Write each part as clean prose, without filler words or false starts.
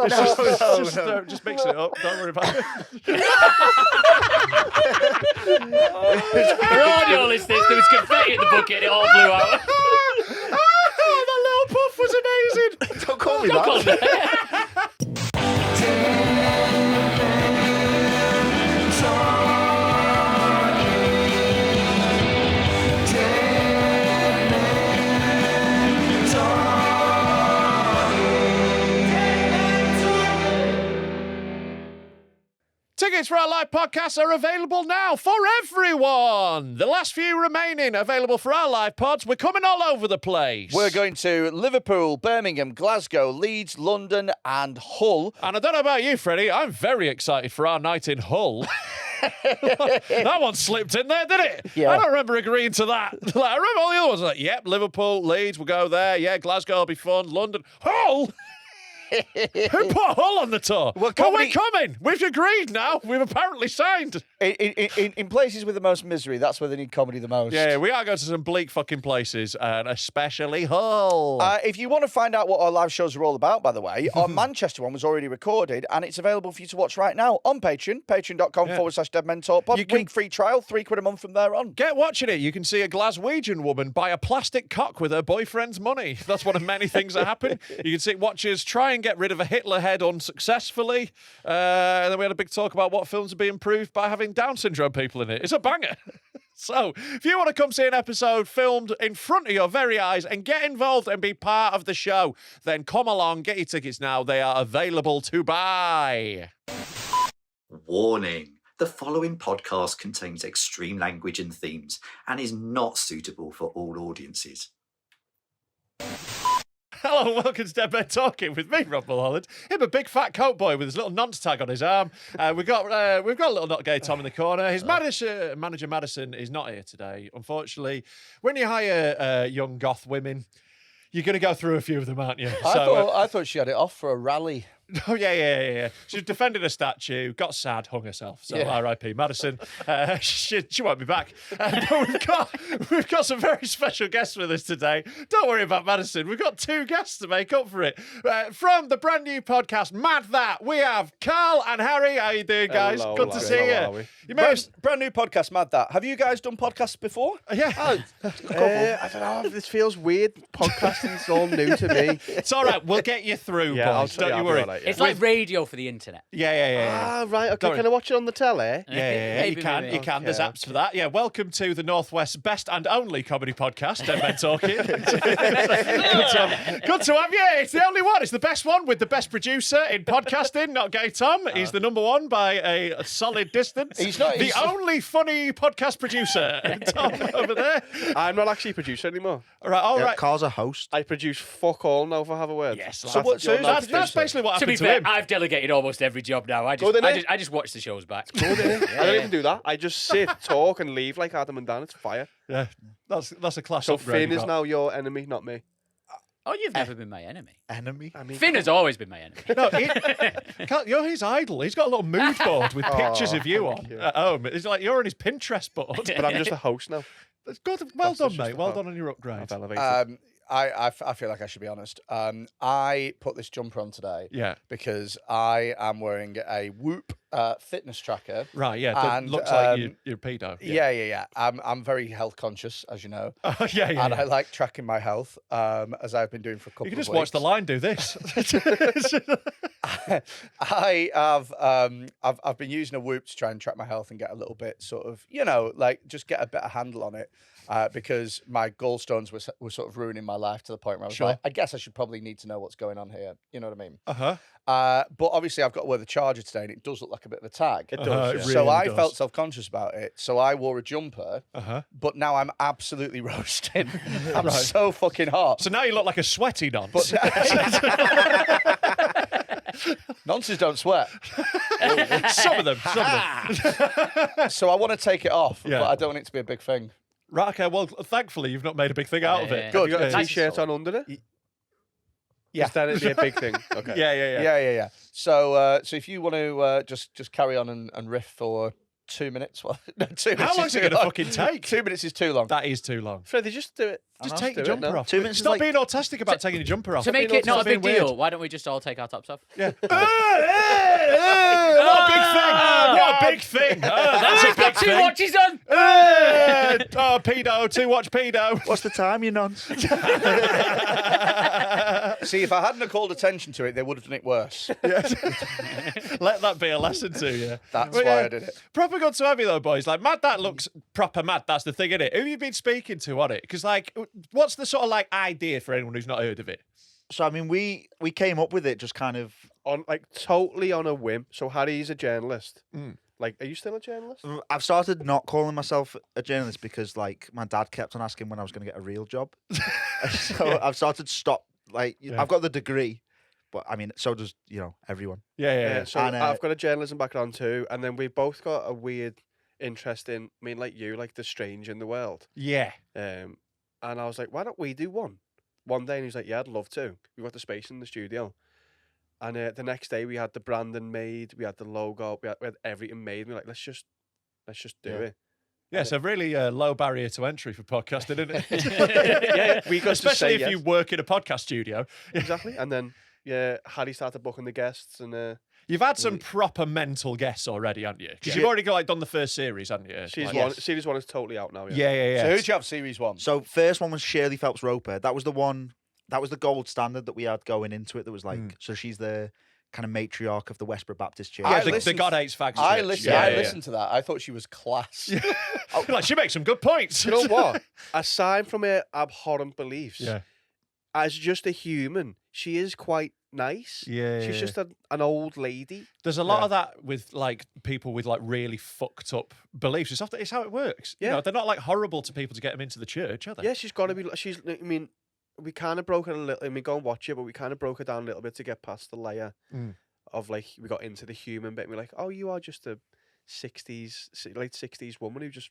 Just mix it up. Don't worry about it. For audio listeners, there was confetti in the bucket and it all blew out. That little puff was amazing. Don't call me that. Tickets for our live podcasts are available now for everyone. The last few remaining available for our live pods. We're coming all over the place. We're going to Liverpool, Birmingham, Glasgow, Leeds, London, and Hull. And I don't know about you, Freddie. I'm very excited for our night in Hull. That one slipped in there, didn't it? Yeah. I don't remember agreeing to that. I remember all the other ones. Like, yep, Liverpool, Leeds, we'll go there. Yeah, Glasgow will be fun. London. Hull? Who put Hull on the tour? Well, we're coming. We've agreed now. We've apparently signed. In places with the most misery, that's where they need comedy the most. Yeah, we are going to some bleak fucking places, and especially Hull. If you want to find out what our live shows are all about, by the way, our Manchester one was already recorded, and it's available for you to watch right now on Patreon, patreon.com/deadmentalkpod. Week free trial, £3 a month from there on. Get watching it. You can see a Glaswegian woman buy a plastic cock with her boyfriend's money. That's one of many things that happen. You can see watchers try and get rid of a Hitler head unsuccessfully. And then we had a big talk about what films are being improved by having Down syndrome people in it. It's a banger. So, if you want to come see an episode filmed in front of your very eyes and get involved and be part of the show, then come along, get your tickets now. They are available to buy. Warning. The following podcast contains extreme language and themes and is not suitable for all audiences. Hello and welcome to Dead Men Talking with me, Rob Mulholland. Him, a big fat coat boy with his little nonce tag on his arm. We've got a little not gay Tom in the corner. His manager Madison is not here today, unfortunately. When you hire young goth women, you're going to go through a few of them, aren't you? I thought she had it off for a rally. Oh, yeah. She defended a statue, got sad, hung herself. So R.I.P. Madison. She won't be back. But we've got some very special guests with us today. Don't worry about Madison. We've got two guests to make up for it. From the brand new podcast, Mad That, we have Carl and Harry. How you doing, guys? Hello, Good to see you. Brand new podcast, Mad That. Have you guys done podcasts before? Yeah. I don't know. This feels weird. Podcasting's all new to me. It's all right. We'll get you through, boys. Don't you worry. It's like radio for the internet. Yeah. Ah, right. Okay. Can I watch it on the telly? Yeah. You can. Okay, There's apps for that. Yeah. Welcome to the Northwest's best and only comedy podcast, Dead Men Talking. Good to have you. It's the only one. It's the best one with the best producer in podcasting, not Gay Tom. He's the number one by a solid distance. He's not the only funny podcast producer. Tom over there. I'm not actually a producer anymore. All right. Carl's a host. I produce fuck all now, if I have a word. Yes. That's basically what To be happened to fair, him. I've delegated almost every job now. I just watch the shows back. I don't even do that. I just sit, talk, and leave like Adam and Dan. It's fire. Yeah. That's a class So upgrade. Finn is now your enemy, not me. Oh, you've never been my enemy. Enemy? I mean, Finn has always been my enemy. No, you're his idol. He's got a little mood board with pictures of you on thank you. at home. It's like you're on his Pinterest board. but I'm just a host now. That's good. Well done, just mate. a Well part. done on your upgrade. I've elevated. I feel like I should be honest. I put this jumper on today Yeah. because I am wearing a Whoop fitness tracker. Right, yeah. And, looks like you're a pedo. Yeah. I'm very health conscious, as you know. Yeah. And I like tracking my health, as I've been doing for a couple of You weeks. can just watch the line do this. I've been using a Whoop to try and track my health and get a little bit sort of, like just get a better handle on it. Because my gallstones were sort of ruining my life to the point where I was like, I guess I should probably need to know what's going on here. You know what I mean? But obviously I've got to wear the charger today and it does look like a bit of a tag. It does. It So really I does. felt self-conscious about it. So I wore a jumper, but now I'm absolutely roasting. I'm so fucking hot. So now you look like a sweaty nonce. Nonces don't sweat. Some of them. So I want to take it off, Yeah. but I don't want it to be a big thing. Right, okay, well, thankfully you've not made a big thing out of it. Good. You got a Nice. t-shirt on under it? Yeah. Is that a big thing? Okay. Yeah. Yeah. So if you want to just carry on and riff for 2 minutes. Well, no, 2 minutes. How long is it going to fucking take? 2 minutes is too long. That is too long. Freddie, just do it. Just take your jumper off. 2 minutes Stop being autistic about taking your jumper off. To make it not a Stop big being deal, weird. why don't we just all take our tops off? Yeah. What a big thing! What a big thing! That's a big Two thing. watches on! Oh, pedo, 2-watch pedo. What's the time, you nonce? See, if I hadn't have called attention to it, they would have done it worse. Let that be a lesson to you. That's But, why I did it. Proper good to have you though, boys. Like, mad, that looks proper mad. That's the thing, innit? Who have you been speaking to on it? Because, like, what's the sort of, like, idea for anyone who's not heard of it? So, I mean, we came up with it just kind of... On totally on a whim. So Harry's a journalist. Like, are you still a journalist? I've started not calling myself a journalist because, like, my dad kept on asking when I was going to get a real job. So I've started stop. Like, I've got the degree, but, I mean, so does, everyone. Yeah. So And, I've got a journalism background too. And then we both got a weird interest in, I mean, like you, like the strange in the world. Yeah. And I was like, why don't we do one day? And he was like, yeah, I'd love to. We got the space in the studio. And the next day we had the branding made, we had the logo, we had everything made. We were like, let's just do it. Yeah, it's a really low barrier to entry for podcasting, isn't it? Yeah. We got to Especially say if yes. you work in a podcast studio. Exactly. And then Harry started booking the guests, and You've had some proper mental guests already, haven't you? Because you've already done the first series, haven't you? series 1 is totally out now. Yeah. So who'd you have series 1? So first one was Shirley Phelps Roper. That was the one. That was the gold standard that we had going into it. That was like, so she's the kind of matriarch of the Westboro Baptist Church. Yeah, the God Hates Fags I church. listened to that. I thought she was class. Like, she makes some good points. You know what? Aside from her abhorrent beliefs, Yeah. as just a human, she is quite nice. She's just an old lady. There's a lot of that with like people with like really fucked up beliefs. It's how it works. Yeah. You know, they're not like horrible to people to get them into the church, are they? Yeah, she's got to be. I mean, we kind of broke it a little. I mean, go and watch it, but we kind of broke it down a little bit to get past the layer of like we got into the human bit. And we're like, oh, you are just a late 60s woman who just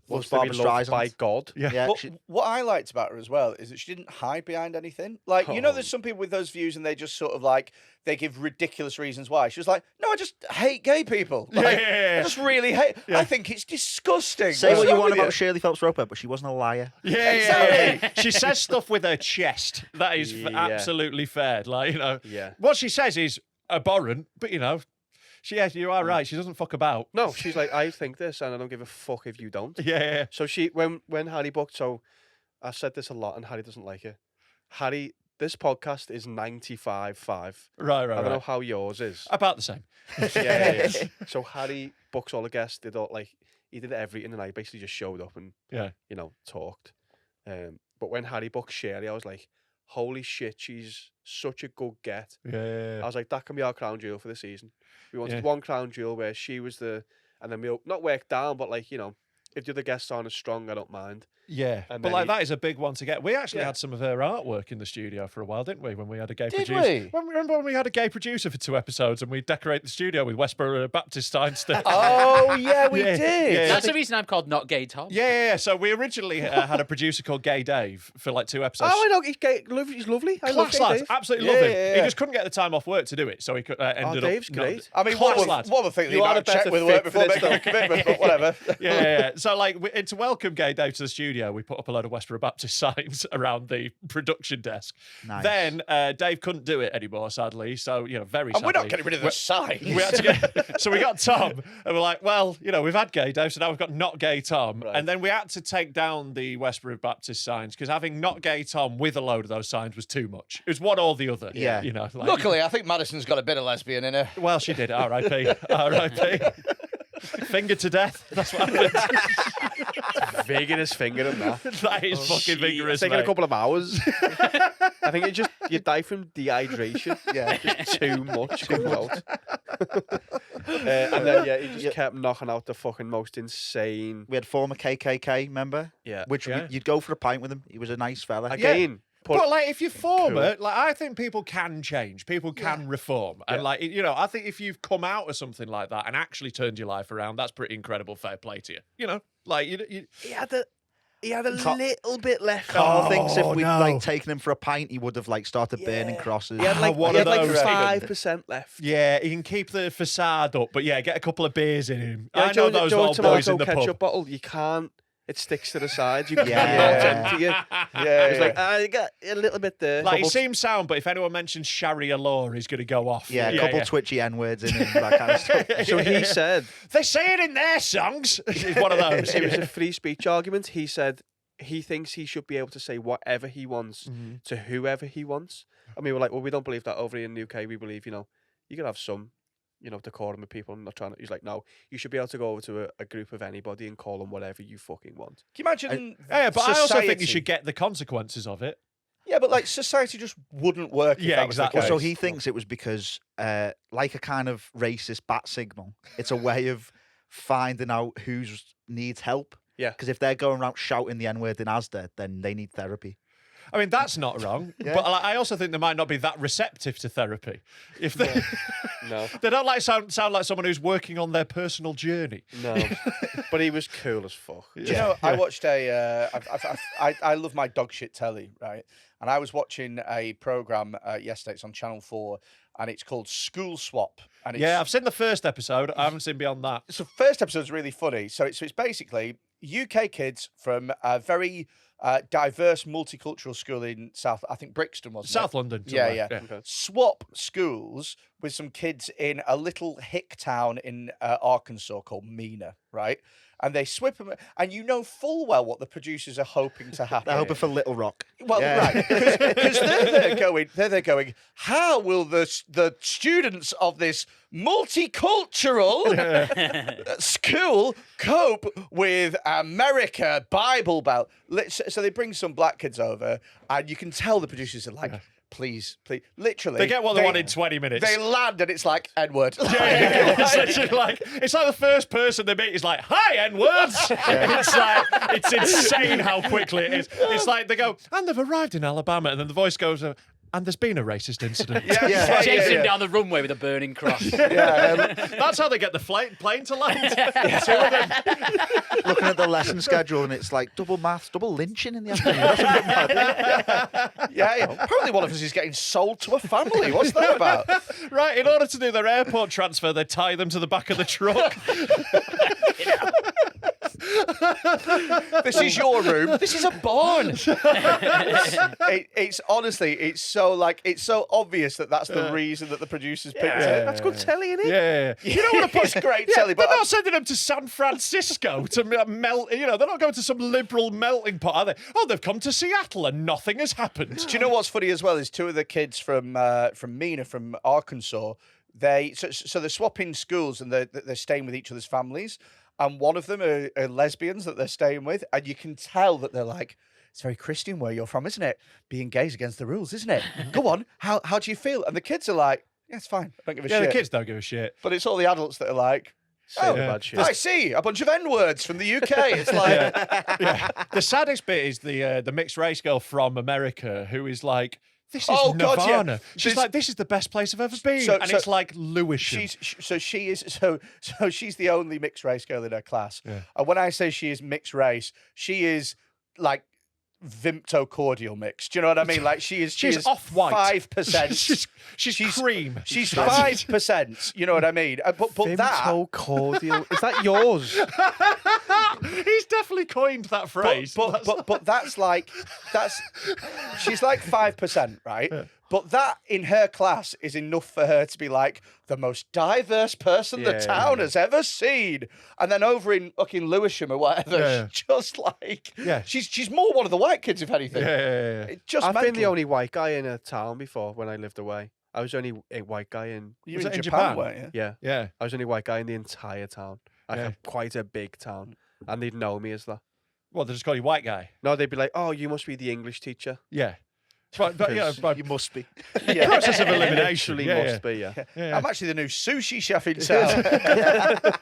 wants to be loved by God. Yeah. But what I liked about her as well is that she didn't hide behind anything. Like, there's some people with those views and they just sort of like, they give ridiculous reasons why. She was like, no, I just hate gay people. Like, I just really hate, I think it's disgusting. Say what you want about Shirley Phelps Roper, but she wasn't a liar. Yeah. She says stuff with her chest. That is absolutely fair. Like, what she says is abhorrent, but you are right. She doesn't fuck about. No, she's like, I think this, and I don't give a fuck if you don't. Yeah. So when Harry booked, so I said this a lot, and Harry doesn't like it. Harry, this podcast is 95.5. Right. I don't know how yours is. About the same. Yeah. So Harry books all the guests. He did everything, and I basically just showed up and talked. But when Harry booked Shirley, I was like, holy shit, she's such a good get. Yeah. I was like, that can be our crown jewel for the season. We wanted one crown jewel where she was and then we'll not work down, but like, if the other guests aren't as strong, I don't mind. Yeah, And but then like that is a big one to get. We actually had some of her artwork in the studio for a while, didn't we? When we had a gay producer. we? Remember when we had a gay producer for 2 episodes and we decorated the studio with Westboro Baptist sign stuff? Oh, yeah, we Yeah. did. Yeah. That's the reason I'm called Not Gay Tom. Yeah. So we originally had a producer called Gay Dave for like 2 episodes. Oh, I know. He's gay. He's lovely. I love Class gay lad, Dave. absolutely love him. Yeah. He just couldn't get the time off work to do it, so he could, ended Dave's up. great. I mean, Class one lad. would think You they are might the have checked better with fit work for before this making a commitment, but whatever. Yeah. So like, to welcome Gay Dave to the studio, we put up a load of Westboro Baptist signs around the production desk. Nice. Then Dave couldn't do it anymore, sadly. So very And sadly. we're not getting rid of the signs. We had to so we got Tom, and we're like, well, we've had Gay Dave, so now we've got Not Gay Tom. Right. And then we had to take down the Westboro Baptist signs because having Not Gay Tom with a load of those signs was too much. It was one or the other. Yeah. Luckily, I think Madison's got a bit of lesbian in her. Well, she did. R.I.P. R.I.P. Finger to death. That's what happened. Vigorous finger in that. That is fucking vigorous, It's taken a mate. couple of hours. I think you die from dehydration. Yeah, just too much comes out. And then he just kept knocking out the fucking most insane. We had former KKK member. Yeah. Which you'd go for a pint with him. He was a nice fella. Again. But like, if you're former, like, I think people can change, people can reform, and like, I think if you've come out of something like that and actually turned your life around, that's pretty incredible. Fair play to you. Like, He had He had a little bit left. Carl thinks if we'd no. like taken him for a pint, he would have like started burning crosses. He had like, one he of had like those. 5% left. Yeah, he can keep the facade up, but yeah, get a couple of beers in him. Yeah, I know those old boys in the ketchup pub. bottle, you can't. It sticks to the side. You Yeah. cannot empty it. Yeah, It's like, you got a little bit there. Like, he seems sound, but if anyone mentions Sharia law, he's going to go off. Yeah, a couple twitchy N-words in him, that kind of stuff. So he said, They say it in their songs. It's one of those. it was a free speech argument. He said he thinks he should be able to say whatever he wants to whoever he wants. And we were like, well, we don't believe that over here in the UK. We believe, you can have some, decorum with people. I'm not trying to. He's like, no, you should be able to go over to a group of anybody and call them whatever you fucking want. Can you imagine? Yeah, but I also think you society- should get the consequences of it. Yeah, but like society just wouldn't work. If Yeah, that was the exactly. case. So he thinks it was because, like a kind of racist bat signal, it's a way of finding out who needs help. Yeah. Because if they're going around shouting the N-word in Asda, then they need therapy. I mean, that's not wrong. Yeah. But I also think they might not be that receptive to therapy. If they, No, they don't like sound like someone who's working on their personal journey. no. But he was cool as fuck. Do you know, I watched I love my dog shit telly, right? And I was watching a program yesterday. It's on Channel 4, and it's called School Swap. And it's, Yeah, I've seen the first episode. I haven't seen beyond that. so first episode's really funny. So it's basically UK kids from a very diverse multicultural school in I think Brixton was South London. Yeah, somewhere. yeah. Swap schools with some kids in a little hick town in Arkansas called Mena, right? And they swip them, and you know full well what the producers are hoping to happen. They're hoping for Little Rock. Well, Yeah. right, because they're there going. How will the students of this multicultural school cope with America Bible Belt? So they bring some black kids over, and you can tell the producers are like, please, literally. They get what they want in 20 minutes. They land, and it's like N-word. It's literally like the first person they meet is like, "Hi, N-words." It's insane how quickly it is. It's like they go, and they've arrived in Alabama, and then the voice goes, and there's been a racist incident. Yeah. Chasing him down the runway with a burning cross. That's how they get the plane to land. Two of them. Looking at the lesson schedule, and it's like double maths, double lynching in the afternoon. That's a bit mad. Yeah. Apparently, one of us is getting sold to a family. What's that about? Right, in order to do their airport transfer, they tie them to the back of the truck. This is your room. This is a barn. It's honestly, it's so obvious that that's the reason that the producers picked it. That's good telly, innit? Yeah. You know what? It's great telly, They're but not sending them to San Francisco to melt. They're not going to some liberal melting pot, are they? Oh, they've come to Seattle and nothing has happened. do you know what's funny as well is two of the kids from Mena, from Arkansas. So they're swapping schools and they're staying with each other's families. And one of them are lesbians that they're staying with, and you can tell that they're like, it's very Christian where you're from, isn't it? Being gay's against the rules, isn't it? Go on, how do you feel? And the kids are like, yeah, it's fine. I don't give a shit. The kids don't give a shit. But it's all the adults that are like, Say the bad shit. I see a bunch of N-words from the UK. It's like, The saddest bit is the mixed race girl from America who is like, this is Oh, God, yeah. Nirvana. She's like, this is the best place I've ever been. So- and so it's like Lewisham. she's the only mixed race girl in her class. And when I say she is mixed race, she is like Vimto cordial mix. Do you know what I mean? Like she is off-white. 5%. she's cream. She's 5%. You know what I mean? But that Vimto cordial. Is that yours? He's definitely coined that phrase. but that's she's like 5%, right? But that in her class is enough for her to be like the most diverse person the town has ever seen. And then over in fucking Lewisham or whatever, she's just like, she's more one of the white kids, if anything. Yeah. I've been the only white guy in a town before when I lived away. I was only a white guy in. You were Was in it in Japan, Japan? weren't you? Yeah, I was only white guy in the entire town. Like quite a big town, and they'd know me as that. Well, they just call you white guy. No, they'd be like, "Oh, you must be the English teacher." Yeah. But yeah, by You must be. process of elimination. Literally Yeah, must be, yeah. yeah. I'm actually the new sushi chef in town.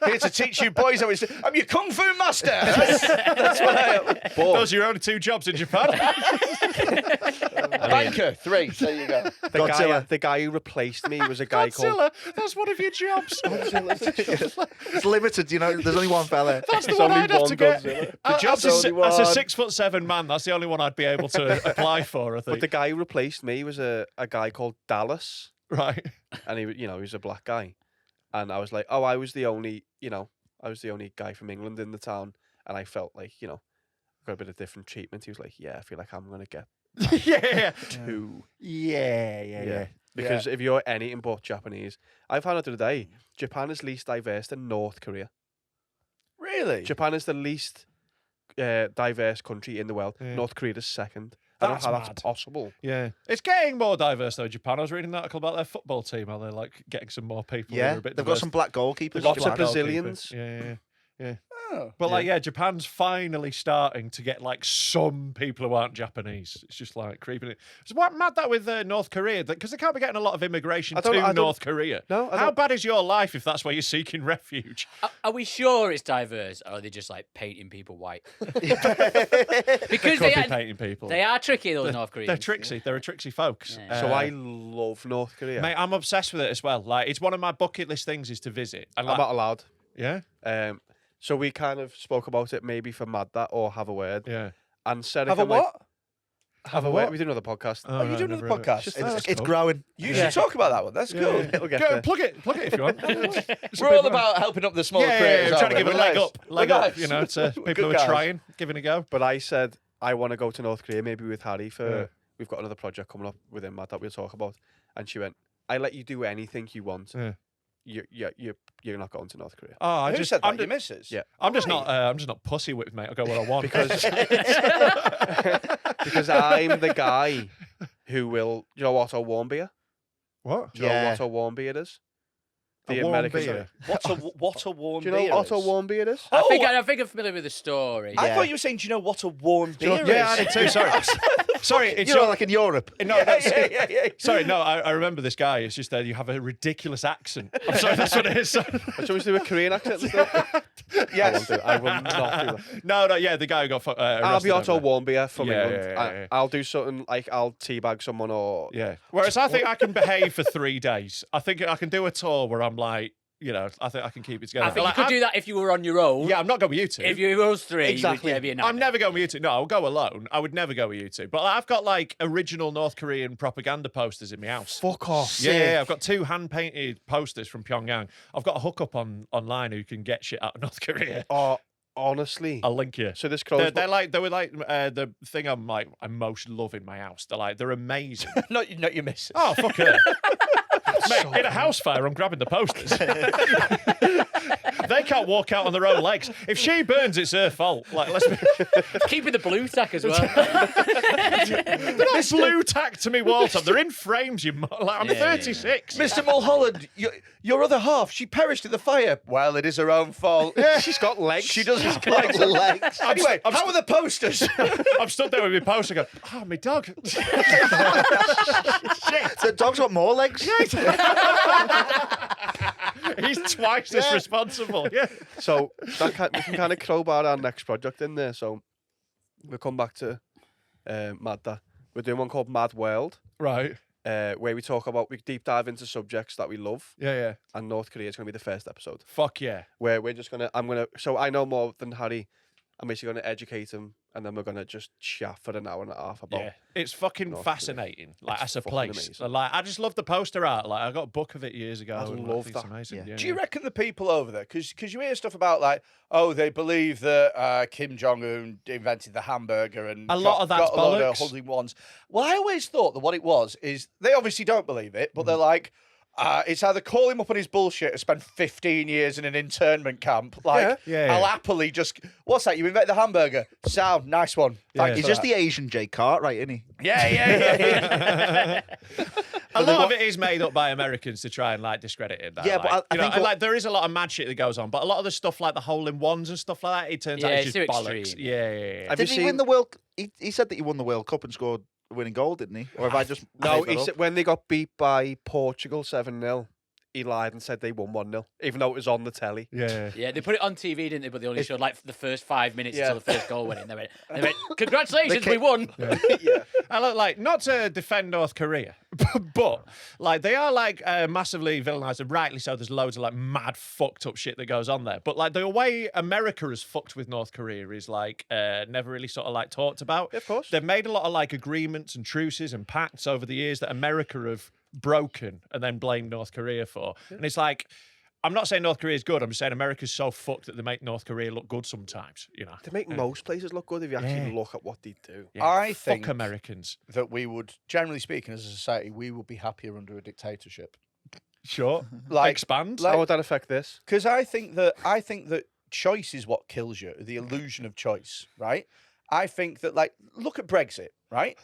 Here to teach you boys how it's. I'm your kung fu master. That's what I am. Those are your only 2 jobs in Japan. Banker, 3. There you go. The guy who replaced me was a guy called. Godzilla, that's one of your jobs. It's limited, you know. There's only one fella. That's the There's one only I'd have one to get. Godzilla. As a only one. 6'7" man, that's the only one I'd be able to apply for, I But think. the guy who replaced me was a guy called Dallas, Right. and he was a black guy, and I was like, oh, I was the only guy from England in the town, and I felt like got a bit of different treatment. He was like, yeah, I feel like I'm gonna get Yeah. 2. Yeah. Because if you're anything but Japanese, I found out the other day, Japan is least diverse than North Korea. Really? Japan is the least diverse country in the world. Yeah. North Korea is second. I don't That's know how mad. that's possible. Yeah. It's getting more diverse, though, Japan. I was reading an article about their football team, how they're, like, getting some more people. Yeah, who are a bit they've got diverse. some black goalkeepers. Lots of Japan. Brazilians. Yeah. Oh. But, like, Japan's finally starting to get, like, some people who aren't Japanese. It's just, like, creeping it. So what mad that with North Korea? Because they can't be getting a lot of immigration to North Korea. No, I How don't- bad is your life if that's where you're seeking refuge? Are we sure it's diverse, or are they just like painting people white? They Because could be painting people. they are tricky, those North Koreans. They're tricksy. They're a tricksy folks. Yeah. So I love North Korea. Mate, I'm obsessed with it as well. Like, it's one of my bucket list things is to visit. And I'm like, not allowed. yeah, So we kind of spoke about it maybe for Mad That or Have a Word. yeah. And said Have a what? Have a what? Word. We do another podcast. Oh, you doing another podcast? It's growing. You should talk about that one. That's cool. It'll get Go there. plug it if you want. We're all about helping up the smaller creators. I'm trying to aren't give we? it a We're leg nice. up, We're nice. you know, to people Good who are guys. trying, giving a go. But I said I want to go to North Korea, maybe with Harry for. We've got another project coming up with him, Mad, that we'll talk about. And she went, "I let you do anything you want. Yeah. You're not going to North Korea." Oh, Who said that? Your missus? Yeah. I'm just not pussy whipped, mate. I go what I want. Because I'm the guy who will. Do you know what Warmbier? What? Do you know what a Warmbier is? A warm beer. What a warm Do you know beer what is? a Warmbier is? I think I'm familiar with the story. I thought you were saying, do you know what a warm beer is? Yeah, I did too. Sorry. Sorry, it's You know, like in Europe. No, that's, yeah. sorry, no, I remember this guy. It's just that you have a ridiculous accent. I'm sorry, that's what it is. Shall we do a Korean accent and stuff? Yes. I will not do that. No, yeah, the guy who got arrested. I'll be Otto over Warmbier from Yeah, England. yeah. I'll do something like I'll teabag someone or there. Yeah. Whereas I think I can behave for 3 days. I think I can do a tour where I'm like, I think I can keep it together. I think Like, you could do that if you were on your own. Yeah, I'm not going with you two. If you were us three, Exactly. you would, be a I'm nightmare. never going with you two. No, I'll go alone. I would never go with you two. But I've got like original North Korean propaganda posters in my house. fuck off. Yeah, I've got 2 hand-painted posters from Pyongyang. I've got a hookup online who can get shit out of North Korea. Oh, honestly. I'll link you. So this They close. were like the thing I'm most love in my house. They're amazing. Not your missus. Oh, fuck her. Mate, in a house fire, I'm grabbing the posters. They can't walk out on their own legs. If she burns, it's her fault. Like, let's be... Keeping the blue tack as well. They're not blue tacked to me wall top. They're in frames. I'm 36. Mr. Mulholland, your other half, she perished in the fire. Well, it is her own fault. Yeah, she's got legs. She doesn't have legs. Anyway, how are the posters? I'm stood there with my poster going, oh, my dog. Shit. The dog's got more legs. He's twice as responsible. Yeah. So we can kind of crowbar our next project in there. So we'll come back to Mad That. We're doing one called Mad World, Right. where we deep dive into subjects that we love. Yeah. And North Korea is going to be the first episode Fuck yeah. where so I know more than Harry. I'm basically going to educate him, and then we're going to just chat for an hour and a half about. Yeah, it's fucking North fascinating. Like It's as a fucking place, amazing. like I just love the poster art. Like I got a book of it years ago. I and, love it's that. amazing. Yeah. Yeah. Do you reckon the people over there, because you hear stuff about like, oh, they believe that Kim Jong-un invented the hamburger and A lot of that's got a load of bollocks. holding ones. Well, I always thought that what it was is they obviously don't believe it, but they're like, it's either call him up on his bullshit or spend 15 years in an internment camp. Like, Yeah. I'll happily just, what's that? You invented the hamburger? Sound, nice one. Thank you He's for just that. the Asian Jay Cartwright, isn't he? Yeah. A lot of it is made up by Americans to try and like discredit it. That, Yeah, like, but I think and, like there is a lot of mad shit that goes on, but a lot of the stuff like the hole in ones and stuff like that, it turns out Yeah, it's it's just too bollocks. extreme. Yeah. Have you Did he win seen- the World? He said that he won the World Cup and scored winning goal, didn't he? Or have I just No, made that he up? said when they got beat by Portugal 7-0, he lied and said they won 1-0, even though it was on the telly. Yeah. Yeah, they put it on TV, didn't they? But they only showed like the first 5 minutes Yeah. until the first goal went in. They went, congratulations, we won. Yeah. I look like, not to defend North Korea, but like they are like massively villainized, and rightly so. There's loads of like mad fucked up shit that goes on there. But like the way America has fucked with North Korea is like never really sort of like talked about. Yeah, of course. They've made a lot of like agreements and truces and pacts over the years that America have broken and then blamed North Korea for. And it's like, I'm not saying North Korea is good. I'm just saying America's so fucked that they make North Korea look good sometimes, you know. They make most places look good if you actually look at what they do. Yeah, I fuck think Americans. that we would, generally speaking, as a society, we would be happier under a dictatorship. Sure. Like, Expand. How would that affect this? because I think that choice is what kills you, the illusion of choice, right? I think that, like, look at Brexit, right?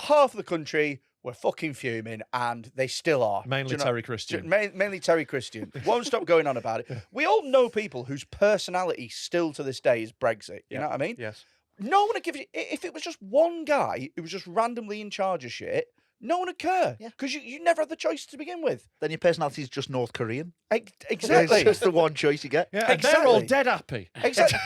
Half of the country were fucking fuming, and they still are. Mainly Do you know- Terry Christian. Mainly Terry Christian. Won't stop going on about it. We all know people whose personality still to this day is Brexit. You know what I mean? Yes. No one would give it. If it was just one guy who was just randomly in charge of shit, no one would care. Yeah. Because you never had the choice to begin with. Then your personality is just North Korean. Exactly. It's just the one choice you get. Yeah, and they're all Exactly. dead happy. Exactly.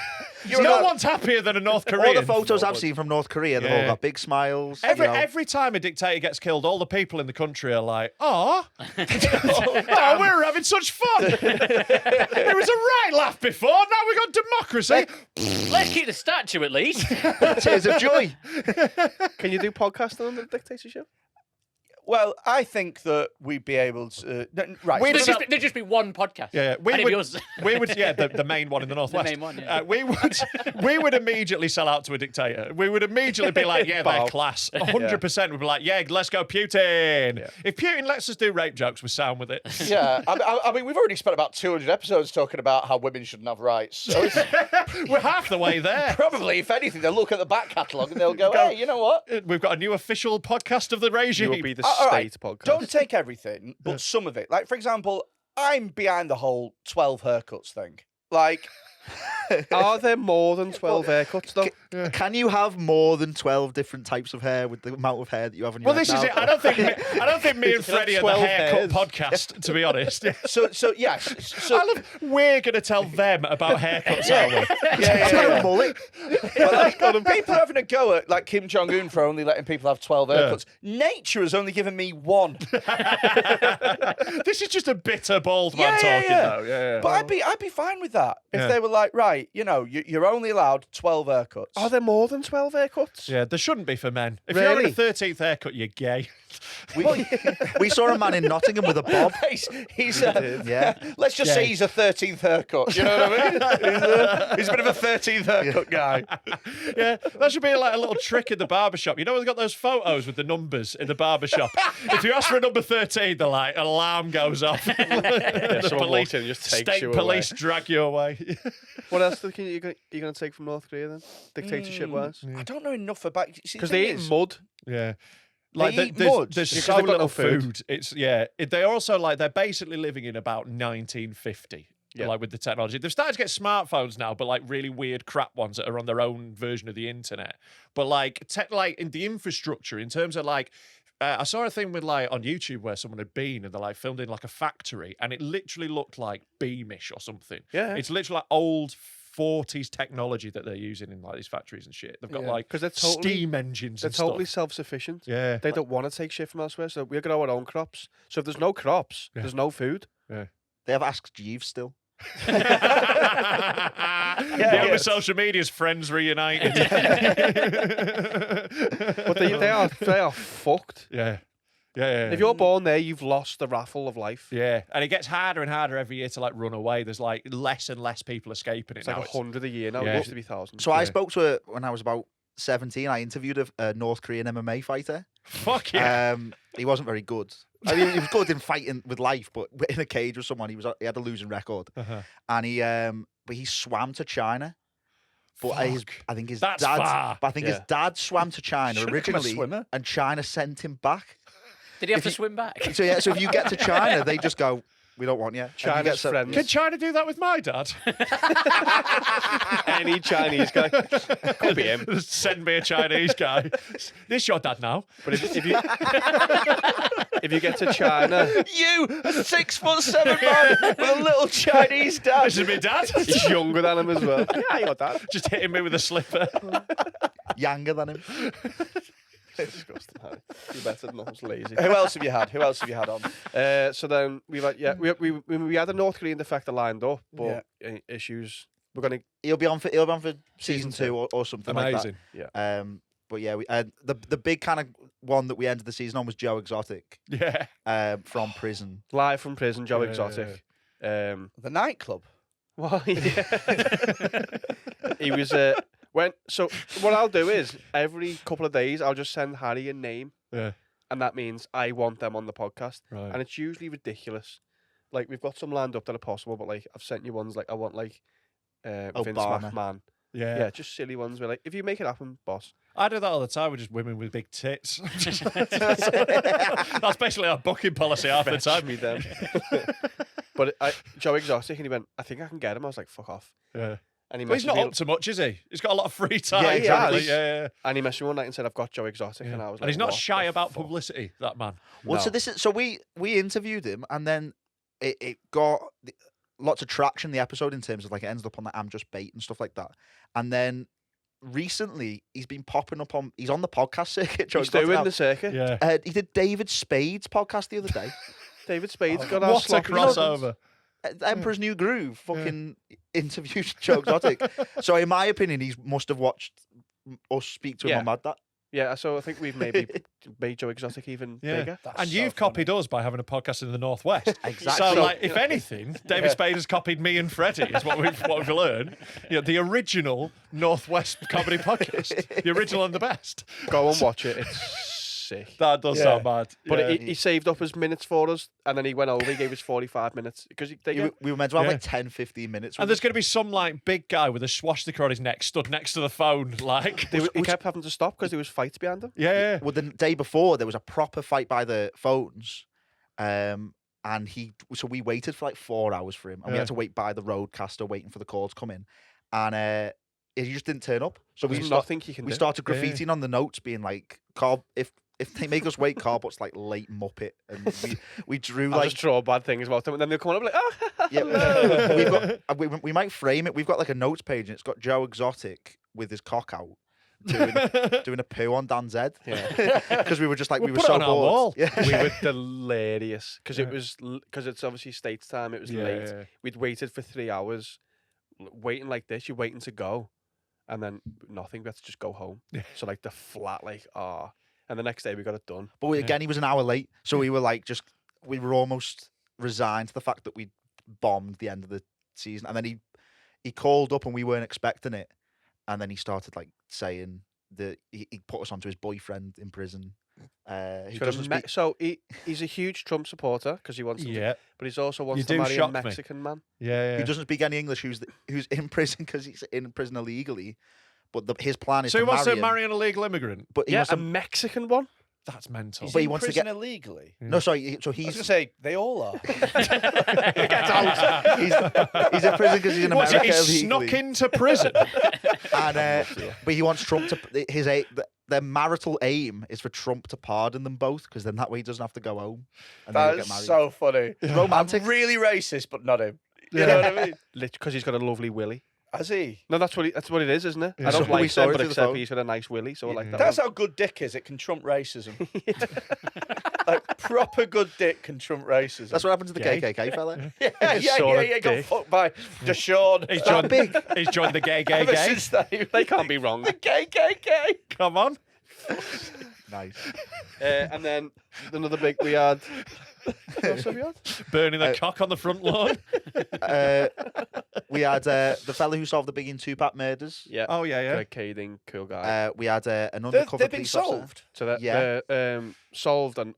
No one's happier than a North All Korean. the photos I've seen from North Korea, they've all Yeah. got big smiles. Every time a dictator gets killed, all the people in the country are like, "Oh, oh, we're having such fun. There was a right laugh before. Now we got democracy." Let's keep the statue at least. tears of joy. Can you do podcasting under the dictatorship? Well, I think that we'd be able to. Right. We'd so- There'd just be one podcast. Yeah, And it'd be us. we would, yeah, the main one in the northwest. main one, yeah. We would immediately sell out to a dictator. We would immediately be like, yeah, they're Bow. class. 100%. We'd be like, yeah, let's go Putin. If Putin lets us do rape jokes, we're sound with it. yeah, I mean, we've already spent about 200 episodes talking about how women shouldn't have rights. So it's We're half the way there. probably, if anything, they'll look at the back catalogue and they'll go, "Hey, you know what? We've got a new official podcast of the regime. You will be the All right, state podcast. Don't take everything, but some of it. Like, for example, I'm behind the whole 12 haircuts thing. Like, Are there more than 12 haircuts, though? Can you have more than 12 different types of hair with the amount of hair that you have on your Well, head this is now? it. I don't think me and Freddie are the 12 haircut hairs. podcast, to be honest. so yes. So, I love we're going to tell them about haircuts, are we? yeah. Mullet. But like, people are having a go at like Kim Jong Un for only letting people have 12 haircuts. Nature has only given me one. This is just a bitter bald man talking, though. Yeah. But I'd be fine with that if Yeah. they were like, right, you know, you're only allowed 12 haircuts. Are there more than 12 haircuts? Yeah, there shouldn't be for men. If you're on a Really? 13th haircut, you're gay. We saw a man in Nottingham with a bob. he's Yeah. let's just say he's a 13th haircut. You know what I mean? He's a bit of a 13th haircut guy. Yeah, that should be like a little trick in the barbershop. You know, they've got those photos with the numbers in the barbershop. If you ask for a number 13, they're like, alarm goes off. The someone walks in and just takes state you police drag you away. What else are you going to take from North Korea then? Dictatorship-wise? I don't know enough about Because they eat mud. Yeah. eat mud. There's because so they've got little no food. food. It's they're also like they're basically living in about 1950. Yeah. Like with the technology, they've started to get smartphones now, but like really weird crap ones that are on their own version of the internet. But like in the infrastructure, in terms of like, I saw a thing with like on YouTube where someone had been and they like filmed in like a factory, and it literally looked like Beamish or something. Yeah. It's literally like old 40s technology that they're using in like these factories and shit. They've got Yeah. like 'Cause they're totally- steam engines. They're and totally stuff. self-sufficient. Yeah. They don't want to take shit from elsewhere, so we grow our own crops. So if there's no crops, there's no food. They have Ask Jeeves still. Over social media's friends reunited. But they are fucked. Yeah. If you're born there, you've lost the raffle of life. Yeah, and it gets harder and harder every year to like run away. There's like less and less people escaping it It's like now. 100 a year now. Yeah. It used to be thousands. So I spoke to her when I was about 17. I interviewed a North Korean MMA fighter. Fuck yeah. He wasn't very good. I mean, he was good in fighting with life, but in a cage with someone, he had a losing record. And he swam to China. But I think his That's dad. far. But I think his dad swam to China Should've become a originally, swimmer. and China sent him back. Did he have to swim back? So yeah, so if you get to China, they just go, We don't want you. China's friends. Can China do that with my dad? Any Chinese guy. Could be him. Send me a Chinese guy. This your dad now? But if you if you get to China, You, a 6'7" man with a little Chinese dad. This is my dad. he's younger than him as well. Yeah, your dad. Just hitting me with a slipper. Younger than him. Disgusting. Harry. You better than us, lazy. Who else have you had? Who else have you had on? So then we've had we had a North Korean defector lined up, but issues. We're gonna. He'll be on for season 2 or something Amazing. like that. But yeah, the big kind of one that we ended the season on was Joe Exotic. Yeah. From prison. Live from prison, Joe Exotic. The nightclub. Well, yeah. He was so what I'll do is every couple of days I'll just send Harry a name. Yeah. And that means I want them on the podcast. Right. And it's usually ridiculous. Like we've got some lined up that are possible, but like I've sent you ones like I want like Vince Obama. McMahon. Yeah. Yeah, just silly ones. We're like, if you make it happen, boss. I do that all the time with just women with big tits. That's basically our booking policy half the time. Me them. But Joe Exotic, and he went, I think I can get him. I was like, fuck off. Yeah. And he Well, he's messaged not me, up to much, is he? He's got a lot of free time. Yeah, he has. Yeah. and he messaged me one night and said, I've got Joe Exotic, and I was like, And he's not what shy the about fuck? publicity, that man. Well, No. so we interviewed him, and then it got lots of traction, the episode, in terms of like it ended up on the I'm Just Bait and stuff like that. And then recently he's been popping up on. He's on the podcast circuit. Joe He's Exotic doing now. the circuit. Yeah. He did David Spade's podcast the other day. David Spade's got our What a sloppy crossover. Emperor's New Groove fucking interviewed Joe Exotic. So in my opinion, he must have watched us speak to him Yeah. on Mad That. Yeah, so I think we've maybe made Joe Exotic even Yeah. bigger. And you've copied us by having a podcast in the Northwest. Exactly. So, like, if anything, David Spade has copied me and Freddy, is what we've learned. You know, the original Northwest comedy podcast. The original and the best. Go and watch it. It's sick. That does sound bad. But Yeah. he saved up his minutes for us, and then he went over. He gave us 45 minutes because We were meant to have Yeah. like 10, 15 minutes. And with there's him. going to be some, like, big guy with a swastika on his neck stood next to the phone, like... he kept having to stop because there was fights behind him. Yeah. Well, the day before there was a proper fight by the phones, and so we waited for like 4 hours for him, and we Yeah. had to wait by the roadcaster waiting for the call to come in, and he just didn't turn up. So There's nothing you can do. started graffitiing on the notes, being like, "Carl, if they make us wait, Carl, but it's like late Muppet," and we drew I'll like. just draw bad things about them, and then they'll come up like, oh, Yeah, we've got. We might frame it. We've got like a notes page, and it's got Joe Exotic with his cock out, doing a poo on Dan's head. Yeah. Because we were just like We'll we were put it so on our bored. wall. Yeah. we were hilarious because it's obviously States time. It was late. Yeah. We'd waited for 3 hours, waiting like this. You're waiting to go, and then nothing. We had to just go home. Yeah. So like the flat, like and the next day we got it done. But again, he was an hour late, so we were like, we were almost resigned to the fact that we bombed the end of the season. And then he called up, and we weren't expecting it. And then he started like saying that he put us onto his boyfriend in prison. He doesn't speak. So he's a huge Trump supporter because he wants him to, Yeah. but he also wants You to do marry a shock me. Mexican man. Yeah. Who doesn't speak any English? Who's in prison because he's in prison illegally. But his plan is So he wants to him. marry an illegal immigrant? But he Yeah, wants a to, Mexican one. That's mental. He's But he in wants to prison get- illegally. no, sorry. So I was he's going to say, they all are. Get out. he's in prison because he's in What's it, America he illegally. snuck into prison? And but he wants Trump to their marital aim is for Trump to pardon them both, because then that way he doesn't have to go home and then That's get married. so funny. romantic. I'm really racist, but not him. You know what I mean? Because he's got a lovely willy. Has he? No, that's what it is, isn't it? Yeah. I don't So we like saw him, it but through the except phone. he's got a nice willy, so I like that. That's how good dick is. It can trump racism. Like, proper good dick can trump racism. That's what happened to the Gay. KKK fella. yeah. Got fucked by Deshaun. He's joined, he's joined the gay. Ever since that, They can't be wrong. The gay. Come on. Nice. And then another big we had. What else have we had? Burning the cock on the front lawn. We had the fella who solved the Big in Tupac murders. Yeah. Oh, yeah. Greg Kading, cool guy. We had an undercover They've been police officer. solved. So that yeah. solved and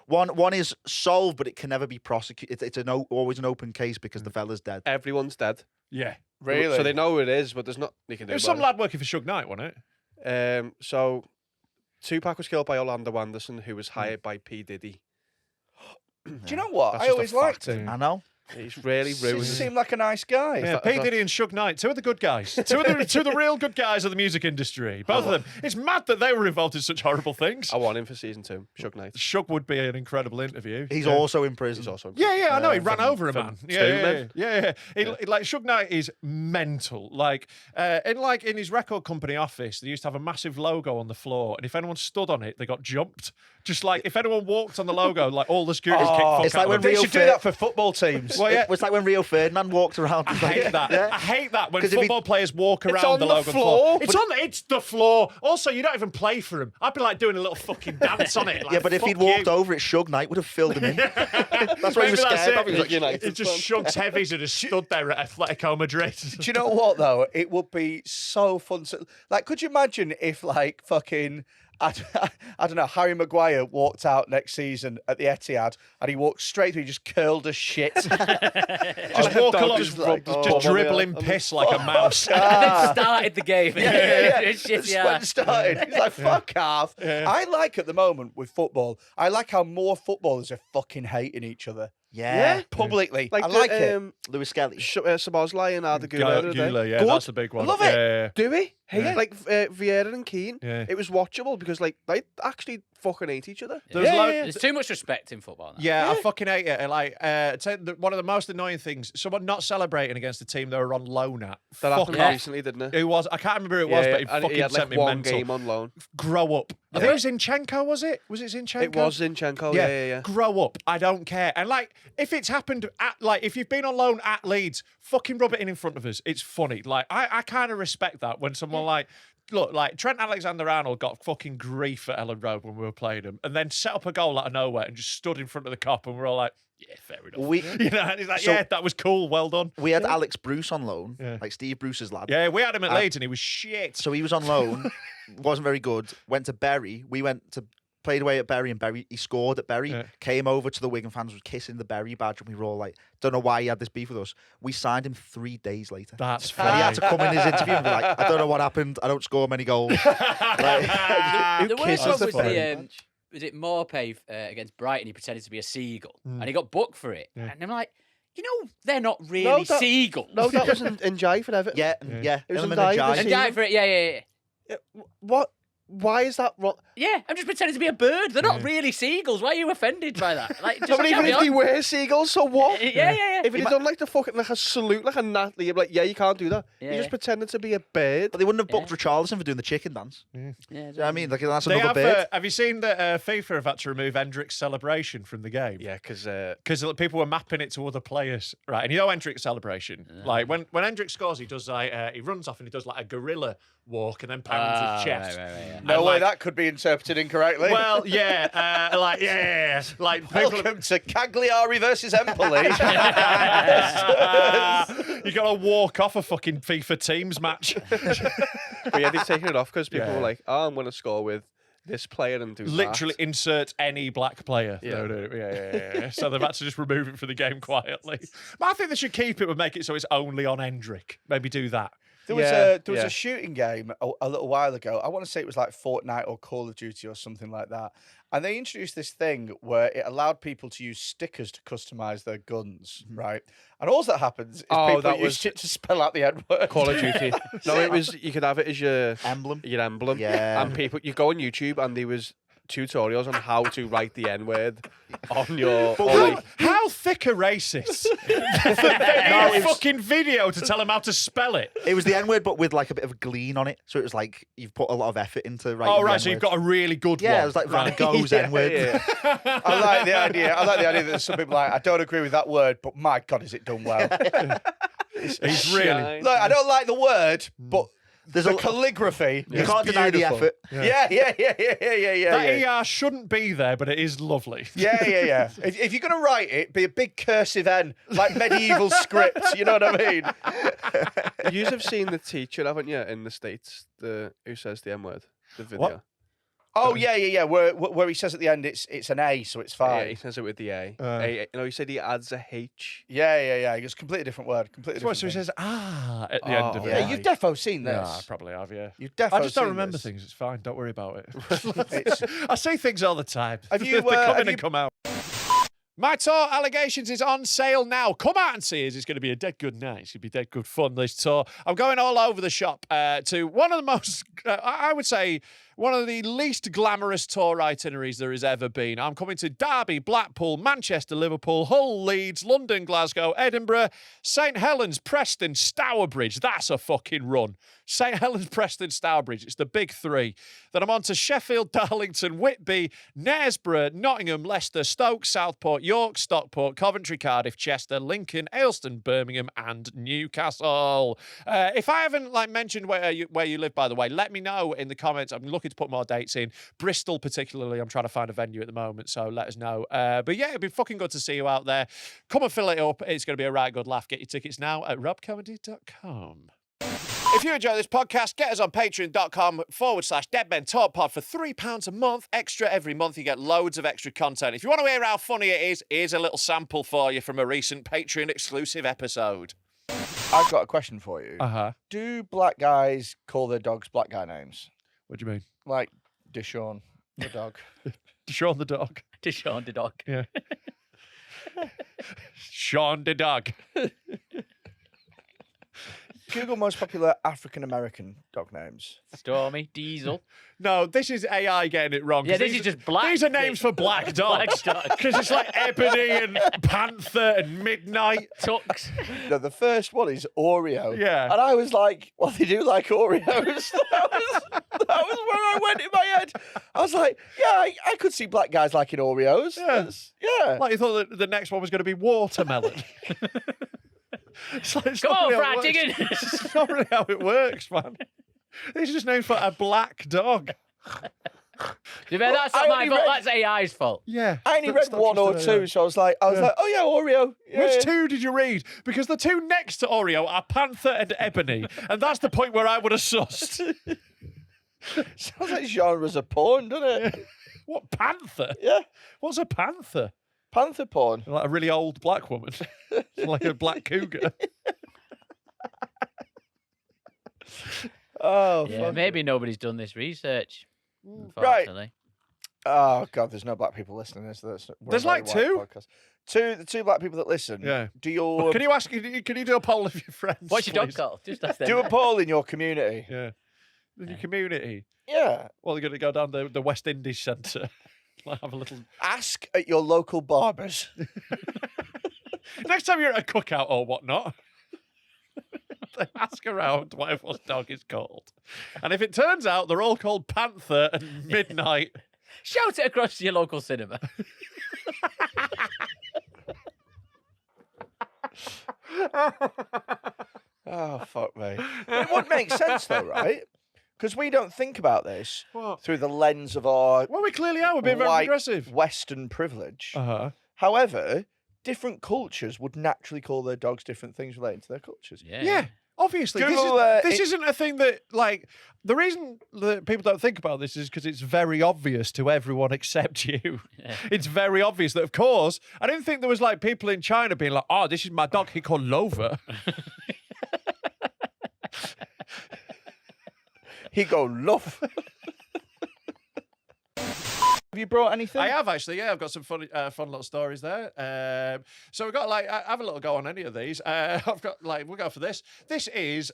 One is solved, but it can never be prosecuted. It's always an open case because the fella's dead. everyone's dead. Yeah. Really? So they know who it is, but there's not they can do There was about some lad working for Suge Knight, wasn't it? So Tupac was killed by Orlando Anderson, who was hired by P. Diddy. Do you know what? That's I just a always fact. liked him. I know. He's really He ruined. seemed like a nice guy. Yeah, P. Diddy and Suge Knight, two of the good guys. Two of the real good guys of the music industry. Both of them. It's mad that they were involved in such horrible things. I want him for season 2. Suge Knight. Suge would be an incredible interview. He's also in prison. He's also. Yeah, I know. He ran over a man. from Yeah. Like Suge Knight is mental. Like in his record company office, they used to have a massive logo on the floor, and if anyone stood on it, they got jumped. Just like if anyone walked on the logo, like all the scooters kicked fuck it's like out when of them. They Real should do Fit- that for football teams. Well, yeah. It was like when Rio Ferdinand walked around. I hate that. Yeah. I hate that when 'Cause if he- football players walk around on the the logo floor. It's the floor. Also, you don't even play for him. I'd be like doing a little fucking dance on it. Like, Yeah, but if he'd fuck walked you. over it, Suge Knight would have filled him in. That's why he Maybe was that's scared it. of. He was like, United It just shugs heavies and just stood there at Atletico Madrid. Do you know what though? It would be so fun to like. Could you imagine if like fucking I don't know, Harry Maguire walked out next season at the Etihad and he walked straight through, he just curled a shit. Just walk along, just dribbling piss like a mouse. And then started the game. Just when it started. He's like, fuck off. I like at the moment with football, I like how more footballers are fucking hating each other. Yeah. Publicly. Like I like it. Lewis Kelly. Sabozlai and Arda Güler. Gula, yeah, Good. that's the big one. Love it. Yeah. Do we? Yeah. Like Vieira and Keane. Yeah. It was watchable because like they actually fucking hate each other. There's There's too much respect in football now. Yeah, I fucking hate it. Like, one of the most annoying things, someone not celebrating against the team they were on loan at. That Fuck happened off. recently, didn't it? Who was? I can't remember who it was, but he and fucking he had sent like me one mental. game on loan. Grow up. I think it was Zinchenko, was it? Was it Zinchenko? It was Zinchenko. Yeah. Grow up. I don't care. And like, if it's happened at if you've been on loan at Leeds, fucking rub it in front of us. It's funny. Like, I kind of respect that when someone like. Look, like Trent Alexander-Arnold got fucking grief at Ellen Road when we were playing him, and then set up a goal out of nowhere and just stood in front of the cop, and we're all like, "Yeah, fair enough." And he's like, So- "Yeah, that was cool. Well done." We had Alex Bruce on loan, Yeah. like Steve Bruce's lad. Yeah, we had him at Leeds, and he was shit. So he was on loan, wasn't very good. Went to Bury. We went to played away at Bury, and Bury he scored at Bury. Yeah. Came over to the Wigan fans, was kissing the Bury badge, and we were all like, "Don't know why he had this beef with us." We signed him 3 days later. That's And he had funny. to come in his interview and be like, "I don't know what happened. I don't score many goals." The worst kisses one the was phone? was it Morpeth against Brighton? He pretended to be a seagull, and he got booked for it. And I'm like, you know, they're not really that- seagulls. No, that was in Jai for Everton. Yeah, it was Ilman a Ndiaye Ndiaye. this and die for it. Yeah. What? Why is that wrong? Yeah, I'm just pretending to be a bird. They're not really seagulls. Why are you offended by that? Like, just No, but even carry if they on. were seagulls, so what? Yeah. If he'd done like the fucking like a salute, like a nat, you'd be like, yeah, you can't do that. Yeah. You just pretended to be a bird. But they wouldn't have booked Richarlison for doing the chicken dance. Yeah, Do you know what I mean? Like, that's They another have, bird. have you seen that FIFA have had to remove Hendrick's celebration from the game? Yeah, because Because people were mapping it to other players, right? And you know Hendrick's celebration, like when Hendrick scores, he does like he runs off and he does like a gorilla walk and then pounds his chest. Right. No And, way like- that could be interpreted incorrectly. Well, yeah, like people. Welcome to Cagliari versus Empoli. You got to walk off a fucking FIFA teams match. but yeah, they've taken it off because people were like, oh, I'm going to score with this player and do Literally that. insert any black player. Yeah. No, yeah. So they've had to just remove it from the game quietly. But I think they should keep it and make it so it's only on Hendrick. Maybe do that. There was Yeah. a shooting game a little while ago. I want to say it was like Fortnite or Call of Duty or something like that. And they introduced this thing where it allowed people to use stickers to customize their guns, right? And all that happens is people that used was- it to spell out the N word. Call of Duty. No, it was, you could have it as your Emblem. emblem. Yeah. And people, you go on YouTube and there was tutorials on how to write the N word on your. or like, How thick are racists? They need a fucking video to tell them how to spell it. It was the N word, but with like a bit of glean on it. So it was like you've put a lot of effort into writing. Oh, the right, so you've N-word. got a really good one. Yeah, it was like Van Gogh's N word. I like the idea. I like the idea that some people are like, I don't agree with that word, but my God, is it done well? He's really... shine. Look, I don't like the word, but There's the a calligraphy You is can't deny the beautiful. effort. Yeah. That ER shouldn't be there, but it is lovely. Yeah. If you're going to write it, be a big cursive N, like medieval script. You know what I mean? You have seen the teacher, haven't you, in the States, who says the N word? The video. Oh, yeah. Where he says at the end, it's an A, so it's Yeah, fine. he says it with the A. Uh. No, he said he adds a H. Yeah. It's a completely different word. Completely So different he thing. says, at the end of Oh, it. Yeah, you've defo seen this. Yeah, I probably have, yeah. You've defo I just don't seen remember this. things. It's fine. Don't worry about it. It's- I say things all the time. Have you, they come have in you- and come out. My Tour Allegations is on sale now. Come out and see us. It's going to be a dead good night. It's going to be dead good fun, this tour. I'm going all over the shop to one of the most, I would say, one of the least glamorous tour itineraries there has ever been. I'm coming to Derby, Blackpool, Manchester, Liverpool, Hull, Leeds, London, Glasgow, Edinburgh, St Helens, Preston, Stourbridge. That's a fucking run. St Helens, Preston, Stourbridge. It's the big three. Then I'm on to Sheffield, Darlington, Whitby, Knaresborough, Nottingham, Leicester, Stoke, Southport, York, Stockport, Coventry, Cardiff, Chester, Lincoln, Ayleston, Birmingham, and Newcastle. If I haven't mentioned where you live, by the way, let me know in the comments. I'm looking to put more dates in. Bristol, particularly, I'm trying to find a venue at the moment, so let us know. But yeah, it'd be fucking good to see you out there. Come and fill it up. It's going to be a right good laugh. Get your tickets now at robcomedy.com. If you enjoy this podcast, get us on patreon.com/deadmentalkpod for £3 a month. Extra every month. You get loads of extra content. If you want to hear how funny it is, here's a little sample for you from a recent Patreon exclusive episode. I've got a question for you. Uh-huh. Do black guys call their dogs black guy names? What do you mean? Like Deshaun, the dog. Sean the dog. Deshaun the dog. Yeah. Sean the dog. Google most popular African-American dog names. Stormy, Diesel. No, this is AI getting it wrong. Yeah, this is just black. These are names for black dogs. Because it's like Ebony and Panther and Midnight. Tux. No, the first one is Oreo. Yeah. And I was like, well, they do like Oreos. that was where I went in my head. I was like, yeah, I could see black guys liking Oreos. Yeah. Yeah. Like you thought that the next one was going to be watermelon. It's Come on, not fried really how it chicken. works. It's not really how it works, man. These are just named for a black dog. That's not my fault. That's AI's fault. Yeah. I only read one or two, so I was like, oh yeah, Oreo. Yeah. Which two did you read? Because the two next to Oreo are Panther and Ebony, and that's the point where I would have sussed. Sounds like genres of porn, doesn't it? What, Panther? Yeah. What's a panther? Panther porn. Like a really old black woman. Like a black cougar. Oh, Yeah, maybe nobody's done this research. Right. Unfortunately. Oh god, there's no black people listening to this. There's like two? The two black people that listen. Yeah. Do your Can you do a poll of your friends? What's your dog please? called? Just ask them. do a poll in your community. Yeah. In your community. Yeah. Well, they're going to go down the West Indies Centre. Have a little. Ask at your local barbers. Next time you're at a cookout or whatnot, ask around what everyone's dog is called. And if it turns out they're all called Panther and Midnight, Shout it across to your local cinema. Oh fuck me. But it would make sense though, right? Because we don't think about this through the lens of our well, we clearly are. We're being very white progressive. Western privilege. Uh-huh. However, different cultures would naturally call their dogs different things relating to their cultures. Yeah. Obviously, Google, this isn't a thing that, like, the reason that people don't think about this is because it's very obvious to everyone except you. Yeah. It's very obvious that, of course, I didn't think there was, like, people in China being like, oh, this is my dog, he called Lover. He go luff. Have you brought anything? I have, actually, yeah. I've got some fun little stories there. So we've got, like, have a little go on any of these. I've got, like, we'll go for this. This is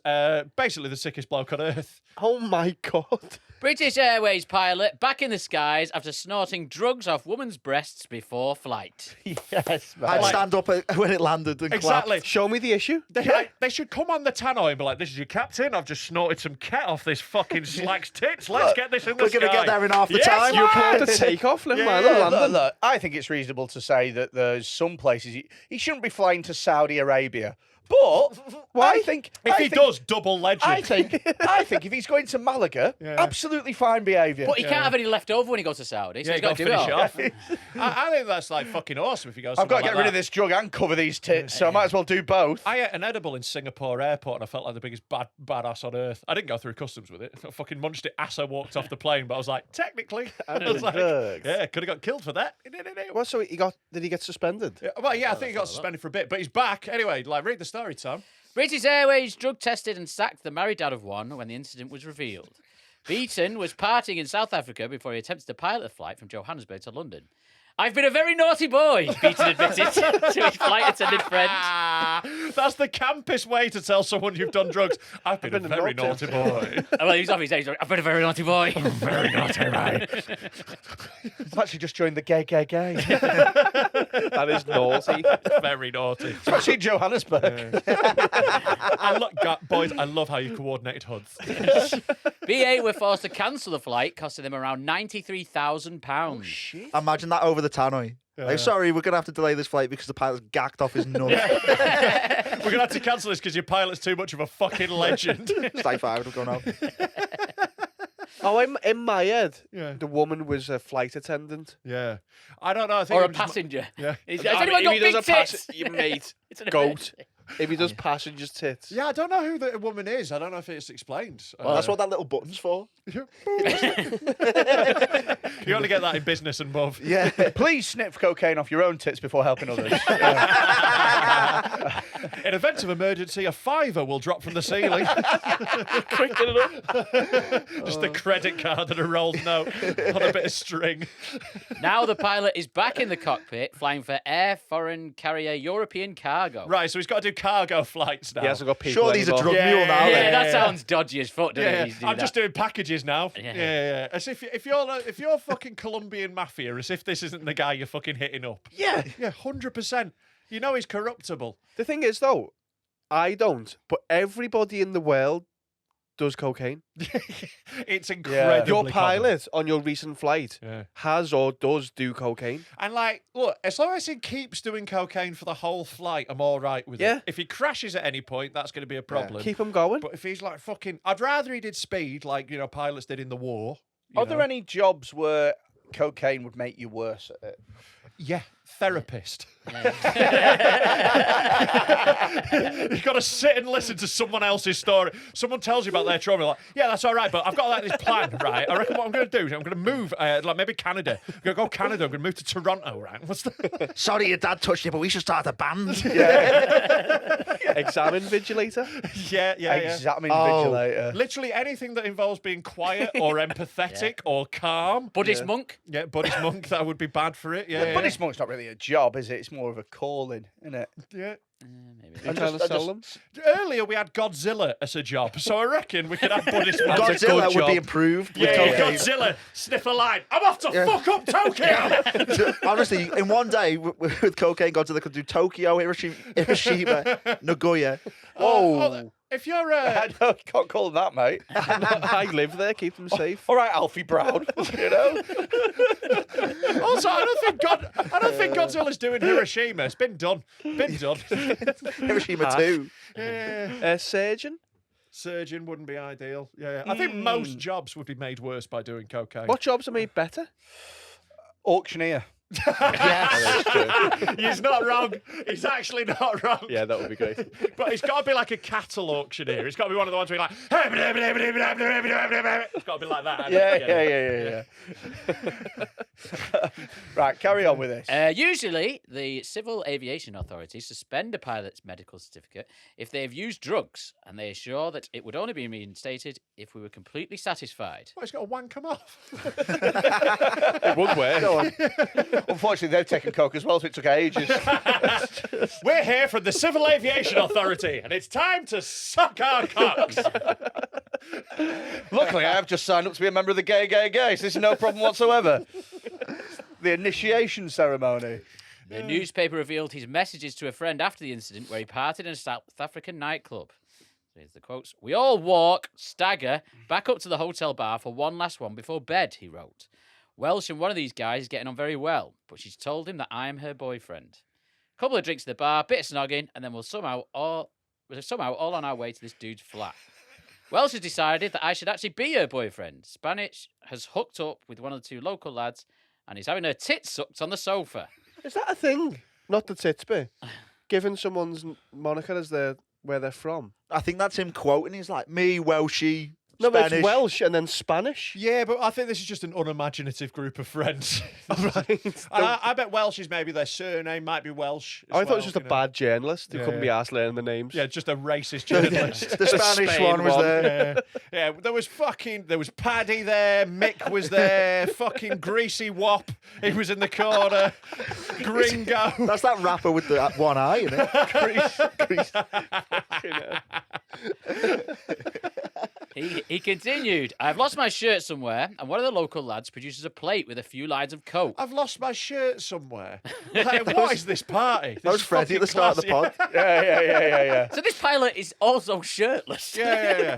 basically the sickest bloke on earth. Oh, my God. British Airways pilot back in the skies after snorting drugs off woman's breasts before flight. Yes, man. I'd stand up when it landed and Exactly. clap. Show me the issue. They should come on the tannoy and be like, this is your captain. I've just snorted some ket off this fucking slag's tits. Let's get this in the We're sky. going to get there in half the Yes, time. You applaud the takeoff, never mind the landing. Look, I think it's reasonable to say that there's some places he shouldn't be flying to Saudi Arabia. But I think If he does, double legend. I think if he's going to Malaga, absolutely fine behaviour. But he can't have any left over when he goes to Saudi, so Yeah, he's got to do finish it it all. off. I think that's like fucking awesome if he goes. I've got to somewhere get rid like of this drug and cover these tits, so I might as well do both. I ate an edible in Singapore airport and I felt like the biggest badass on earth. I didn't go through customs with it. I fucking munched it as I walked off the plane, but I was like, technically, I was like, drugs. yeah, could have got killed for that. Well, so did he get suspended? Well, yeah, I think he got suspended for a bit, but he's back. Anyway, like, read the story, Tom. British Airways drug tested and sacked the married dad of one when the incident was revealed. Beaton was partying in South Africa before he attempted to pilot a flight from Johannesburg to London. I've been a very naughty boy, Beaton admitted to his flight attendant friend. That's the campest way to tell someone you've done drugs. I've been a very naughty boy. Well, he's off his age. I've been a very naughty boy. Very naughty, mate. I've actually just joined the gay. That is naughty. Very naughty. Especially in Johannesburg. Boys, I love how you coordinated hoods. BA were forced to cancel the flight, costing them around £93,000. Shit. Imagine that over the tannoy. Like, sorry, we're going to have to delay this flight because the pilot's gacked off his nut. We're going to have to cancel this because your pilot's too much of a fucking legend. Stay five, we're going out. Oh, in my head, Yeah. the woman was a flight attendant. Yeah. I don't know. I think Or it a was just- passenger. Yeah. Has I anyone mean, got if he big does a tits? you mate, It's an goat. emergency. If he does passengers' tits. Yeah, I don't know who the woman is. I don't know if it's explained. Well, that's what that little button's for. You only get that in business and above. Yeah. Please sniff cocaine off your own tits before helping others. In event of emergency, a fiver will drop from the ceiling. Quicken it up. Just a credit card and a rolled note on a bit of string. Now the pilot is back in the cockpit, flying for Air Foreign Carrier European Cargo. Right, so he's got to do cargo flights now. He hasn't got people Sure, these are anymore. drug mule now. Yeah, then. that sounds dodgy as fuck, doesn't Yeah, it? He's doing I'm just that. doing packages now. Yeah. Yeah. As if you're fucking Colombian mafia, as if this isn't the guy you're fucking hitting up. Yeah. Yeah, 100%. You know he's corruptible. The thing is, though, I don't, but everybody in the world does cocaine. It's incredible. Your pilot on your recent flight Yeah. has or does do cocaine. And like, look, as long as he keeps doing cocaine for the whole flight, I'm all right with Yeah. it. If he crashes at any point, that's going to be a problem. Keep him going. But if he's like fucking, I'd rather he did speed like pilots did in the war. Are there any jobs where cocaine would make you worse at it? Yeah, therapist. You've got to sit and listen to someone else's story. Someone tells you about their trauma, like, yeah, that's all right, but I've got like this plan, right? I reckon what I'm going to do is I'm going to move, like maybe Canada. I'm going to go Canada. I'm going to move to Toronto, right? What's the? Sorry your dad touched you, but we should start a band. Examine vigilator. Yeah. Examine Oh. vigilator. Literally anything that involves being quiet or empathetic or calm. Buddhist monk. Yeah, Buddhist monk, that would be bad for it. Yeah, But it's not really a job, is it? It's more of a calling, isn't it? yeah. Maybe. You trying to sell them? Earlier we had Godzilla as a job, so I reckon we could have Buddhist monk. That's a Godzilla good would be job. improved with Yeah, cocaine. Godzilla, sniff a line. I'm off to fuck up Tokyo. Honestly, in one day with cocaine, Godzilla could do Tokyo, Hiroshima, Nagoya. Oh, if you're I can't call them that, mate. I live there. Keep them safe. All right, Alfie Brown. You know? also, I don't think Godzilla's doing Hiroshima. It's been done. Hiroshima too. Yeah. Surgeon. Surgeon wouldn't be ideal. Yeah. I think most jobs would be made worse by doing cocaine. What jobs are made better? Auctioneer. He's not wrong. He's actually not wrong. Yeah, that would be great. But it's got to be like a cattle auctioneer. It's got to be one of the ones where you're like, it's got to be like that. Yeah. Right, carry on with this. Usually, the Civil Aviation Authority suspend a pilot's medical certificate if they have used drugs, and they assure that it would only be reinstated if we were completely satisfied. Well, it's got to wank him off. It would work. Unfortunately, they've taken coke as well, so it took ages. We're here from the Civil Aviation Authority, and it's time to suck our cocks. Luckily, I have just signed up to be a member of the gay, so this is no problem whatsoever. The initiation ceremony. The newspaper revealed his messages to a friend after the incident where he partied in a South African nightclub. Here's the quotes. "We all walk, stagger, back up to the hotel bar for one last one before bed," he wrote. "Welsh and one of these guys is getting on very well, but she's told him that I'm her boyfriend. Couple of drinks at the bar, bit of snogging, and then we're somehow all on our way to this dude's flat. Welsh has decided that I should actually be her boyfriend. Spanish has hooked up with one of the two local lads, and he's having her tits sucked on the sofa." Is that a thing? Not the tits bit. Giving someone's moniker as where they're from. I think that's him quoting. He's like, me, Welshie, No, but it's Spanish. Welsh and then Spanish. Yeah, but I think this is just an unimaginative group of friends. Right. And I bet Welsh is maybe their surname might be Welsh. I as thought it was well, just a you know. bad journalist who Yeah, couldn't be yeah. asked learning the names. Yeah, just a racist journalist. The Spanish Spain one was one. there. Yeah, there was Paddy there, Mick was there, fucking Greasy Wop, he was in the corner, Gringo. That's that rapper with the one eye, isn't it? He continued, I've lost my shirt somewhere, and one of the local lads produces a plate with a few lines of coke. I've lost my shirt somewhere. Like, what is this party? That was Freddie at the start of the pod. Yeah. So this pilot is also shirtless. Yeah.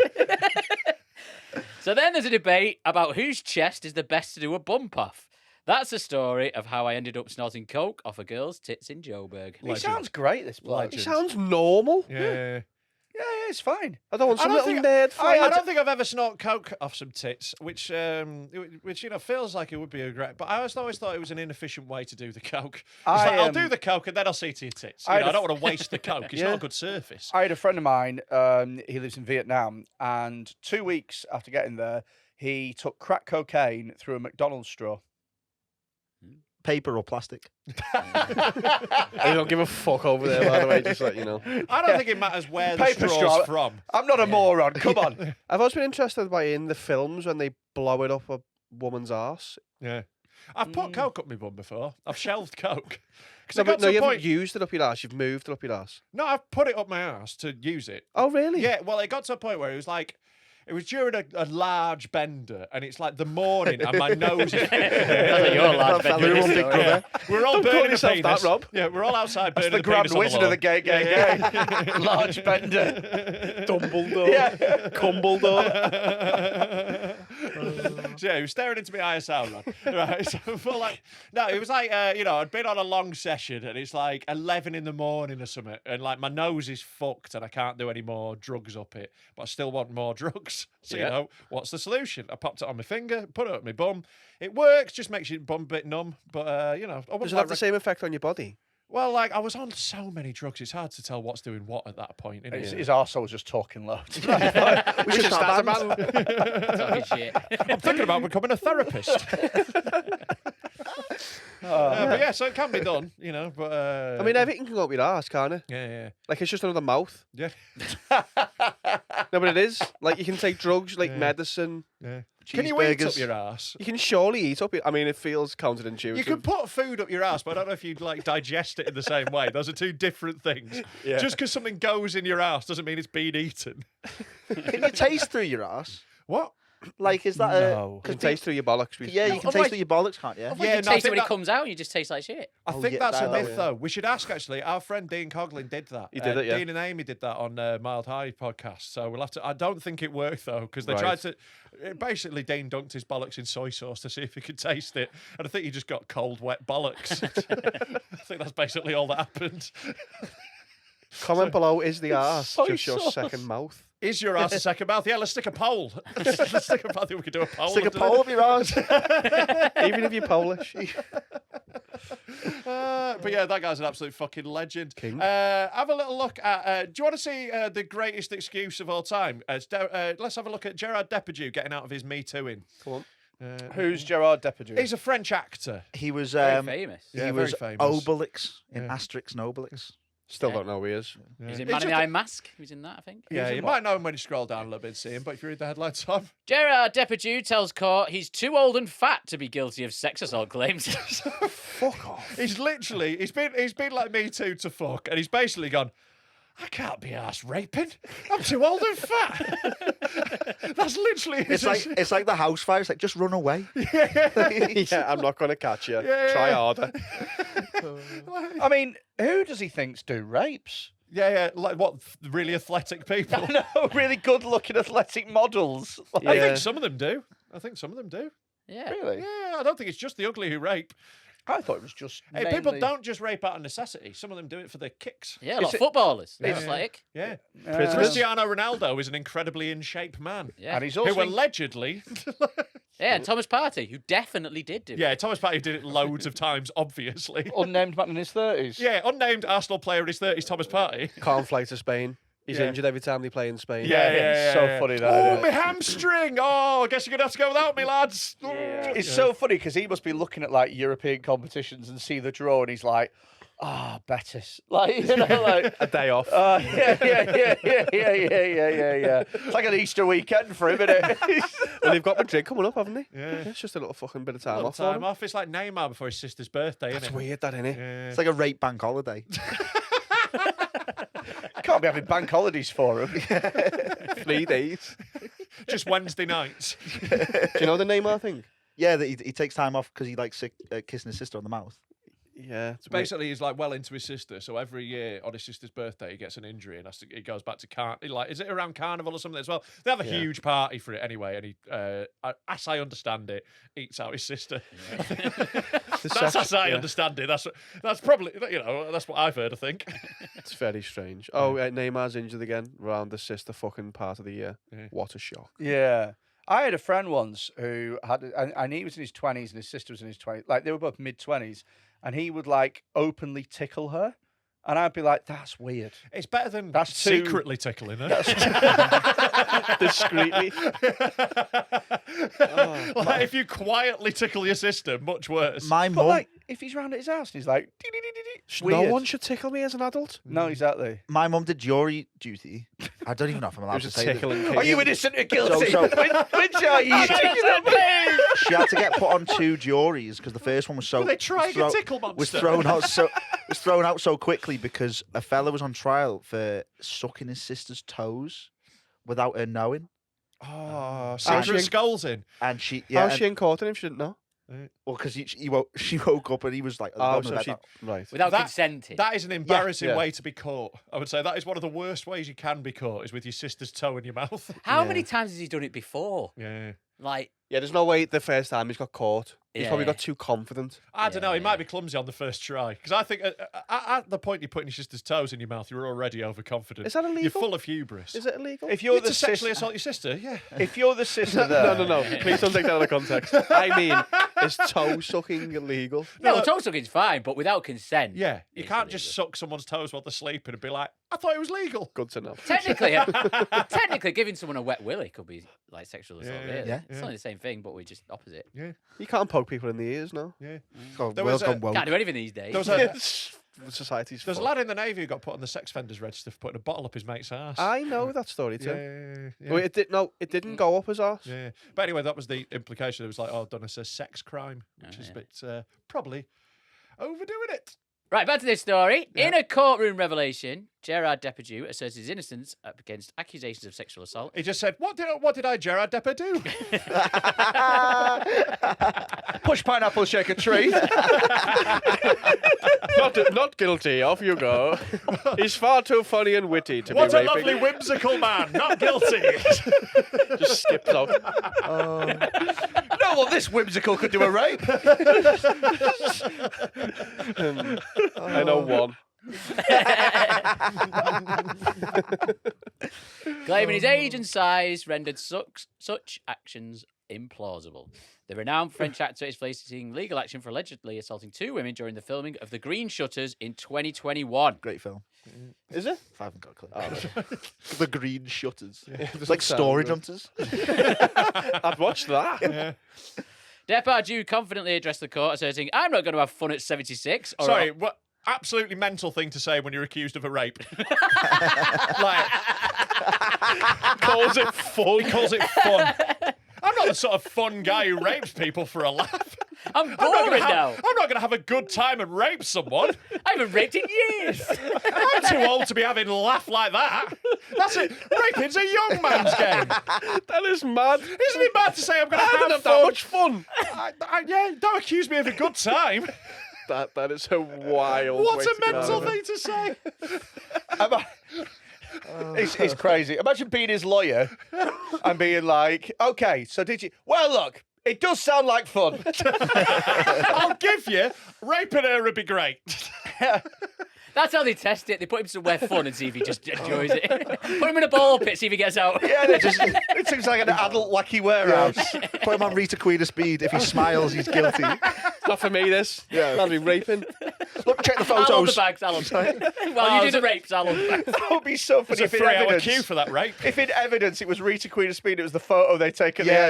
So then there's a debate about whose chest is the best to do a bump off. That's the story of how I ended up snorting coke off a girl's tits in Joburg. He sounds great, this bloke. He sounds normal. Yeah. Yeah, it's fine. I don't want some I don't little think- nerd I fight. don't think I've ever snorted coke off some tits, which feels like it would be a great. But I always thought it was an inefficient way to do the coke. It's I'll do the coke and then I'll see to your tits. I don't want to waste the coke. It's not a good surface. I had a friend of mine, he lives in Vietnam, and 2 weeks after getting there, he took crack cocaine through a McDonald's straw. Paper or plastic? I don't give a fuck over there, by the way, just let you know. I don't think it matters where the Paper straw's straw. from. I'm not a moron, come on. I've always been interested by in the films when they blow it up a woman's arse. Yeah. I've put coke up my bum before. I've shelved coke. Because No, I got but no, to you a haven't point. used it up your arse. You've moved it up your arse. No, I've put it up my ass to use it. Oh, really? Yeah, well, it got to a point where it was like, it was during a large bender, and it's like the morning, and my nose is. That's like your lad, That Ben. fella was big brother. We're all Don't call burning the yourself penis. that, Rob. Yeah, we're all outside burning The Grand penis on Wizard the of the gay, gay, gay. Large bender. Dumbledore. Yeah. Cumbledore. So yeah, he was staring into my ISL run. Right, so but like, no, it was like, I'd been on a long session, and it's like 11 in the morning or something, and like my nose is fucked, and I can't do any more drugs up it, but I still want more drugs. So Yeah. what's the solution? I popped it on my finger, put it up my bum. It works, just makes your bum a bit numb, but I Does wouldn't it have the same effect on your body? Well, like I was on so many drugs, it's hard to tell what's doing what at that point. Isn't it? His arsehole was just talking loads. We should start a band. Talking shit. I'm thinking about becoming a therapist. But yeah, so it can be done, But I mean, everything can go up your arse, can't it? yeah. Like, it's just another mouth. Yeah. No, but it is. Like, you can take drugs, like medicine. Yeah. Can you eat up Cheeseburgers. your ass? You can surely eat up your... I mean, it feels counterintuitive. You can put food up your ass, but I don't know if you'd like digest it in the same way. Those are two different things. Yeah. Just because something goes in your ass doesn't mean it's been eaten. Can you taste through your ass? What? Like, is that You can 'cause taste through your bollocks. yeah, you can taste through your bollocks, can't you? You Yeah, can no, I taste it think when it that- comes out, you just taste like shit. I Oh, think yeah, that's a that- myth, yeah. though. We should ask, actually. Our friend Dean Coughlin did that. He did it, yeah. Dean and Amy did that on Mild High podcast. So we'll have to... I don't think it worked, though, because they Right. tried to... Basically, Dean dunked his bollocks in soy sauce to see if he could taste it. And I think he just got cold, wet bollocks. I think that's basically all that happened. Comment below, is the arse Soy just your sauce. second mouth? Is your ass a second mouth? Yeah, let's stick a poll. Let's stick a poll. I think we could do a poll. Stick a after pole up your arse. Even if you're Polish. But yeah, that guy's an absolute fucking legend. King. Have a little look at. Do you want to see the greatest excuse of all time? Let's have a look at Gerard Depardieu getting out of his Me Too-ing. Come on. Who's Gerard Depardieu? He's a French actor. He was Very famous. Yeah, he very was famous. Obelix in Yeah. Asterix and Obelix. Still don't know who he is. He's in It's Man in just the a- Iron Mask. He was in that, I think. Yeah, in you what? might know him when you scroll down a little bit and see him, but if you read the headline, Tom. Gerard Depardieu tells court he's too old and fat to be guilty of sex assault claims. Fuck off. He's literally, he's been like Me Too to fuck, and he's basically gone, I can't be arsed raping. I'm too old and fat. That's literally It's like the house fire. It's like, just run away. Yeah, I'm not going to catch you. Yeah. Try harder. I mean, who does he think's do rapes? Yeah, like what, really athletic people? No, really good-looking athletic models. Like, I Yeah. think some of them do. Yeah. Really? Yeah, I don't think it's just the ugly who rape. I thought it was just. Hey, people mainly- don't just rape out of necessity. Some of them do it for their kicks. Yeah, a lot Is of it- footballers. Yeah. Athletic. Yeah. Uh, Cristiano Ronaldo is an incredibly in shape man. Yeah. And he's also. Who allegedly. Yeah, and Thomas Partey, who definitely did do it. Yeah, Thomas Partey did it loads of times, obviously. unnamed man in his 30s. Yeah, unnamed Arsenal player in his 30s, Thomas Partey. Can't fly to Spain. He's injured every time they play in Spain. It's so funny that. Oh, my hamstring! Oh, I guess you're gonna have to go without me, lads. It's so funny because he must be looking at like European competitions and see the draw, and he's like, Betis, like like A day off. yeah. It's like an Easter weekend for him, isn't it? Well, they've got Madrid coming up, haven't they? Yeah. It's just a little fucking bit of time Little off. for time them. off. It's like Neymar before his sister's birthday, That's isn't it? weird, that, innit? Yeah. It's like a rape bank holiday. Can't be having bank holidays for him. 3 days. Just Wednesday nights. Do you know the Neymar thing? Yeah, that he takes time off because he likes kissing his sister on the mouth. Yeah. It's Basically, he's like well into his sister, so every year on his sister's birthday, he gets an injury and he goes back to like, is it around Carnival or something as well? They have a huge party for it anyway, and he, as I understand it, eats out his sister. That's as I understand it. That's probably that's what I've heard. I think It's very strange. Oh, Neymar's injured again around the sister fucking part of the year. Yeah. What a shock. Yeah. I had a friend once who had, and he was in his 20s and his sister was in his 20s. Like, they were both mid-20s. And he would, like, openly tickle her. And I'd be like, that's weird. it's better than That's too- secretly tickling her. Discreetly. Like, if you quietly tickle your sister, much worse. My But, mum, like, if he's round at his house and he's like, No weird. one should tickle me as an adult. No, exactly. my mum did jury duty. I don't even know if I'm allowed It to was say a that. tickling Are you innocent or guilty? So- Which are you? She had to get put on 2 juries because the first one was so Were they trying a tickle was monster? thrown out so quickly because a fella was on trial for sucking his sister's toes without her knowing, Oh, How's secret she- skulls in. and she How's she in court and if she didn't know? well because she woke up and he was like at the bottom of the bed. Right. Without That- consenting. That is an embarrassing yeah. way to be caught. I would say that is one of the worst ways you can be caught is with your sister's toe in your mouth. How many times has he done it before? Yeah. Like, Yeah, there's no way the first time he's got caught. He's probably Yeah. got too confident. I don't know. He Yeah. might be clumsy on the first try because I think at the point you're putting your sister's toes in your mouth, you're already overconfident. Is that illegal? You're full of hubris. Is it illegal? If you're You're the to sexually sister, assault your sister, yeah. if you're the sister there, No. Please don't take that out of context. I mean, is toe sucking illegal? no, toe sucking's fine, but without consent. Yeah, you it's can't just suck someone's toes while they're sleeping and be like, I thought it was legal. Good to know. Technically, giving someone a wet willy could be like sexual assault. Yeah, really. yeah. It's only the same thing, but we're just opposite. Yeah, You can't poke people in the ears, no. yeah. Oh, There world was a- gone woke. Can't do anything these days. There was a, Society's there's a fucked. lad in the Navy who got put on the sex offenders register for putting a bottle up his mate's ass. I know that story too. yeah. Well, it didn't go up his arse. Yeah. But anyway, that was the implication. It was like, done as a sex crime, which is a bit probably overdoing it. Right, back to this story. In a courtroom revelation, Gerard Depardieu asserts his innocence against accusations of sexual assault. He just said, what did I, Gerard Depardieu, do? push pineapple, shake a tree. Not guilty. Off you go. He's far too funny and witty to What be a raping. lovely whimsical man, not guilty. Just skips out. No one this whimsical could do a rape. I know one. Claiming his age and size rendered such actions implausible. The renowned French actor is facing legal action for allegedly assaulting 2 women during the filming of The Green Shutters in 2021. Great film. Is it? I haven't got a clue. The Green Shutters. Doesn't Like sound Story good. Jumpers. I'd watch that. Depardieu confidently addressed the court, asserting, "I'm not going to have fun at 76." Or Sorry, what absolutely mental thing to say when you're accused of a rape. Like, Calls it fun. he calls it fun. I'm not the sort of fun guy who rapes people for a laugh. I'm boring now. I'm not going to have a good time and rape someone. I haven't raped in years. I'm too old to be having a laugh like that. That's it. Raping's a young man's game. That is mad. Isn't it bad to say I'm going to I didn't have have that fun? much fun. Yeah, don't accuse me of a good time. That is a wild. What way a to get mental out of it. thing to say. It's crazy. Imagine being his lawyer and being like, okay, so did you? Well, look, it does sound like fun. I'll give you, raping her would be great. That's how they test it. They put him somewhere fun and see if he just enjoys it. Put him in a ball pit, see if he gets out. Yeah, it seems like an adult wacky warehouse. Put him on Rita Queen of Speed. If he smiles, he's guilty. Not for me, this. Yeah. That'd be raping. Look, check the I'll hold the photos. bags. I'll hold the bags. Well, you do the rapes. I'll hold the bags. That would be so funny It's a if in 3-hour evidence. queue for that rape. If in evidence it was Rita Queen of Speed, it was the photo they take at the Yeah,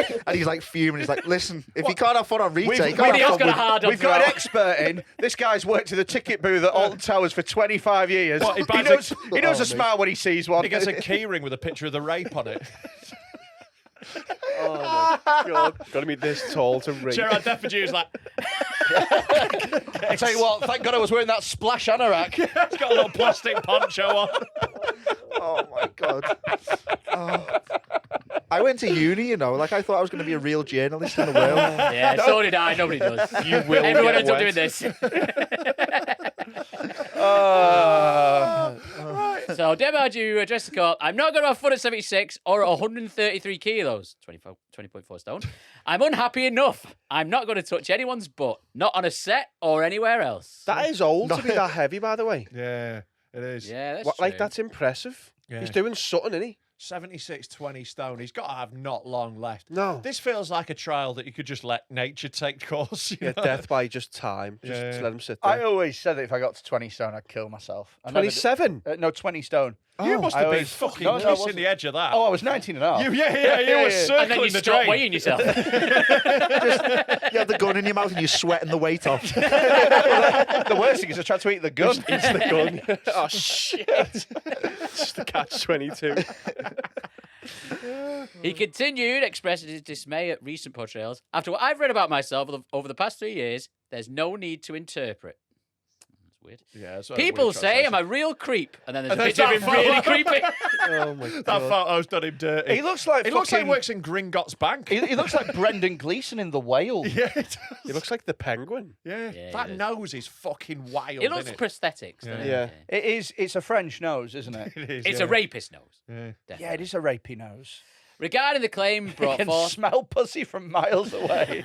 end. and he's like fuming. He's like, listen, if you can't have fun on Rita, We've- you can't He have has fun got a with... hard on We've got an throughout. expert in. This guy's worked in the ticket booth at Alton Towers for 25 years. What, he he buys knows, a- he knows Oh, a smile when he sees one. He gets a key ring with a picture of the rape on it. Oh my god. Got to be this tall to rape. Gerard Depardieu's like, I tell you what, thank God I was wearing that splash anorak. he's got a little plastic poncho on. Oh my god. Oh. I went to uni, you know, like I thought I was going to be a real journalist in the world. Yeah, so did I. Nobody does. You will Everyone get ends up wet. doing this. So, Depardieu addressed the court. I'm not going to have fun at 76 or 133 kilos, 20.4 stone. I'm unhappy enough. I'm not going to touch anyone's butt, not on a set or anywhere else. That is old to be that heavy, by the way. Yeah, it is. Yeah, that's What, like, true. that's impressive. Yeah. He's doing something, isn't he? 76, 20 stone. He's got to have not long left. No. This feels like a trial that you could just let nature take course. You Yeah, know? death by just time. Just Yeah. let him sit I there. always said that if I got to 20 stone, I'd kill myself. I never did- 27? No, 20 stone. You must I have been always- fucking No, I kissing wasn't. the edge of that. Oh, I was 19 and a half. you were And then circling you the stop drain. weighing yourself. You have the gun in your mouth and you're sweating the weight off. The worst thing is I tried to eat the gun. It's the gun. Oh, shit. Just the catch-22. He continued, expressing his dismay at recent portrayals. After what I've read about myself over the past 3 years, there's no need to interpret. That's weird. Yeah, that's what People weird say I'm translation. a real creep, and then there's a And picture of there's him that really photo. creepy. Oh, my That God. photo's done him dirty. He looks like He looks like he fucking- works in Gringotts Bank. He looks like Brendan Gleeson in The Whale. Yeah, it does. He looks like the penguin. Yeah, Yeah, that he does. nose is fucking wild. It looks innit? prosthetics. doesn't it? Yeah. It is. It's a French nose, isn't it? It is. It's yeah. a rapist nose. Yeah. Definitely. Yeah, it is a rapey nose. Regarding the claim You brought can forth. smell pussy from miles away.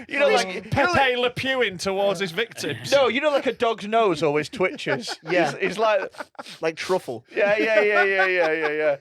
You know, like Pepe Le Pewing towards his victims. no, you know, like a dog's nose always twitches. Yeah. It's like, Like truffle. yeah.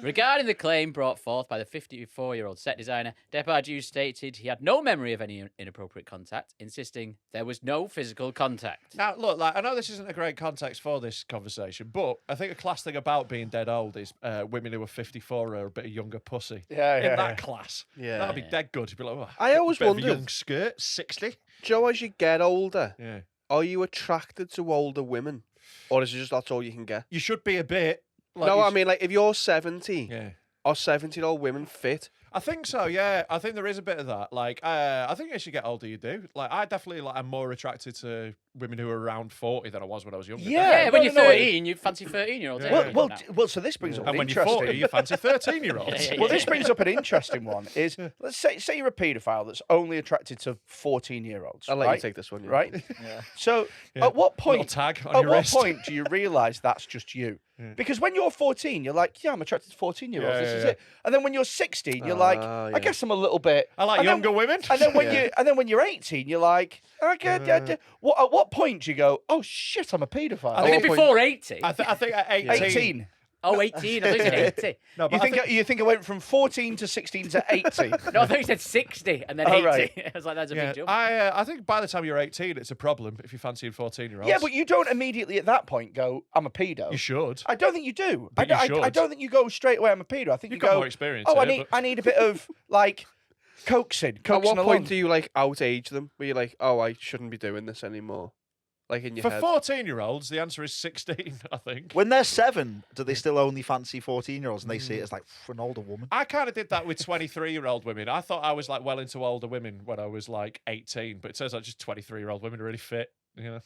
Regarding the claim brought forth by the 54-year-old set designer, Depardieu stated he had no memory of any inappropriate contact, insisting there was no physical contact. Now, look, like I know this isn't a great context for this conversation, but I think a class thing about being dead old is women who are 54 are a bit of younger pussy. Yeah, In yeah, that yeah. class. Yeah. That'd be dead good. You'd be like, oh, I always bit of a wondered- young skirt, 60. Joe, as you get older, Yeah. are you attracted to older women? Or is it just that's all you can get? You should be a bit. Like No, you I sh- mean, like, if you're 70, Yeah. are 70-year-old women fit? I think so, yeah. I think there is a bit of that. Like, I think as you get older, you do. Like, I definitely am more attracted to women who are around 40 than I was when I was younger. Yeah, Yeah, when no, you're no, 13, you fancy 13-year-olds. Yeah. anyway, Well, now. well, so this brings up And an when you're interesting. 40, you fancy 13-year-olds. Yeah, Well, this brings up an interesting one. Is let's say you're a paedophile that's only attracted to 14-year-olds. I'll let right? you take this one. Yeah. Right. So, Yeah. at what Little point? tag on At your what wrist. point do you realise that's just you? Because when you're 14, you're like, yeah, I'm attracted to 14-year-olds. Yeah, This yeah, is yeah. it. And then when you're 16, you're like, Ah, I yeah. guess I'm a little bit. I like and then- younger women. And then when Yeah. you're 18, you're like, okay, what? At what point do you go, oh shit, I'm a paedophile? I think before 80. I think at 18. 18. Oh, 18. I thought you said 80. No, but You think I went from 14 to 16 to 80? No, I thought you said 60 and then Oh, 80. right. I was like, that's a yeah, big jump. I think by the time you're 18, it's a problem if you're fancying 14-year-olds. Yeah, but you don't immediately at that point go, I'm a pedo. You should. I don't think you do. But you I should. don't think you go straight away, I'm a pedo. I think You've you got go, more experience oh, here, I need a bit of, like, coaxing At what along. point do you, like, outage them? Where you're like, oh, I shouldn't be doing this anymore? Like, in your For head. 14-year-olds, the answer is 16, I think. When they're 7, do they still only fancy 14-year-olds and they see it as like an older woman? I kind of did that with 23-year-old women. I thought I was like well into older women when I was like 18, but it turns out just 23-year-old women are really fit. You know?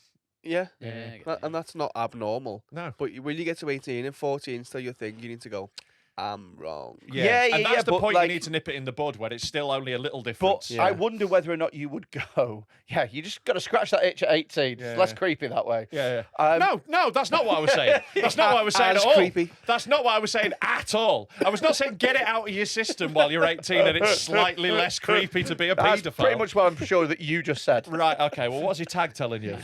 Yeah. Yeah, I get And that's not abnormal. No. But when you get to 18 and 14, still your thing, you need to go, I'm wrong. Yeah, and that's the but, point. like- You need to nip it in the bud when it's still only a little But difference. Yeah. I wonder whether or not you would go, yeah, you just got to scratch that itch at 18. Yeah. It's less creepy that way. Yeah. Um, No, that's not what I was saying. That's not what I was saying As at all. creepy. That's not what I was saying at all. I was not saying get it out of your system while you're 18 and it's slightly less creepy to be a That's paedophile. pretty much what I'm sure that you just said. Right, okay. Well, what's your tag telling you?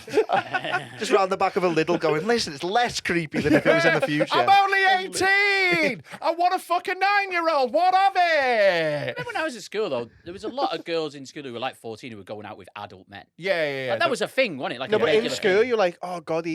Just round the back of a Lidl going, listen, it's less creepy than if it was in the future. I'm only 18! I what a fucking 9-year-old. What of it? Remember when I was at school, though, there was a lot of girls in school who were like 14 who were going out with adult men. Yeah. Like, that was a thing, wasn't it? Like No, a but in regular school, thing. you're like, oh god,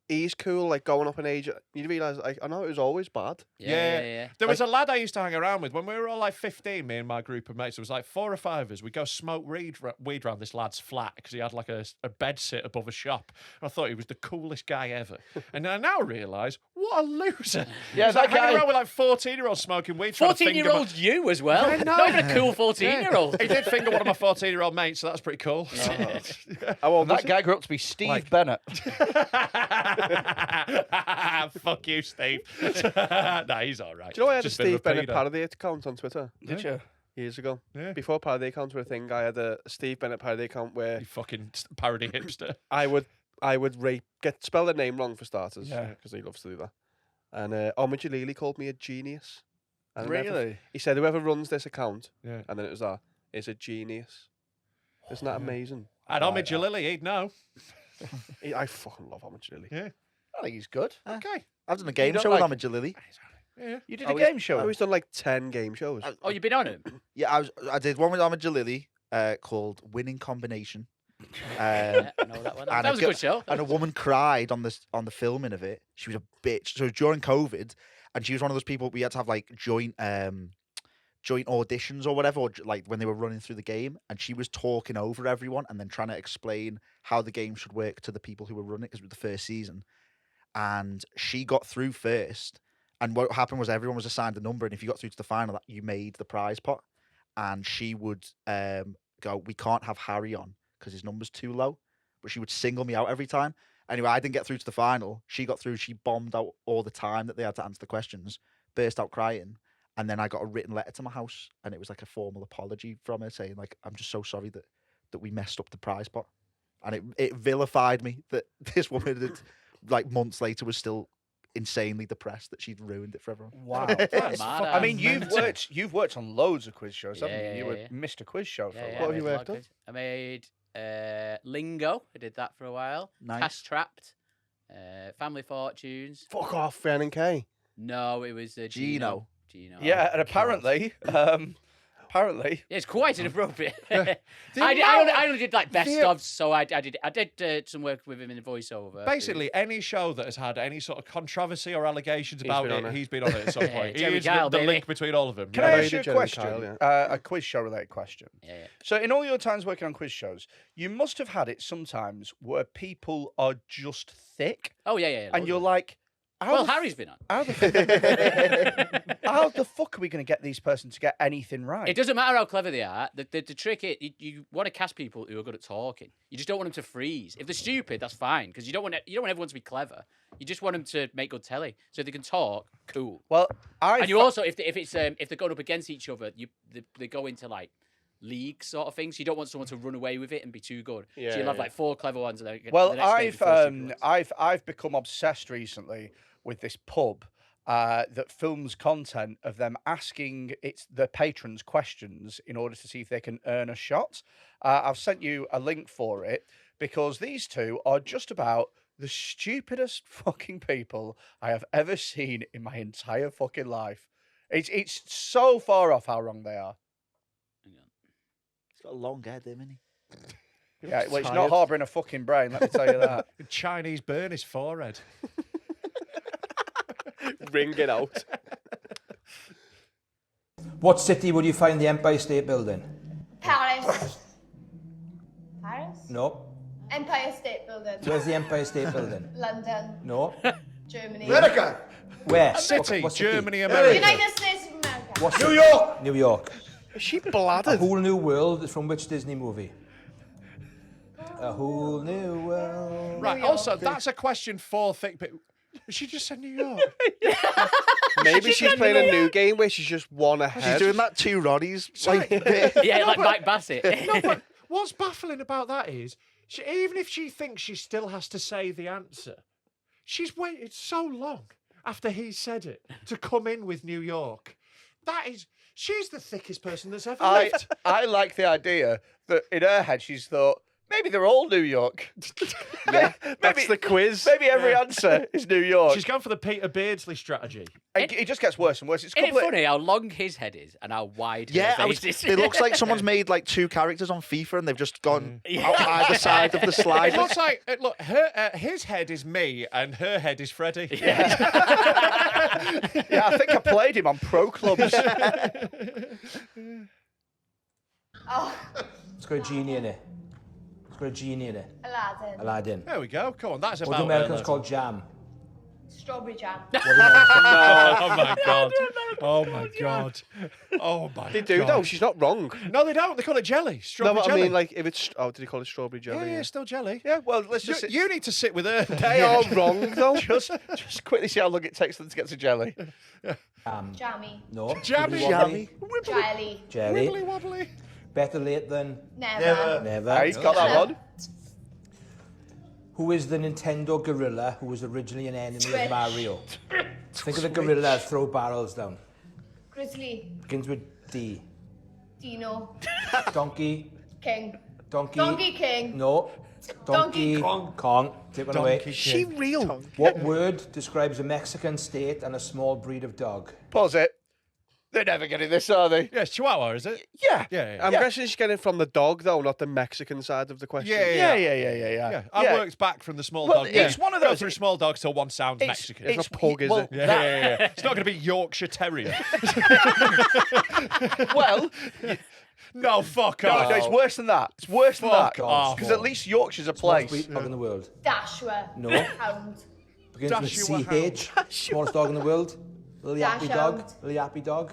he's cool, like going up in age. You realise, like, I know it was always bad. Yeah. There was a lad I used to hang around with when we were all like 15, me and my group of mates. There was like 4 or 5 of us. We'd go smoke weed around this lad's flat because he had like a bed sit above a shop. And I thought he was the coolest guy ever. And I now realise, what a loser. Yeah, He's, like, hanging around with like 14-year-olds smoking weed. 14-year-old you as well. I know. Not even a cool 14-year-old. He did finger one of my 14-year-old mates, so that's pretty cool. How old was That he? guy grew up to be Steve Bennett. Fuck you, Steve. Nah, he's all right. Do you know I had Just a been Steve Bennett pedo. parody account on Twitter Did you? years ago? Yeah. Before parody accounts were a thing, I had a Steve Bennett parody account where You fucking parody hipster. I would spell the name wrong for starters. Yeah. Because he loves to do that. And Omid Jalili called me a genius. And Really? he said, whoever runs this account, Yeah. and then it was that, is a genius. Isn't that amazing? And Omid Jalili, he'd know. I fucking love Omid Jalili. Yeah. I think he's good. Okay. I've done a game don't show like with Ahmed Jalili. Yeah. You did a game show. I always done like 10 game shows. Oh, you've been on it? Yeah, I did one with Ahmed Jalili called Winning Combination. Yeah, I know that one. And That was a good show. And a woman cried on the filming of it. She was a bitch. So it was during COVID, and she was one of those people we had to have like joint auditions or whatever, or like when they were running through the game, and she was talking over everyone and then trying to explain how the game should work to the people who were running it because it was the first season. And she got through first. And what happened was everyone was assigned a number, and if you got through to the final, that you made the prize pot. And she would go, "We can't have Harry on because his number's too low." But she would single me out every time. Anyway, I didn't get through to the final. She got through. She bombed out all the time that they had to answer the questions, burst out crying. And then I got a written letter to my house, and it was like a formal apology from her saying, like, "I'm just so sorry that we messed up the prize pot." And it vilified me that this woman had, like, months later was still insanely depressed that she'd ruined it for everyone. Wow. Mad I mean, ass. you've worked on loads of quiz shows, haven't Yeah, you? You yeah, were yeah. Mr. Quiz Show for a Yeah, while. What have you I made a worked lot on? of I made Lingo. I did that for a while. Nice. Cash Trapped. Family Fortunes. Fuck off, Fran and Kay. No, it was Gino. Gino. Yeah, and apparently, Yeah, it's quite inappropriate. I only did like best ofs, so I did some work with him in the voiceover. Basically, any show that has had any sort of controversy or allegations about been on it, it. he's been on it at some point. Jeremy He is Kyle, the baby. link between all of them. Can Yeah. I Yeah, ask you you a did Jeremy question? Kyle, A quiz show related question. Yeah. So, in all your times working on quiz shows, you must have had it sometimes where people are just thick, Oh yeah. and loads you're of them. like, how Well, the Harry's been on. how the fuck are we going to get these person to get anything right? It doesn't matter how clever they are. The trick is you want to cast people who are good at talking. You just don't want them to freeze. If they're stupid, that's fine because you don't want everyone to be clever. You just want them to make good telly. So if they can talk, cool. Well, And you also, if they're going up against each other, they go into like league sort of things. You don't want someone to run away with it and be too good. Yeah, so you'll have yeah. like 4 clever ones. And then Well, the next day, 4 stupid ones. I've become obsessed recently with this pub that films content of them asking the patrons questions in order to see if they can earn a shot. I've sent you a link for it because these two are just about the stupidest fucking people I have ever seen in my entire fucking life. It's so far off how wrong they are. He's got a long head, isn't he? Yeah, well, it's not Tired. harbouring a fucking brain, let me tell you that. Chinese burn his forehead. Ring it out. What city would you find the Empire State Building? Paris. Paris? No. Empire State Building. Where's the Empire State Building? London. No. Germany. Where? City, What Germany, America. United States of America. What New York. New York. Is she A bladdered? Whole New World is from which Disney movie? A Whole New World. Right, also, that's a question for thick people. She just said New York. Maybe she's playing a new game where she's just one ahead. She's doing that two Roddies. Like, Yeah, like Mike Bassett. No, but what's baffling about that is, even if she thinks she still has to say the answer, she's waited so long after he said it to come in with New York. She's the thickest person that's ever lived. I like the idea that in her head she's thought, Maybe they're all New York. Yeah, that's the quiz. Maybe every answer is New York. She's gone for the Peter Beardsley strategy. It just gets worse and worse. It's Isn't it complete. funny how long his head is and how wide Yeah, her face is? it looks like someone's made like 2 characters on FIFA and they've just gone out either side of the slide. It looks like his head is me and her head is Freddy. Yeah, I think I played him on pro clubs. Oh, It's got a genie in it. Aladdin. Aladdin. There we go. Come on, that's What about do Americans level. call jam? Strawberry jam. Oh my god! Oh my god! Oh my! They do, though. She's not wrong. No, they don't. They call it jelly. No, Strawberry but I jelly. mean, like, if it's... Oh, did he call it strawberry jelly? yeah, still jelly. Yeah, well, let's You, just you need to sit with her. They are wrong, though. just quickly see how long it takes them to get to jelly. Jammy. No. Jammy. Wibbly wobbly. Jolly. Jelly. Wibbly wobbly. Better late than Never. never. He's got that one. Who is the Nintendo gorilla who was originally an enemy Switch. of Mario? Think of the gorilla that throw barrels down. Grizzly. Begins with D. Dino. Donkey. King. Donkey. Donkey King. No. Donkey Kong. Take one away. She real. What word describes a Mexican state and a small breed of dog? Pause it. They're never getting this, are they? Yeah, it's Chihuahua, is it? Yeah. Yeah. I'm guessing she's getting it from the dog, though, not the Mexican side of the question. Yeah. I worked back from the small Well, dog. it's one of Go those- through small dogs till one sounds Mexican. It's not pug, is it? Yeah. It's not going to be Yorkshire Terrier. Well, No, fuck no, off. it's worse than that. It's worse than that. Fuck off. Because at least Yorkshire's a Smallest place. breed dog in the world. Dashua. No. Hound. Begins with CH. Smallest dog in the world. Little yappy dog. Dachshund. Little yappy dog.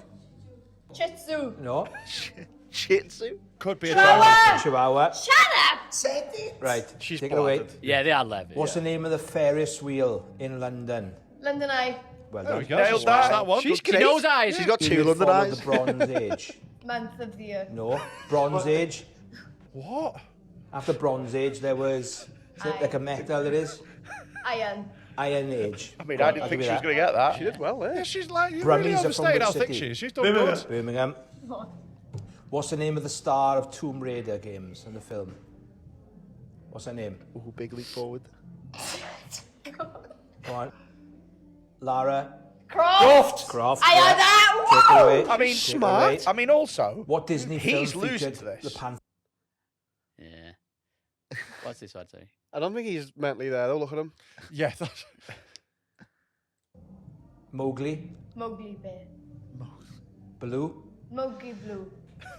Shih Tzu. No. Shih Tzu. Could be a Chihuahua. Chihuahua. Shut up. Right. She's Take it away. bladdered. Yeah, they are level. What's the name of the Ferris wheel in London? London Eye. Well There we done. go. Nailed Smash that. that one. She's Good. great. Nose eyes. She's got 2 Period London followed eyes. the Bronze Age. Month of the year. No. Bronze Age. What? After Bronze Age, there was like a metal. There is Iron. Iron Age. I mean, I didn't think she was going to get that. She did well, Yeah, eh? she's like, you Brummies really are from overstayed which how thick city? she is. She's done good. Birmingham. What's the name of the star of Tomb Raider games in the film? What's her name? Ooh, big leap forward. Come on. Lara Croft. Croft. I heard that. Take it Woo! away. I mean, Take it away. I mean, also, What Disney He's film losing featured to this. the Panther? Yeah. What's this one, sorry? I don't think he's mentally there, though. Look at him. Yeah. That's... Mowgli, Mowgli Bear. Baloo, Mowgli Blue.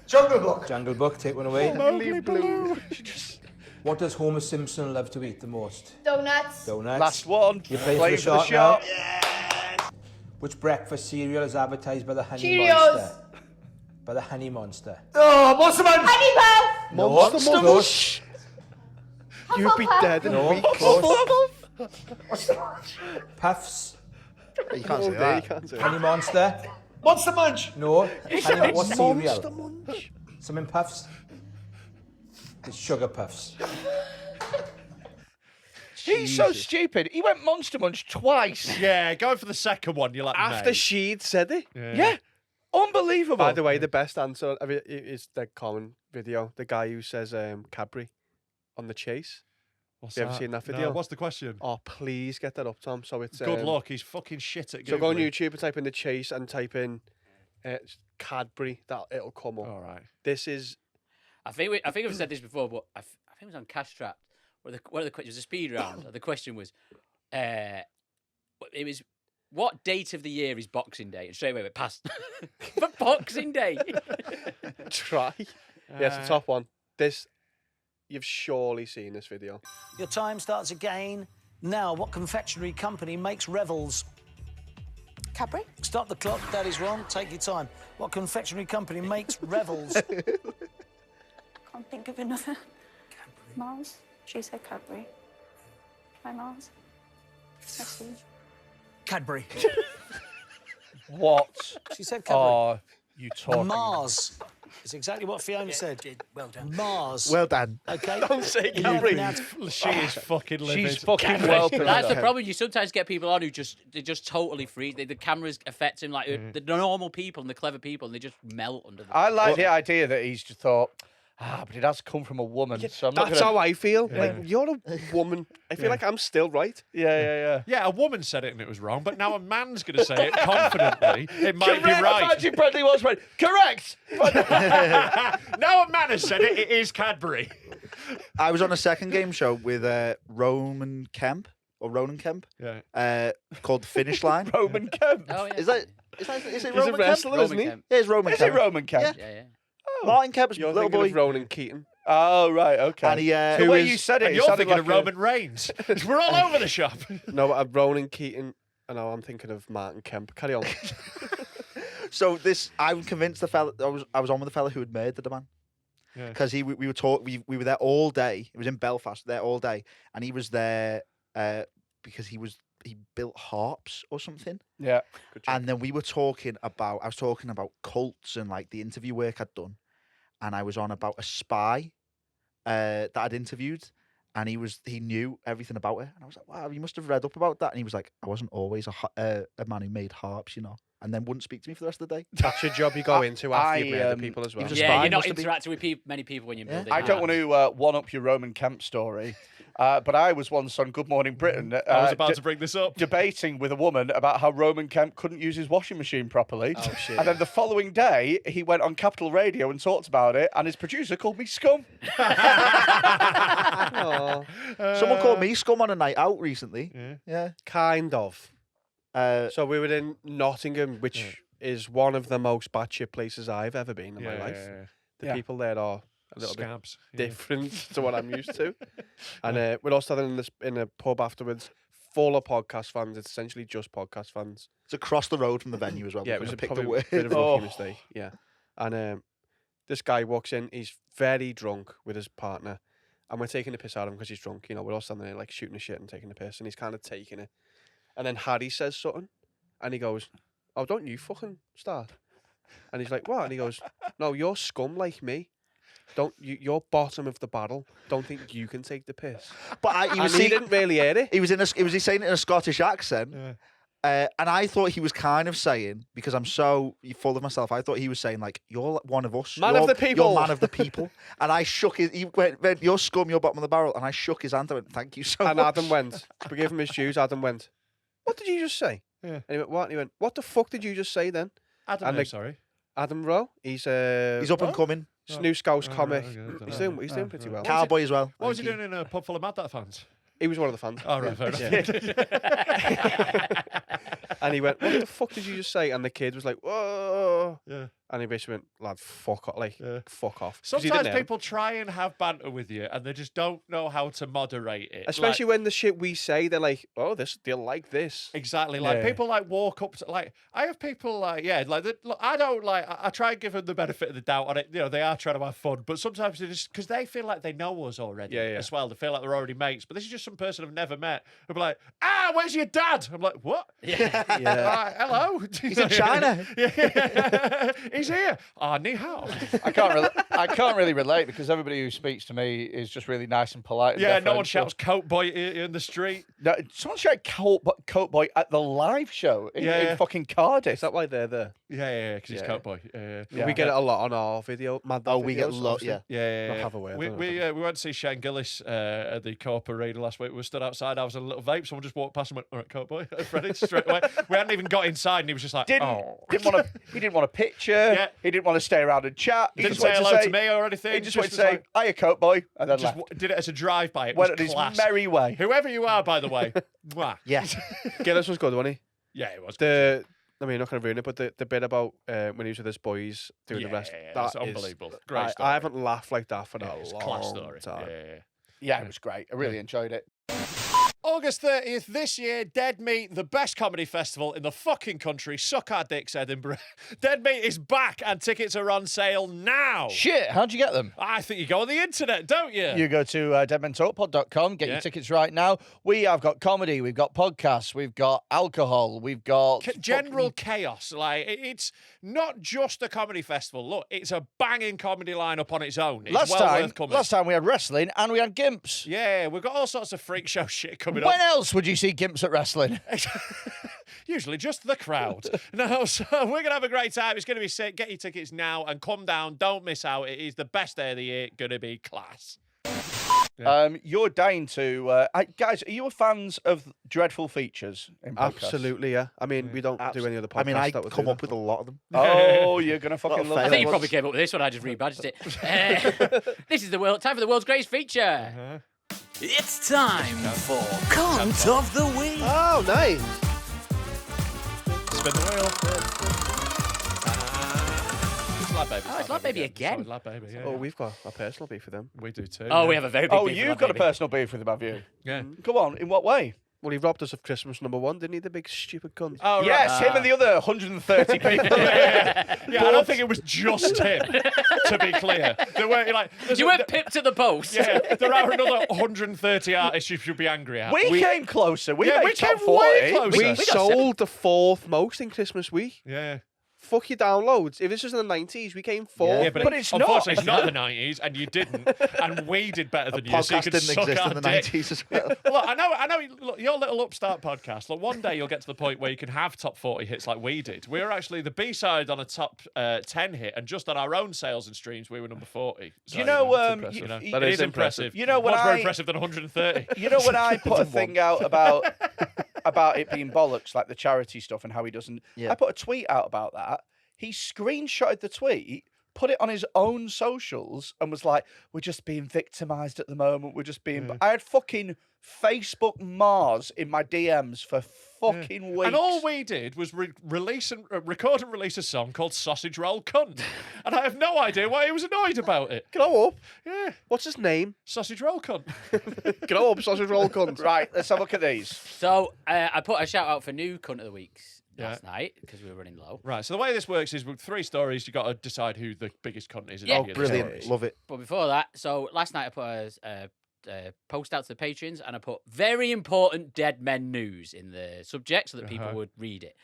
Jungle Book. Take one away. Mowgli Blue. What does Homer Simpson love to eat the most? Donuts. Donuts. last one. You're playing Playing for the for shot the now. Which breakfast cereal is advertised by the Honey Cheerios. Monster? By the Honey Monster. Honey Puff. No, Monster Munch. close. You'd be dead in a No, week. close. Puffs. You can't say You that. can't say that. Honey Monster. Monster Munch. No. Honey, what cereal? Monster Munch. Some in puffs. It's sugar puffs. He's so stupid. He went Monster Munch twice. Yeah, going for the second one. You're like, After mate. she'd said it. Yeah. Unbelievable. By the way, the best answer is the common video. The guy who says Cadbury on the chase. What's Have you ever seen that No, video? what's the question? Oh, please get that up, Tom. So it's Good luck. He's fucking shit at Googling. So go on YouTube and type in the chase and type in Cadbury. That it'll come up. All right. This is I think I've said this before, but I think it was on Cash Trap. One of the questions was a speed round. The question was, it was what date of the year is Boxing Day? And straight away it passed. For Boxing Day. try. Yes, the top one. This you've surely seen this video. Your time starts again. Now, what confectionery company makes Revels? Cadbury? Stop the clock. That is wrong. Take your time. What confectionery company makes Revels? Can't think of another. Mars? She said Cadbury. Try Mars. Let's see. Cadbury. What? She said Cadbury. Are you talking? Mars. It's exactly what Fiona said. Well done. Mars. Well done. Okay. Don't say You Cadbury. now- She is fucking livid. She's fucking well That's the problem. You sometimes get people on who they just totally freeze. The cameras affect him like the normal people and the clever people, and they just melt under them. I like the idea that he's just thought, but it has come from a woman. So I'm not That's gonna... how I feel. Like, you're a woman. I feel like I'm still right. Yeah. Yeah, a woman said it and it was wrong, but now a man's going to say it confidently. It might be right. Imagine Bradley was right. Correct. Now a man has said it. It is Cadbury. I was on a second game show with Ronan Kemp, Yeah. called Finish Line. Roman Kemp. Oh, yeah. Is it He's a Roman wrestler, Kemp? isn't he? Kemp. Yeah, it's Roman Is Kemp. it Roman Kemp? Yeah, yeah. Martin Kemp's You're little thinking boy. of Ronan Keaton. Oh, right, okay. And he, the who way is- you said it, And it you're sounded thinking like of Roman Reigns. We're all over the shop. No, Ronan Keaton. I know, I'm thinking of Martin Kemp. Carry on. So I'm convinced the fella. I was on with the fella who had murdered the man. Yeah. Because we were there all day. It was in Belfast, there all day, and he was there because he built harps or something. Yeah. And then I was talking about cults and like the interview work I'd done, and I was on about a spy that I'd interviewed, and he knew everything about it, and I was like, wow, you must have read up about that. And he was like, I wasn't always a man who made harps, and then wouldn't speak to me for the rest of the day. That's your job you go into after you've murdered people as well. was a Yeah, spy, you're not must have been. interacting with many people when you're building. I don't want to one-up your Roman Kemp story, but I was once on Good Morning Britain. I was about to bring this up. Debating with a woman about how Roman Kemp couldn't use his washing machine properly. Oh, shit. And then the following day, he went on Capital Radio and talked about it, and his producer called me scum. Aw, Someone called me scum on a night out recently. Yeah. kind of. Uh, So we were in Nottingham, which is one of the most batshit places I've ever been in my life. The Yeah. people there are a little bit Scabs. different to what I'm used to. And we're all standing in a pub afterwards, full of podcast fans. It's essentially just podcast fans. it's across the road from the venue as well. Yeah, we it was couldn't probably pick the a bit of a word. rookie mistake. Yeah. And this guy walks in. He's very drunk with his partner. And we're taking the piss out of him because he's drunk. We're all standing there like shooting the shit and taking the piss. And he's kind of taking it. And then Harry says something. And he goes, oh, don't you fucking start. And he's like, what? And he goes, no, you're scum like me. You're bottom of the barrel. Don't think you can take the piss. But He didn't really hear it. He was saying it in a Scottish accent. And I thought he was kind of saying, because I'm so full of myself, I thought he was saying, like, you're one of us. Man of the people. You're man of the people. And I shook he went, you're scum, you're bottom of the barrel. And I shook his hand. I went, thank you so much. And Adam went, we gave him his shoes. Adam went, what did you just say? Yeah. And he went, what? And he went, what the fuck did you just say then? Adam, And sorry. Adam Rowe, he's He's up and coming. New Scouse comic. okay, I don't He's know. doing pretty well. Cowboy as well. What was he doing in a pub full of Mad Dad fans? He was one of the fans. Oh, right, fair enough. And he went, what the fuck did you just say? And the kid was like, whoa. Yeah. And he basically went, lad, fuck off. Fuck off. 'Cause he Sometimes didn't hear him. people try and have banter with you and they just don't know how to moderate it. Especially when the shit we say, they're like, oh, they'll like this. Exactly. Like people like walk up to I have people like look, I don't I try and give them the benefit of the doubt on it. They are trying to have fun, but sometimes they just because they feel like they know us already as well. They feel like they're already mates. But this is just some person I've never met. Who'll be like, where's your dad? I'm like, what? Yeah. Like, hello. He's in China. He's here. Ni hao. I can't really relate because everybody who speaks to me is just really nice and polite. And Yeah, no deferential. one shouts "coat boy" in the street. No, someone shouted coat boy at the live show in fucking Cardiff. Is that why they're there? Yeah, because he's coat boy. Yeah. We get it a lot on our video. Mad Dad We get a videos, lot, obviously. yeah. Not have a word. We went to see Shane Gillis at the Corp Arena last week. We stood outside. I was on a little vape. Someone just walked past and went, "All right, coat boy." Freddie straight away. We hadn't even got inside, and he was just like, He didn't want a picture. Yeah. He didn't want to stay around and chat. He Didn't just say wanted hello to me or anything. He just wanted to was say, like- "Hiya, coat boy," and then just left. did it as a drive-by. It Went was on his class. merry way. Whoever you are, by the way. Mwah. Yes. Gillis was good, wasn't he? Yeah, it was. I mean, you're not going to ruin it, but the bit about when he was with his boys doing the rest, that's that is unbelievable. Great story. I haven't laughed like that for Yeah, a it's a long class story. time. Yeah, it was great. I really enjoyed it. August 30th this year, Dead Meat, the best comedy festival in the fucking country. Suck our dicks, Edinburgh. Dead Meat is back and tickets are on sale now. Shit, how'd you get them? I think you go on the internet, don't you? You go to deadmentalkpod.com, get your tickets right now. We have got comedy, we've got podcasts, we've got alcohol, we've got... General chaos. Like, it's not just a comedy festival. Look, it's a banging comedy lineup on its own. It's worth coming. Last time we had wrestling and we had gimps. Yeah, we've got all sorts of freak show shit coming When up. else would you see gimps at wrestling? usually just the crowd. No, so we're going to have a great time. It's going to be sick. Get your tickets now and come down. Don't miss out. It is the best day of the year. Going to be class. You're dying to... guys, are you fans of dreadful features in podcasts? Absolutely, yeah. I mean, we don't do any other podcasts. I mean, I that would come do up that, with a lot of them. Oh, you're going to fucking love I it. think you probably came up with this one. I just rebadged it. This is time for the world's greatest feature. It's time for Cunt of the Week. Oh, nice. Spin the wheel. Lad Baby. Oh, it's Lad Baby again. Lad Baby, yeah. Oh, we've got a personal beef with them. We do too. Oh, we have a very big beef with you've Lad got a Baby. personal beef with him, have you? Yeah. Come on, in what way? Well, he robbed us of Christmas #1, didn't he? The big stupid cunt. Oh, right. Yes, him and the other 130 people. Yeah, I don't think it was just him, to be clear. There were, like, You weren't pipped to the post. Yeah, there are another 130 artists you should be angry at. We came closer. We Yeah, made we top came 40. way closer. We got sold the 4th most in Christmas week. Yeah. Fuck your downloads. If this was in the 90s, we came 4th. Yeah, But it's not. unfortunately, it's not the 90s, and you didn't, and we did better than you. So you Podcast could didn't suck exist our in the dick. 90s as well. Look, I know. Look, your little upstart podcast. Look, one day you'll get to the point where you can have top 40 hits like we did. We were actually the B-side on a top 10 hit, and just on our own sales and streams, we were number 40. So, You know, that is impressive. You know, when much more impressive than 130. You know, when I put a thing out about it being bollocks, like the charity stuff and how he doesn't. Yeah. I put a tweet out about that. He screenshotted the tweet, put it on his own socials, and was like, "We're just being victimized at the moment. We're just being." I had fucking Facebook Mars in my DMs for fucking weeks. And all we did was record and release a song called Sausage Roll Cunt. And I have no idea why he was annoyed about it. Grow up. Yeah. What's his name? Sausage Roll Cunt. Grow up, sausage roll cunt. Right, let's have a look at these. So I put a shout out for new Cunt of the Weeks last night because we were running low. Right, so the way this works is with 3 stories, you've got to decide who the biggest cunt is. In Yeah. any of the Brilliant. stories. Love it. But before that, so last night I put a post out to the patrons and I put very important dead men news in the subject so that people would read it.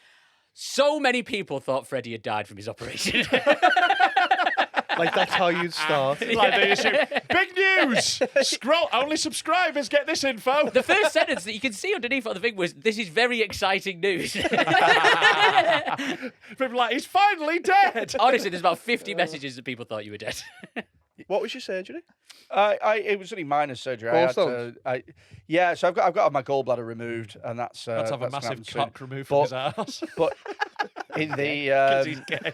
So many people thought Freddy had died from his operation. Like, that's how you'd start. Like they assume, big news! Scroll, only subscribers get this info. The first sentence that you can see underneath on the thing was, "This is very exciting news." People like, he's finally dead. Honestly, there's about 50 messages that people thought you were dead. What was your surgery? It was only minor surgery. I had to, so I've got my gallbladder removed, and that's Let's have a that's gonna massive happen cock soon. removed from his ass. But in the 'Cause he's gay.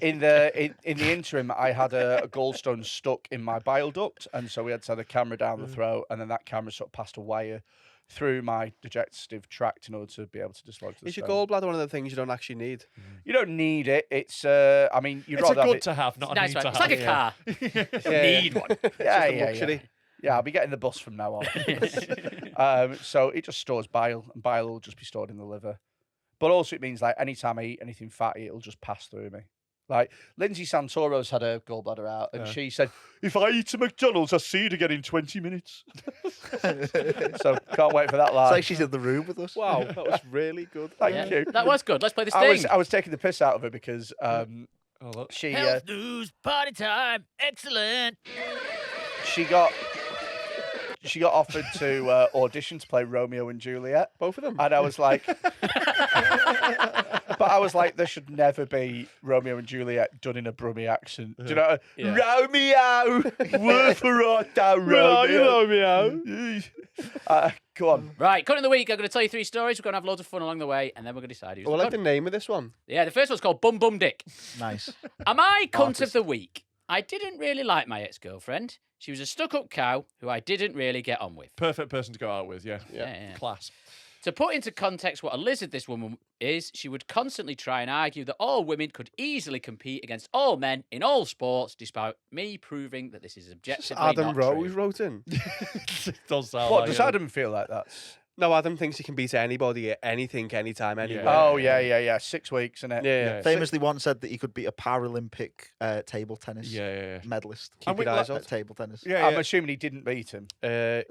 in the interim, I had a gallstone stuck in my bile duct, and so we had to have the camera down the throat, and then that camera sort of passed a wire through my digestive tract in order to be able to dislodge the Is your stone. gallbladder one of the things you don't actually need? You don't need it. It's I mean, you'd It's a rather have good it. to have, not a Nice need one. to It's have. like a car. Yeah. Need one. Yeah, a yeah, luxury. yeah. I'll be getting the bus from now on. So it just stores bile, and bile will just be stored in the liver. But also it means like anytime I eat anything fatty, it'll just pass through me. Like Lindsay Santoro's had her gallbladder out, and she said, "If I eat a McDonald's, I'll see it again in 20 minutes." So can't wait for that It's live. like she's in the room with us. Wow, that was really good. Thank you. That was good. Let's play this I thing. was taking the piss out of her because she Health news, party time, excellent. she got offered to audition to play Romeo and Juliet. Both of them. And I was like, but I was like, there should never be Romeo and Juliet done in a Brummy accent. Do you know? Romeo, work for right down, Romeo. Go on. Right, Cunt of the Week. I'm going to tell you 3 stories. We're going to have loads of fun along the way, and then we're going to decide who's Well, I the like the cunt. name of this one. Yeah, the first one's called Bum Bum Dick. Nice. Am I Cunt of the Week? I didn't really like my ex-girlfriend. She was a stuck-up cow who I didn't really get on with. Perfect person to go out with, yeah. Yeah. Class. To put into context what a lizard this woman is, she would constantly try and argue that all women could easily compete against all men in all sports, despite me proving that this is objectively Adam not Rose true. wrote in. It does sound What like does it. Adam feel like that? No, Adam thinks he can beat anybody at anything, anytime, anywhere. Oh yeah. 6 weeks, isn't it? Yeah. Famously once said that he could beat a Paralympic table tennis Yeah. medalist. Keep your eyes at up. table tennis. Yeah, I'm assuming he didn't beat him.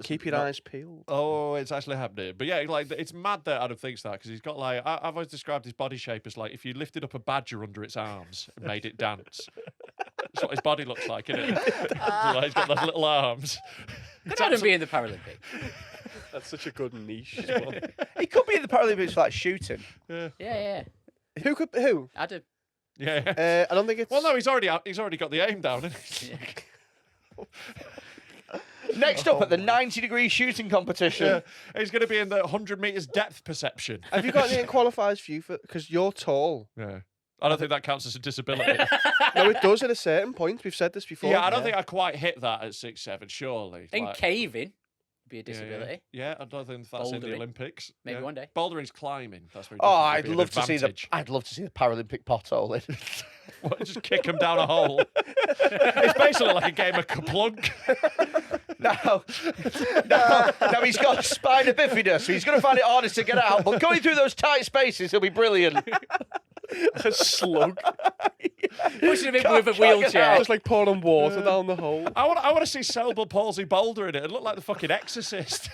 Keep your eyes peeled. Oh, it's actually happening. But yeah, like it's mad that Adam thinks that because he's got like I've always described his body shape as like if you lifted up a badger under its arms and made it dance. That's what his body looks like, isn't it? Like, he's got those little arms. Could Adam be in the Paralympic? That's such a good niche. He could be in the Paralympics for like shooting. Yeah. Who? Adam. Yeah. I don't think it's. Well, no, he's already got the aim down. Isn't he? Next up at the 90-degree shooting competition. He's going to be in the 100 meters depth perception. Have you got anything qualifies for you? Because you're tall. Yeah. I don't think that counts as a disability. No, it does at a certain point. We've said this before. Yeah, I don't think I quite hit that at 6'7", surely. In caving would be a disability. Yeah, I don't think that's in the Bouldering. Olympics. Maybe one day. Bouldering's climbing. That's very Oh, different. It'd be an advantage. I'd love to see the Paralympic pothole in. What, just kick him down a hole. It's basically like a game of Kaplunk. No, he's got spina bifida, so he's going to find it hardest to get out. But going through those tight spaces, he'll be brilliant. A slug. Pushing him in with a wheelchair. Just like pouring water down the hole. I want to see cerebral palsy boulder in it. It looked like the fucking Exorcist.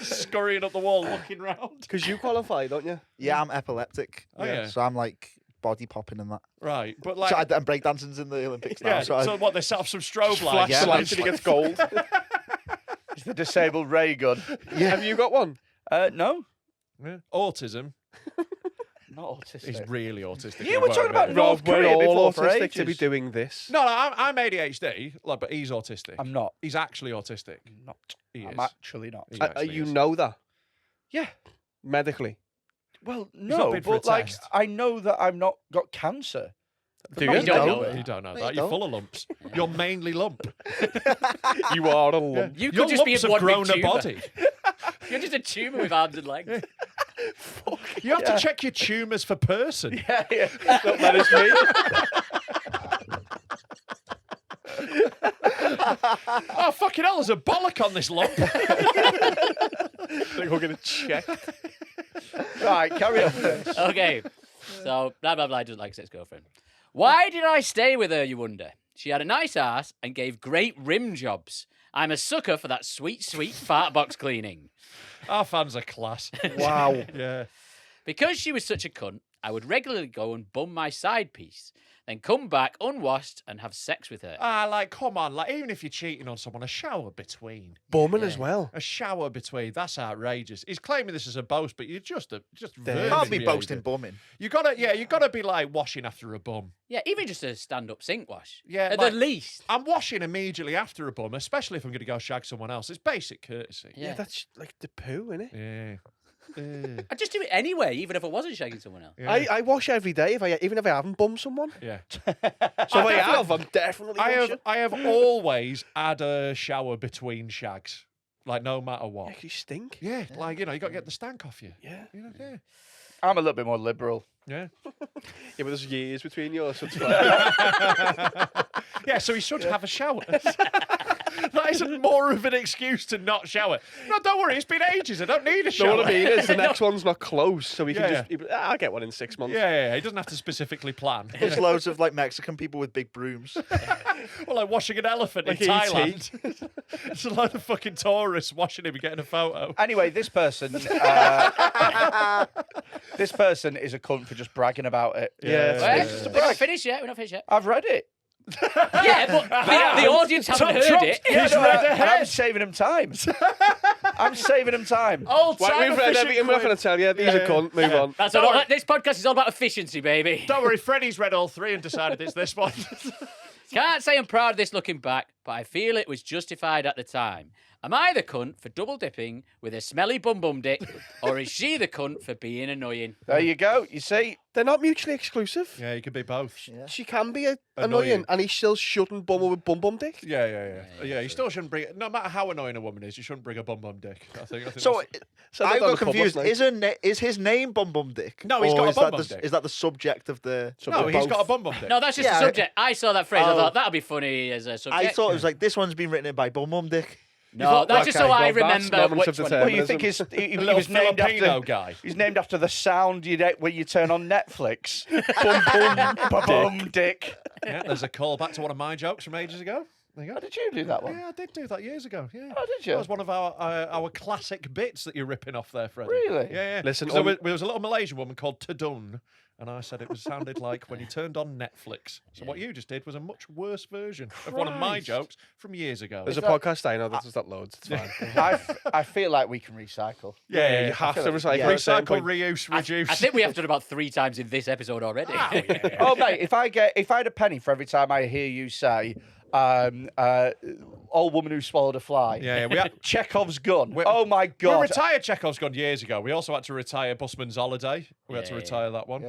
Scurrying up the wall, looking round. Because you qualify, don't you? Yeah, I'm epileptic. Oh, yeah. So I'm like body popping and that. Right, but like... and breakdancing's in the Olympics now. Yeah, So, so what, they set up some strobe lights? Flashlights and he gets gold. It's the disabled ray gun. Yeah. Have you got one? No. Yeah. Autism. Not autistic. He's really autistic. You were talking about Rob, North we're Korea all before for autistic ages. to be doing this. No, I'm ADHD, like, but he's autistic. I'm not. He's actually autistic. I'm not. He I'm is. actually not. He actually You is. know that? Yeah. Medically? Well, not no, been for a but like test. I know that I've not got cancer. Do No, you? you don't know You don't know No, that. you You're don't. full of lumps. You're mainly lump. You are a lump. You Your could just be lumps in have one grown big a tumour. body. You're just a tumour with arms and legs. You have to check your tumours for person. Yeah. Look, that is me. Oh, fucking hell, there's a bollock on this lump. Like we're going to check. Right, carry on. This. Okay, so blah blah blah doesn't like his ex-girlfriend. Why did I stay with her, you wonder? She had a nice ass and gave great rim jobs. I'm a sucker for that sweet, sweet fart box cleaning. Our fans are class. Wow. Yeah. Because she was such a cunt, I would regularly go and bum my side piece, then come back unwashed and have sex with her. Like, come on, like, even if you're cheating on someone, a shower between. Bumming as well. A shower between. That's outrageous. He's claiming this as a boast, but you're just can't vermin be behaviour. boasting bumming. You gotta be like washing after a bum. Yeah, even just a stand-up sink wash. Yeah, At like- the least. I'm washing immediately after a bum, especially if I'm going to go shag someone else. It's basic courtesy. Yeah, that's like the poo, isn't it? Yeah. I'd just do it anyway, even if I wasn't shagging someone else. Yeah. I wash every day, even if I haven't bummed someone. Yeah. So if I have, I'm definitely washing. I have always had a shower between shags, like no matter what. Yeah, 'cause you stink. Yeah, like, you got to get the stank off you. Yeah. Yeah. I'm a little bit more liberal. Yeah. Yeah, but there's years between yours, so it's fine. Yeah, so he should have a shower. That isn't more of an excuse to not shower. No, don't worry, it's been ages. I don't need a shower. So what I mean is the next one's not close, so we can Yeah. just... I'll get one in 6 months. Yeah, he doesn't have to specifically plan. There's loads of like Mexican people with big brooms. Well, like washing an elephant Like in E.T. Thailand. It's a load of fucking tourists washing him and getting a photo. Anyway, this person, this person is a cunt for just bragging about it. Yeah. Well, It's just a we're not brag. finished yet. We're not finished yet. I've read it. Yeah, but the audience haven't heard it. Yeah, no, and I'm saving him time. I'm saving him time. Old Well, time we've read efficient everything. We're not clip. going to tell you. These are cunt. Move on. That's all. This podcast is all about efficiency, baby. Don't worry, Freddie's read all three and decided it's this one. Can't say I'm proud of this looking back, but I feel it was justified at the time. Am I the cunt for double dipping with a smelly bum bum dick, or is she the cunt for being annoying? There you go. You see, They're not mutually exclusive. Yeah, you could be both. She can be annoying, Annoying. and he still shouldn't bum her with bum bum dick. Yeah, you still shouldn't bring. No matter how annoying a woman is, you shouldn't bring a bum bum dick. I think So So I they've done got the pub confused. last night. Is his name Bum Bum Dick? No, he's Or got a is bum that bum the- dick. Is that the subject of the? no, they're he's got a both. bum bum dick. No, that's just Yeah. the subject. I saw that phrase. I Oh. thought that'd be funny as a subject. I thought it was like this one's been written in by Bum Bum Dick. No, that's just so Okay, I well, that's remember moments which of one. well, you determinism. think he A little was named Filipino after guy. He's named after the sound when you turn on Netflix. Bum bum bum bum dick. Yeah, there's a call back to one of my jokes from ages ago. There you How go. did you do that one? Yeah, I did do that years ago. Yeah. Oh, did you? That was one of our classic bits that you're ripping off there, Freddie. Really? Yeah, yeah. Listen, 'Cause there was a little Malaysian woman called Tadun, and I said it sounded like when you turned on Netflix. So what you just did was a much worse version of one of my Christ. jokes from years ago. There's a podcast I know that's got loads. It's fine. I feel like we can recycle. Yeah, you have to recycle. at a certain Recycle, point. reuse, reduce. I think we have done about 3 times in this episode already. Oh mate, if I had a penny for every time I hear you say old woman who swallowed a fly. Yeah, we had Chekhov's gun. Oh my god. We retired Chekhov's gun years ago. We also had to retire Busman's Holiday. We had to Yeah, retire that one.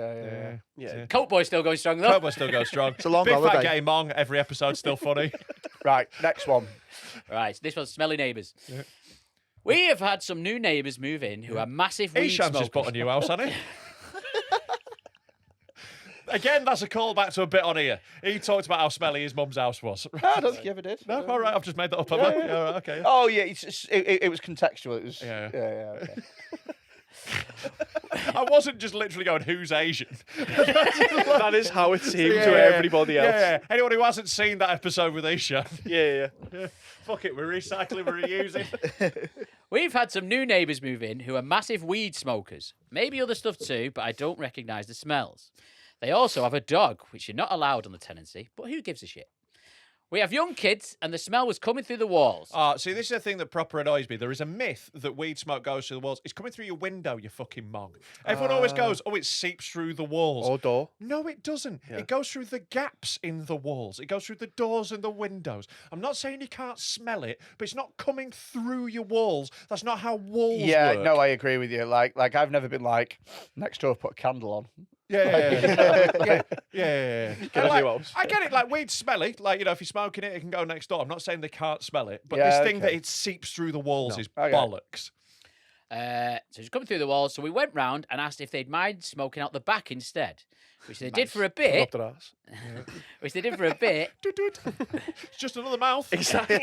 Yeah. Coke Boy still going strong though. Cobra still goes strong. It's a long Big holiday. Fat Gay Mong. Every episode's still funny. Right, next one. Right, so this one's smelly neighbours. We have had some new neighbours move in who are massive weed Ishan's just bought a smokers. new house, hasn't he? Again, that's a callback to a bit on here. He talked about how smelly his mum's house was. I don't think you ever did. No, all right, I've just made that up. Have I? Yeah, all right, okay. Oh yeah, it was contextual. It was Yeah. okay. I wasn't just literally going, who's Asian? That is how it seemed Yeah, to yeah, everybody else. Yeah. Anyone who hasn't seen that episode with Ishan, Yeah. fuck it, we're recycling, we're reusing. We've had some new neighbours move in who are massive weed smokers. Maybe other stuff too, but I don't recognise the smells. They also have a dog, which you're not allowed on the tenancy, but who gives a shit? We have young kids, and the smell was coming through the walls. See, this is a thing that proper annoys me. There is a myth that weed smoke goes through the walls. It's coming through your window, you fucking mong. Everyone always goes, oh, it seeps through the walls. Or door. No, it doesn't. Yeah. It goes through the gaps in the walls. It goes through the doors and the windows. I'm not saying you can't smell it, but it's not coming through your walls. That's not how walls Yeah, work. no, I agree with you. Like I've never been like next door, put a candle on. Yeah. Get And, a like, new house. I get it, like weed's smelly. Like, if you're smoking it, it can go next door. I'm not saying they can't smell it, but Yeah, this thing okay. that it seeps through the walls is Okay. bollocks. So it's coming through the walls, so we went round and asked if they'd mind smoking out the back instead, which they did for a bit. Up their ass. Which they did for a bit. It's just another mouth. Exactly.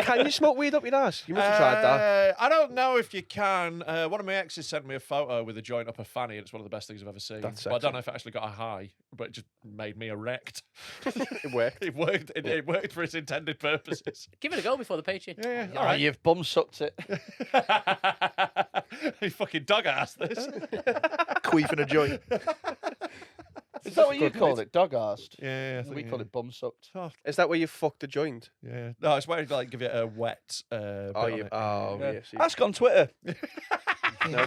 Can you smoke weed up your ass? You must have tried that. I don't know if you can. One of my exes sent me a photo with a joint up her fanny, and it's one of the best things I've ever seen. That's But I sexy. don't know if it actually got a high, but it just made me erect. It worked. It worked. It worked for its intended purposes. Give it a go before the Patreon. Yeah, Oh, all right. you've bum sucked it. You fucking dog ass this. Queefing a joint. Is that what you called it? Dog arsed? Yeah, I think, We call it bum sucked. Is that where you fucked the joint? Yeah. No, it's where you like give it a wet. Bit on it. Yes. Ask on Twitter. No.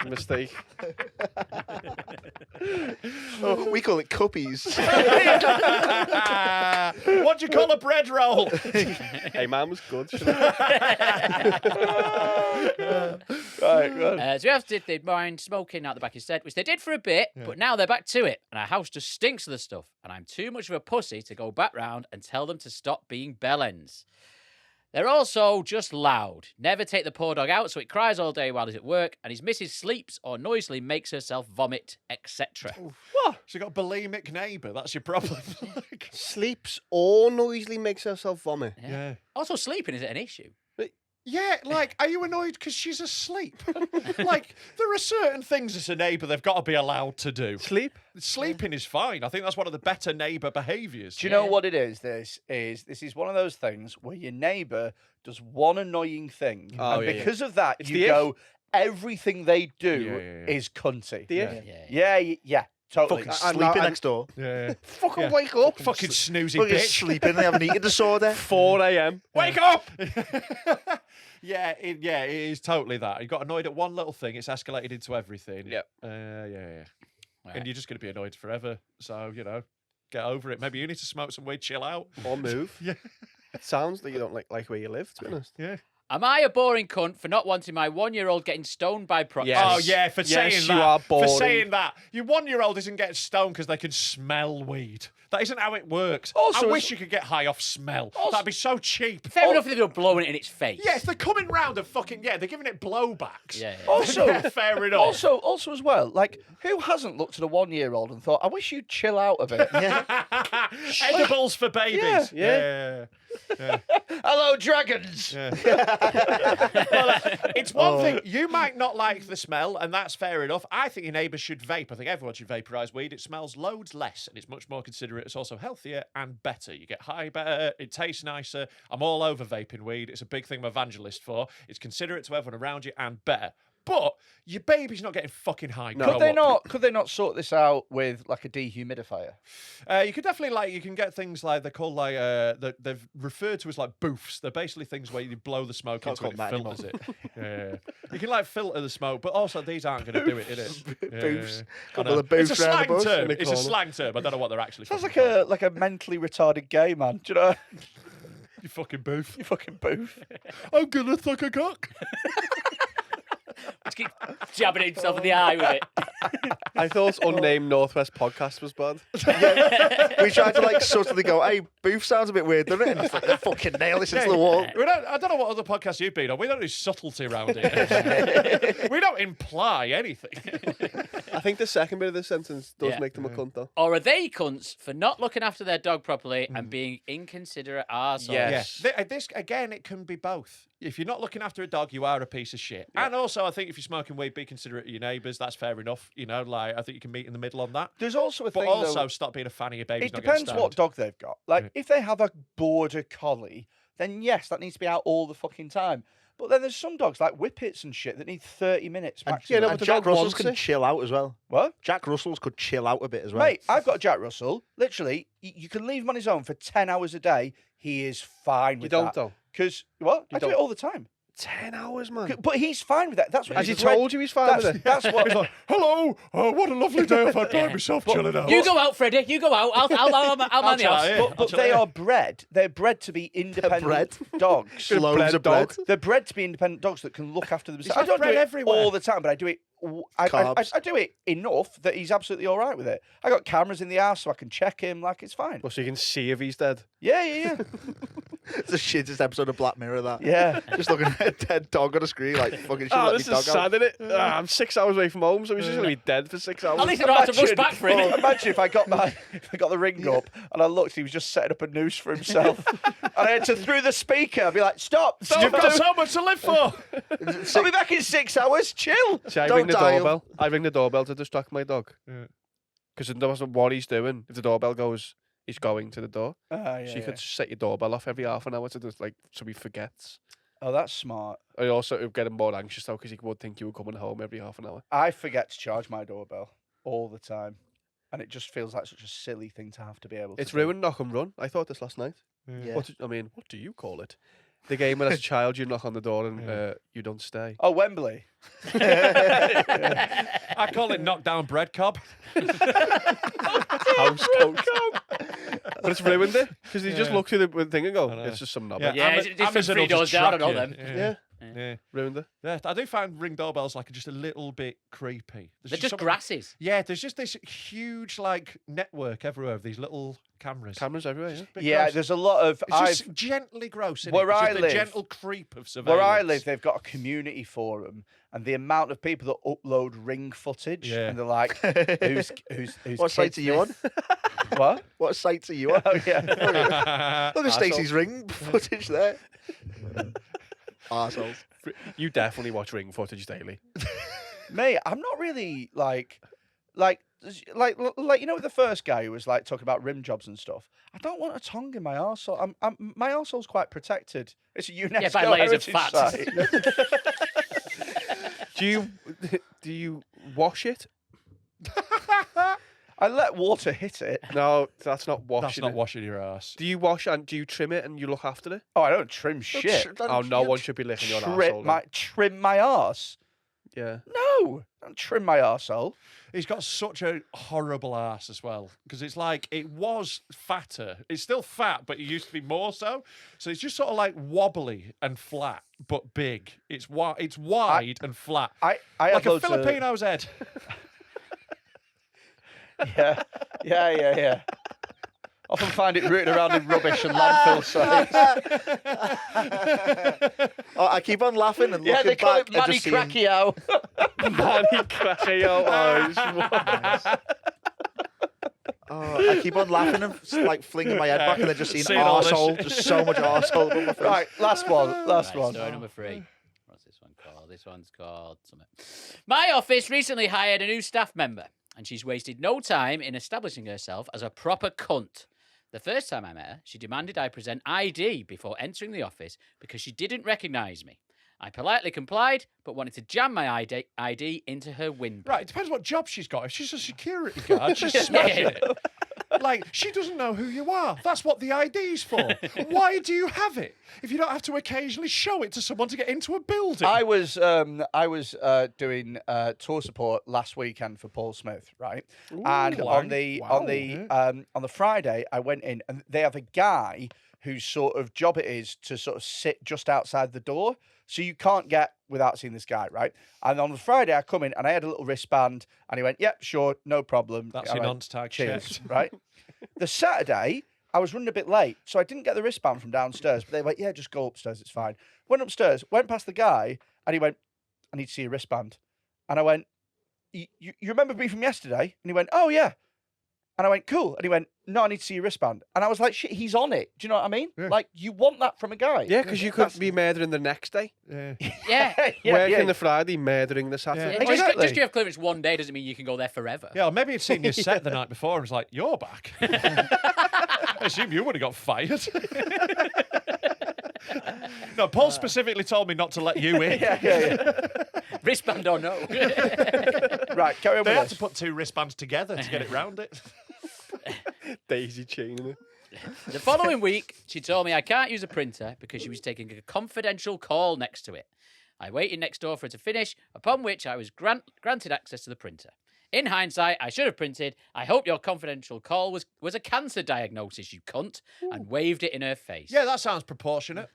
Mistake. Oh, we call it cuppies. What do you call a bread roll? Hey, man was good. Right, good. So we asked if they'd mind smoking out the back instead, which they did for a bit, but now they're back to it, and our house just stinks of the stuff, and I'm too much of a pussy to go back round and tell them to stop being bellends. They're also just loud. Never take the poor dog out, so it cries all day while he's at work, and his missus sleeps or noisily makes herself vomit, etc. What? So you got a bulimic neighbour. That's your problem. Like, Sleeps or noisily makes herself vomit. yeah. Also, sleeping isn't an issue. Yeah, like, are you annoyed because she's asleep? Like, there are certain things as a neighbour they've got to be allowed to do. Sleep? Sleeping is fine. I think that's one of the better neighbour behaviours. Do you know what it is? This is one of those things where your neighbour does one annoying thing, Oh, and yeah, because of that, It's you the go, everything they do Yeah. is cunty. The ick? Yeah, totally. Fucking sleeping next door. Yeah. Fucking wake up. Fucking snoozy Fucking bitch. sleeping. They have an eating disorder. 4 a.m. Wake up! It is totally that. You got annoyed at one little thing, it's escalated into everything. Yep. Yeah. Right. And you're just going to be annoyed forever. So, get over it. Maybe you need to smoke some weed, chill out. Or move. Yeah. It sounds like you don't like where you live, to be honest. Yeah. Am I a boring cunt for not wanting my 1-year-old getting stoned by proxies? Yes. Oh, yeah, for saying Yes, that. you are For boring. saying that. Your 1-year-old isn't getting stoned because they can smell weed. That isn't how it works. Also, I wish you could get high off smell. That'd be so cheap. Fair enough if they were blowing it in its face. Yeah, if they're coming round and they're giving it blowbacks. Yeah. Also, fair enough. also as well, like, who hasn't looked at a 1-year-old and thought, I wish you'd chill out a bit? Edibles for babies. Yeah. Hello, dragons. It's one thing. You might not like the smell, and that's fair enough. I think your neighbours should vape. I think everyone should vaporise weed. It smells loads less, and it's much more considerate. It's also healthier and better. You get high better. It tastes nicer. I'm all over vaping weed. It's a big thing I'm evangelist for. It's considerate to everyone around you and better. But your baby's not getting fucking high. Could they not sort this out with like a dehumidifier? You could definitely you can get things like they're called they've referred to as like boofs. They're basically things where you blow the smoke into it and it filters it. Yeah. You can filter the smoke, but also these aren't going to do it, is it? Boofs. It's a slang term. It's a slang term. I don't know what they're actually. Sounds like a mentally retarded gay man. Do you know? You fucking boof. You fucking boof. I'm gonna suck a cock. Just keep jabbing himself in the eye with it. I thought unnamed Northwest podcast was bad. We tried to subtly go, hey, boof sounds a bit weird, doesn't it? And it's like, fucking nail this into the wall. I don't know what other podcasts you've been on. We don't do subtlety around it. We don't imply anything. I think the second bit of this sentence does make them a cunt, though. Or are they cunts for not looking after their dog properly and being inconsiderate arseholes? Yes. This again, it can be both. If you're not looking after a dog, you are a piece of shit. Yeah. And also, I think if you're smoking weed, be considerate of your neighbours. That's fair enough. I think you can meet in the middle on that. There's also a thing, but also stop being a fan of your baby's. It depends what dog they've got. If they have a border collie, then yes, that needs to be out all the fucking time. But then there's some dogs like whippets and shit that need 30 minutes maximum. And Jack Russells can chill out as well. What? Jack Russells could chill out a bit as well. Mate, I've got a Jack Russell. Literally, you can leave him on his own for 10 hours a day. He is fine with that. You don't, though? Because, what? I do it all the time. 10 hours, man. But he's fine with that. That's what Has he told you he's fine with it? That's what. He's like, hello, what a lovely day I've had by myself chilling out. You go out, Freddie. You go out. I'll man the house. But they are bred. They're bred to be independent dogs. Loads of bread. They're bred to be independent dogs that can look after themselves. He's I don't do it everywhere. all the time, but I do it. I do it enough that he's absolutely all right with it. I got cameras in the house so I can check him. It's fine. Well, so you can see if he's dead. Yeah. It's the shittest episode of Black Mirror, that. Yeah. Just looking at a dead dog on a screen, fucking shit. This is sad, isn't it? I'm 6 hours away from home, so he's just going to be dead for 6 hours. At least I don't have to rush back for him. Imagine if I got the ring up and I looked, he was just setting up a noose for himself. And I had to, through the speaker, I'd be like, stop. You've got so much to live for. I'll be back in 6 hours. Chill. See, I ring the doorbell to distract my dog. Because it doesn't what he's doing. If the doorbell goes, he's going to the door. So you could just set your doorbell off every half an hour to just so he forgets. Oh, that's smart. I also get him more anxious though because he would think you were coming home every half an hour. I forget to charge my doorbell all the time, and it just feels like such a silly thing to have to be able to. It's ruined knock and run. I thought this last night. Yeah. What do you call it? The game when as a child you knock on the door and you don't stay. Oh, Wembley. I call it knock down bread cob. House coach. But it's ruined it because you just look through the thing and go, it's just some knobber. Yeah, it's 3 doors down and all them. Yeah. Ruined it. Yeah, I do find ring doorbells just a little bit creepy. They're just grasses. Yeah, there's just this huge network everywhere of these little cameras. Cameras everywhere, yeah. Yeah, gross. there's a lot of. It's just gently gross. Where I live, live, a gentle creep of surveillance. Where I live, they've got a community forum, and the amount of people that upload ring footage, and they're like, "Who's what site are you on? What? What sites are you on? Oh, yeah. Look at Stacey's ring footage there. Arseholes. You definitely watch ring footage daily. Mate, I'm not really like the first guy who was talking about rim jobs and stuff. I don't want a tongue in my arsehole. My arsehole's quite protected. It's a UNESCO by layers of heritage fat. site. Do you wash it? I let water hit it. No, that's not washing. That's not washing your ass. Do you wash and do you trim it and you look after it? Oh, I don't trim shit. No one should be licking your arsehole. Trim my arse. Yeah. No, don't trim my arsehole. He's got such a horrible ass as well because it was fatter. It's still fat, but it used to be more so. So it's just sort of wobbly and flat, but big. It's wide and flat. I like a Filipino's head. Yeah. Often find it rooted around in rubbish and landfill sites. I keep on laughing and looking back. Yeah, they call it and just Manny seeing... Cracchio. Manny Cracchio. Oh, I keep on laughing and like flinging my head back and then just seeing Seeing all this arsehole. shit. Just so much arsehole above my face. Right, last one. Last Right, one. story number 3. What's this one called? This one's called something. My office recently hired a new staff member, and she's wasted no time in establishing herself as a proper cunt. The first time I met her, she demanded I present ID before entering the office because she didn't recognise me. I politely complied, but wanted to jam my ID into her window. Right, it depends what job she's got. If she's a security guard, she's smashing it. Like, she doesn't know who you are. That's what the ID's for. Why do you have it if you don't have to occasionally show it to someone to get into a building? I was doing tour support last weekend for Paul Smith, right? And on the Friday, I went in, and they have a guy whose sort of job it is to sort of sit just outside the door, so you can't get without seeing this guy, right? And on the Friday, I come in and I had a little wristband, and he went, "Yep, sure, no problem." That's I your went, nonce tag. cheers, checked. right? The Saturday, I was running a bit late, so I didn't get the wristband from downstairs. But they went, "Yeah, just go upstairs, it's fine." Went upstairs, went past the guy, and he went, "I need to see your wristband." And I went, "You remember me from yesterday?" And he went, "Oh, yeah." And I went, "Cool." And he went, "No, I need to see your wristband." And I was like, "Shit, he's on it." Do you know what I mean? Yeah. Like, you want that from a guy. Yeah, because you could be murdering the next day. Yeah. Yeah. Working the Friday, murdering the Saturday. Yeah, Exactly. just 'cause you have clearance one day doesn't mean you can go there forever. Yeah, or maybe he'd seen your set the night before and was like, "You're back." I assume you would have got fired. No, Paul specifically told me not to let you in. Yeah. Wristband or no. Right, carry on They with had this. to put 2 wristbands together to get it round it. Daisy chaining it. The following week, she told me I can't use a printer because she was taking a confidential call next to it. I waited next door for her to finish, upon which I was granted access to the printer. In hindsight, I should have printed, "I hope your confidential call was a cancer diagnosis, you cunt," and waved it in her face. Yeah, that sounds proportionate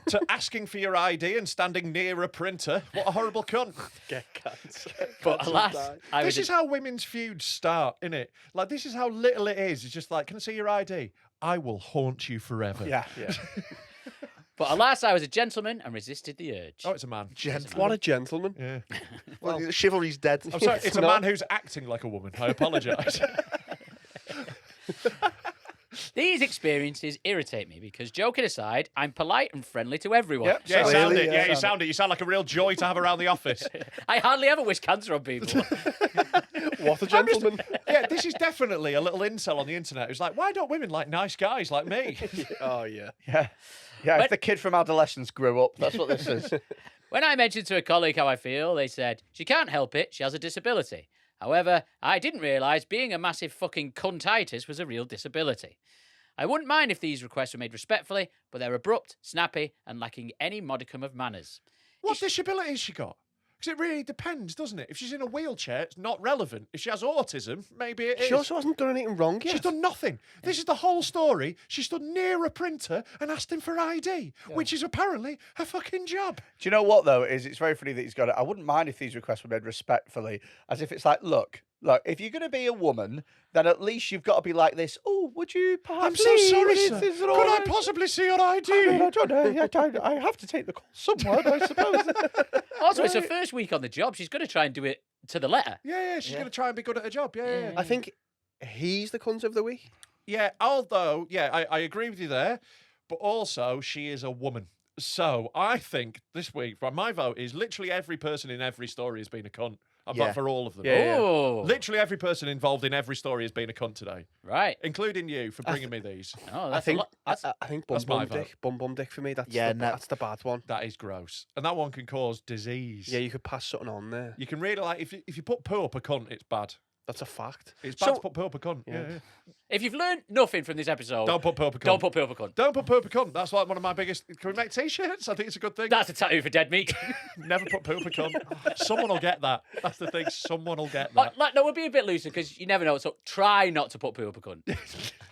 to asking for your ID and standing near a printer. What a horrible cunt. Get cancer. But alas, This is how women's feuds start, innit? Like, this is how little it is. It's just like, "Can I see your ID? I will haunt you forever." Yeah. But alas, I was a gentleman and resisted the urge. Oh, it's a man. What a gentleman. Yeah. Well, chivalry's dead. I'm sorry, it's a man who's acting like a woman. I apologise. These experiences irritate me because, joking aside, I'm polite and friendly to everyone. Yep. Yeah, you Really? sound it. Yeah, Yeah, you sound sound it. You sound like a real joy to have around the office. I hardly ever wish cancer on people. What a gentleman. Yeah, this is definitely a little incel on the internet who's like, "Why don't women like nice guys like me?" Oh, yeah. Yeah, if the kid from adolescence grew up, that's what this is. When I mentioned to a colleague how I feel, they said, "She can't help it, she has a disability." However, I didn't realise being a massive fucking cuntitis was a real disability. I wouldn't mind if these requests were made respectfully, but they're abrupt, snappy, and lacking any modicum of manners. What disability has she got? Because it really depends, doesn't it? If she's in a wheelchair, it's not relevant. If she has autism, maybe it is. She also hasn't done anything wrong yet. She's done nothing. This is the whole story. She stood near a printer and asked him for ID, which is apparently her fucking job. Do you know what, though, is it's very funny that he's got it. I wouldn't mind if these requests were made respectfully, as if it's like, look, if you're going to be a woman, then at least you've got to be like this. "Oh, would you perhaps I'm so leave? sorry, Is sir. it Could all I right?" possibly see your ID? I mean, I don't know. I have to take the call somewhere, I suppose. Also, it's her first week on the job. She's going to try and do it to the letter. Yeah, she's going to try and be good at her job. Yeah. I think he's the cunt of the week. Yeah, although, I agree with you there, but also she is a woman. So I think this week, my vote is literally every person in every story has been a cunt. I vote for all of them. Oh. Literally every person involved in every story has been a cunt today, Right. including you for bringing me these. Oh, I that's think a lot. That's... I think bum that's my bum vote. dick. Bum bum dick for me. That's Yeah, that's the bad one. That is gross, and that one can cause disease. Yeah, you could pass something on there. You can really if you put poo up a cunt, it's bad. That's a fact. It's bad to put poo up a cunt. Yeah. If you've learned nothing from this episode, Don't put poo up a cunt. don't put poo up a cunt. Don't put poo up a cunt. That's like one of my biggest. Can we make t-shirts? I think it's a good thing. That's a tattoo for dead meat. Never put poo up a cunt. Someone will get that. That's the thing. Someone will get that. No, we'll be a bit looser because you never know. So try not to put poo up a cunt.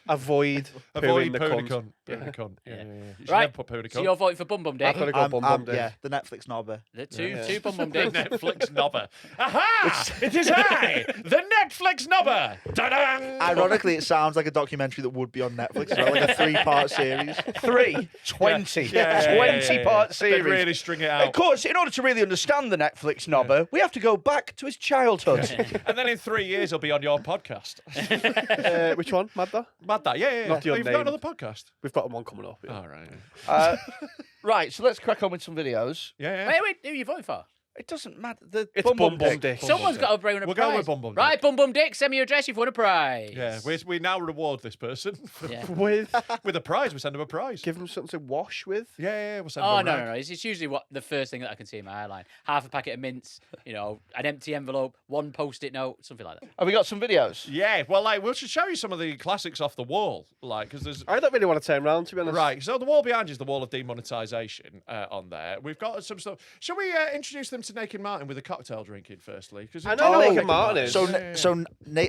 Avoid Avoid pooing the poo in a cunt. cunt. Poo in a cunt. Yeah. You should Right. never put poo in a So cunt. you're voting for Bum Bum Dick. I've got to go bum bum dick. Yeah, the Netflix knobber. The two Bum Bum Dick. Netflix knobber. Aha! It is I, the Netflix knobber. Ta-dang! Ironically, it sounded sounds like a documentary that would be on Netflix, as well, like a 3-part series. 20 Yeah. 20-part series. They'd really string it Of out. course, in order to really understand the Netflix knobber, we have to go back to his childhood. And then in 3 years, he'll be on your podcast. Which one? Madda? Mad that, yeah. Not the Oh, you've got unnamed. another podcast. We've got one coming up. Yeah. All right. Right, so let's crack on with some videos. Yeah. Wait, who are you voting for? It doesn't matter. The It's Bum Bum Dick. Someone's got to bring a We'll prize. go with Bum Bum Dick. Right, Bum Bum Dick, send me your address. You've won a prize. Yeah, we now reward this person Yeah. With with a prize. We send them a prize. give them something to wash with. Yeah, we'll send Oh, them a no, rag. no, no. It's usually what the first thing that I can see in my hairline. Half a packet of mints, an empty envelope, one Post-it note, something like that. Have we got some videos? Yeah, well, we should show you some of the classics off the wall, because there's. I don't really want to turn around, to be honest. Right, so the wall behind you is the wall of demonetisation on there. We've got some stuff. Shall we introduce them to Naked Martin with a cocktail drinking firstly? Because I know Naked Martin is. So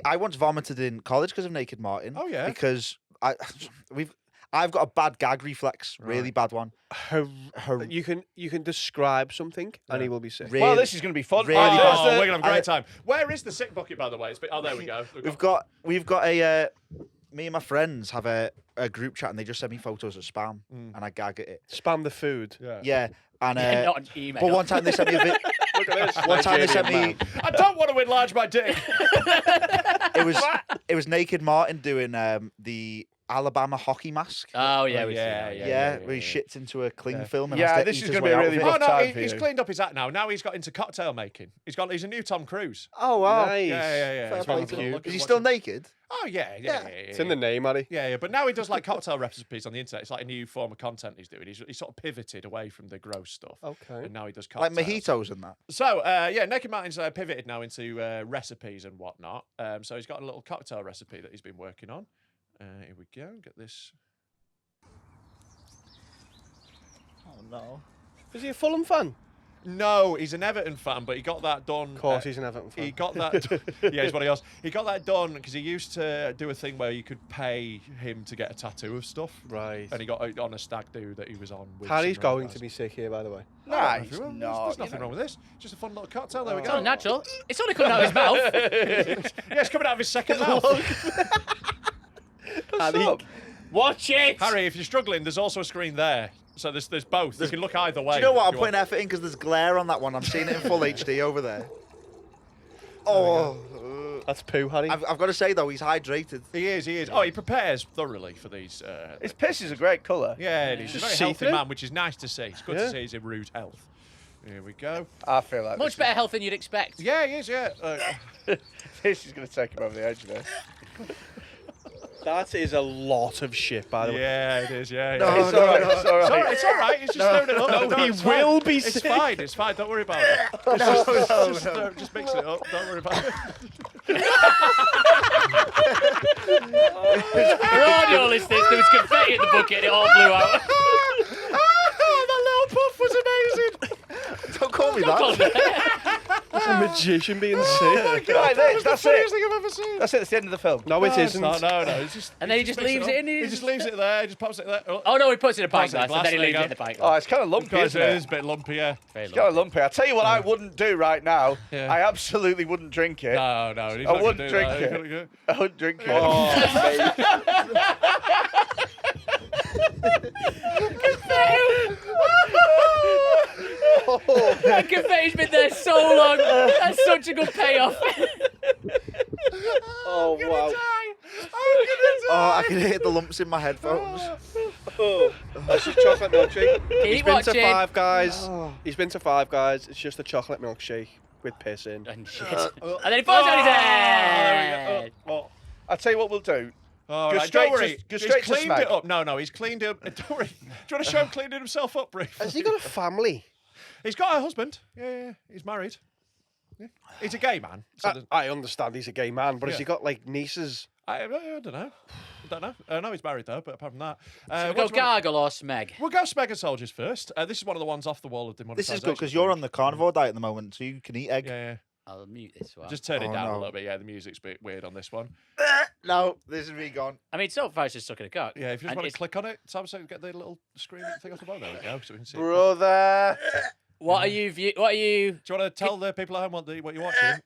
I once vomited in college because of Naked Martin. Oh, yeah? Because I've got a bad gag reflex, really bad one. You can describe something and he will be sick. Well, this is going to be fun. Really Oh, bad. we're gonna have a great time. Where is the sick bucket, by the way? Oh, there we go. We've got a. Me and my friends have a group chat, and they just send me photos of spam, and I gag at it. Spam the food. Yeah, and Not an email. but one time they sent me a bit. Look at this. One time they sent me. Nigerian man. I don't want to enlarge my dick. It was Naked Martin doing the Alabama hockey mask. Oh, yeah. we've seen yeah, that, Yeah, where he shits into a cling film. And Yeah, has to this eat is his gonna be way a out really of it. rough Oh no, time for he's you. cleaned up his act now. Now he's got into cocktail making. He's a new Tom Cruise. Oh wow! Nice. Yeah. Fair He's play really to cool him. looking, Is he watching- still naked? Oh yeah. It's in the name, Harry. Yeah, but now he does like cocktail recipes on the internet. It's like a new form of content he's doing. He's sort of pivoted away from the gross stuff. Okay. And now he does Like cocktails. mojitos and that. So, Naked Martin's pivoted now into recipes and whatnot. So he's got a little cocktail recipe that he's been working on. Here we go. Get this. Oh no! Is he a Fulham fan? No, he's an Everton fan, but he got that done. Of course, he's an Everton fan. He got that. Yeah, he's one of yours. He got that done because he used to do a thing where you could pay him to get a tattoo of stuff. Right. And he got it on a stag do that he was on. With Harry's some going guys. to be sick here, by the way. Nah, There's he's nothing not. There's nothing wrong with this. Just a fun little cocktail. There we It's go. all natural. It's only coming out of his mouth. Yeah, it's coming out of his second mouth. Harry, Watch it. Harry, if you're struggling, there's also a screen there. So there's both. You can look either way. Do you know what? if I'm you putting want. effort in because there's glare on that one. I'm seeing it in full HD over there. Oh, that's poo, Harry. I've got to say though, he's hydrated. He is. Oh, he prepares thoroughly for these. His piss is a great colour. Yeah, it is. He's a very See healthy through? man, which is nice to see. It's good Yeah. to see he's in rude health. Here we go. I feel like Much better health than you'd expect. Yeah, he is, yeah. this is going to take him over the edge there. That is a lot of shit, by the way. Yeah, it is, yeah. No, yeah. It's all right. It's all right. It's all right. He's just throwing it up. No, Don't- he it's fine. will be It's sick. fine. It's fine. Don't worry about it. Just mix it up. Don't worry about it. For audio listeners, there was confetti in the bucket and it all blew out. That little puff was amazing. Don't call me that. That's a magician being sick. Right, That was the that's funniest it. thing I've ever seen. That's it. It's the end of the film. No, it it's isn't. not. No. It's just, And then he just mixes leaves up. it in. He just leaves it there. He just pops it there. Oh no, he puts it in a pint Puts it in a glass and then he glass, leaves there it in the you pint Oh, glass. it's kind of lumpy, Guys, isn't it it? is a bit lumpy, yeah. Very It's kind of lumpy. lumpy. I tell you what I wouldn't do right now. Yeah. I absolutely wouldn't drink it. No, he's I not wouldn't gonna do drink that. it. He's gonna I wouldn't drink it. That confetti's been there so long. That's such a good payoff. Oh, wow. Oh, I can hear the lumps in my headphones. That's just chocolate milkshake. He's Keep been watching. to Five Guys. He's been to Five Guys. It's just a chocolate milkshake with piss in. And shit. And then he falls on his head. I'll tell you what we'll do. All Go right, straight don't worry. to- go straight he's to cleaned Smeg. it up. No, he's cleaned it up. Don't worry. Do you want to show him cleaning himself up briefly? Has he got a family? He's got a husband. Yeah. He's married. Yeah. He's a gay man. So there's- I understand he's a gay man, but has Yeah. he got like nieces? I don't know. I know he's married though, but apart from that, Should we go Gargle or Smeg? we'll go Smeg and Soldiers first. This is one of the ones off the wall of This demonetisation. is good because you're on the carnivore diet at the moment, so you can eat egg. Yeah. I'll mute this one. Just turn it Oh, down a no. little bit. Yeah, the music's a bit weird on this one. No, this is me gone. I mean, so far it's just sucking a cock. Yeah, if you just And want to it's- click on it, Sam, so get the little screen thing off the bottom. There we go, so we can see. Brother. What are you? What are you? Do you want to tell the people at home what you're watching?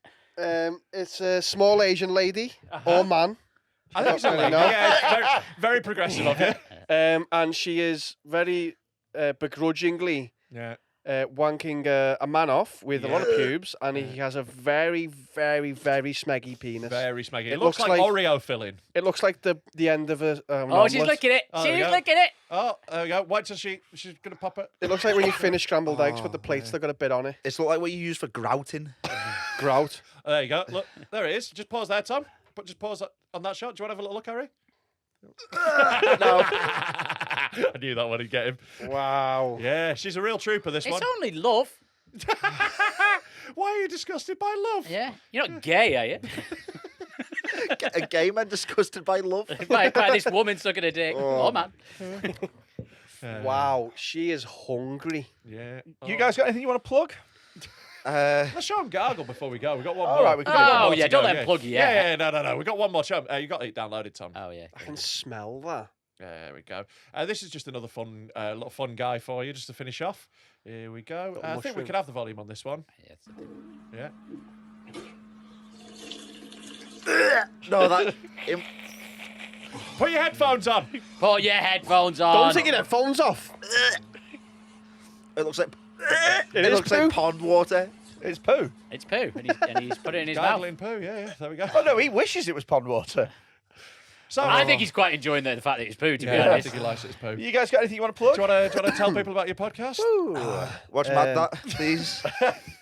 It's a small Asian lady or man I think it's a lady. No. Yeah, it's very, very progressive of you. And she is very begrudgingly Yeah. wanking a man off with a lot of pubes, and he has a very, very, very smeggy penis. Very smeggy. It looks like Oreo filling. It looks like the end of a. Oh, she's licking it. Oh, She's there we go. licking it. Oh, there we go. Wait till she's going to pop it. It looks like when you finish scrambled eggs, but the plates they've got a bit on it. It's like what you use for grouting. Grout. Oh, there you go. Look, there it is. Just pause there, Tom. But just pause on that shot. Do you want to have a little look, Harry? No. I knew that one would get him. Wow. Yeah, she's a real trooper, this It's one. only love. Why are you disgusted by love? Yeah. You're not gay, are you? A gay man disgusted by love. by this woman sucking a dick. Oh, man. Wow. She is hungry. Yeah. You guys got anything you want to plug? Let's show him gargle before we go. We got one All more. right, we can do One Oh, more yeah, to don't go, let him plug you yet. Yeah, no. We got one more. Show him. You got it downloaded, Tom. Oh, yeah. I can smell that. There we go. This is just another fun, little fun guy for you, just to finish off. Here we go. Got I think we mushroom. can have the volume on this one. Yeah. No, that. Put your headphones on. Put your headphones on. Don't take your headphones off. It looks like. It It is looks like poo. pond water. It's poo. It's poo, and he's put it in his mouth. Gargling poo. Yeah. There we go. Oh no, he wishes it was pond water. So I think he's quite enjoying the fact that it's poo, to be Yeah, I honest. think he likes it as poo. You guys got anything you want to plug? Do you want to tell people about your podcast? Watch Mad That, please.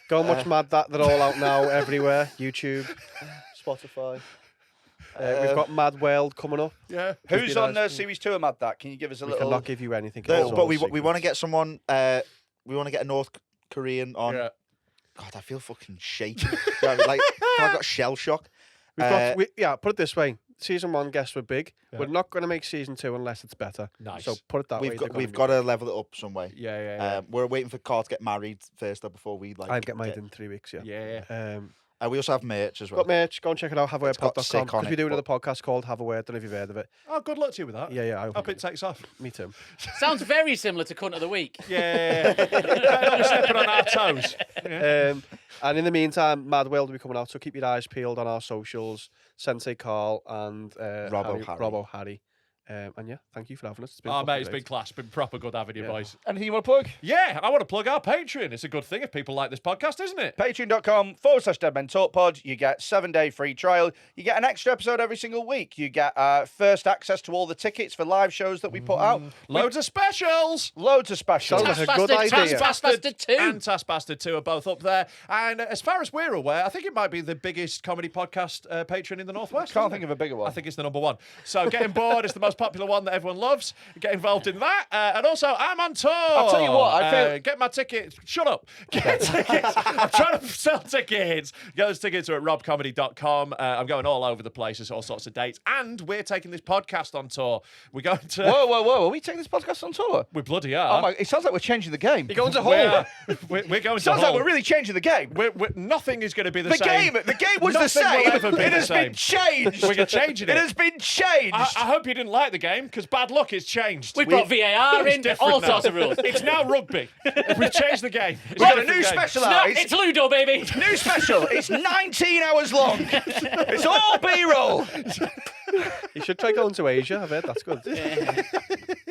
Go and watch Mad That. They're all out now everywhere. YouTube, Spotify. We've got Mad World coming up. Yeah. Who's be on nice. series 2 of Mad That? Can you give us a We little? cannot give you anything. No, It's but all we secret. want to get someone. We want to get a North Korean on. Yeah. God, I feel fucking shaky. Like I got shell shock. We've got, put it this way. Season 1 guests were big. Yeah. We're not going to make season 2 unless it's better. Nice. So put it that way. We've got to level it up some way. Yeah. We're waiting for Carl to get married first, though, before we like. I'll get married in 3 weeks. Yeah. Yeah. We also have merch as well. Got merch. Go and check it out. got HaveAWordPod.com. sick on Because we it, do another but- podcast called Have a Word. Don't know if you've heard of it. Oh, good luck to you with that. Yeah. I Hope it takes off. Me too. Sounds very similar to Cunt of the Week. Yeah. We're stepping on our toes. Yeah. And in the meantime, Mad World will be coming out. So keep your eyes peeled on our socials. Sensei Carl and Rob O'Harry. And yeah, thank you for having us. It's been Oh, fucking mate, it's great. been class. Been proper good having you, boys. Anything you want to plug? Yeah, I want to plug our Patreon. It's a good thing if people like this podcast, isn't it? Patreon.com/Deadmen Talk Pod. You get 7-day free trial. You get an extra episode every single week. You get first access to all the tickets for live shows that we put out. Loads of specials. Loads of specials. Sounds like a good idea. Taskmaster 2. And Taskmaster 2 are both up there. And as far as we're aware, I think it might be the biggest comedy podcast Patreon in the Northwest. Can't think of a bigger one. I think it's the number one. So Getting Bored is the most popular one that everyone loves. Get involved in that. And also, I'm on tour. I'll tell you what, I feel- Get my tickets. Shut up. Get tickets. I'm trying to sell tickets. Get those tickets are at robcomedy.com. I'm going all over the place. There's all sorts of dates. And we're taking this podcast on tour. We're going to... Whoa. Are we taking this podcast on tour? We bloody are. Oh my! It sounds like we're changing the game. You're going to We're, Hull. we're going to Sounds like Hull. we're really changing the game. Nothing is going to be the The same. game was the Nothing same. will ever be It the has same. been changed. We're changing it. It has been changed. I hope you didn't like the game, because bad luck, it's changed. We brought VAR It's in, different all now. sorts of rules. It's now rugby. We've changed the game. It's We've got a different new game. special No, out. it's Ludo, baby. New special. It's 19 hours long. It's all B-roll. You should try going to Asia. I've heard that's good.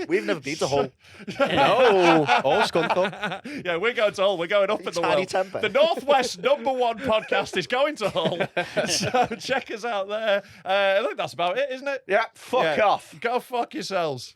We've never been to Hull. No. All Scunthorpe. Yeah, we're going to Hull. We're going up in the Tiny world. temper. The Northwest #1 podcast is going to Hull. So check us out there. I think that's about it, isn't it? Yeah, fuck off. Go fuck yourselves.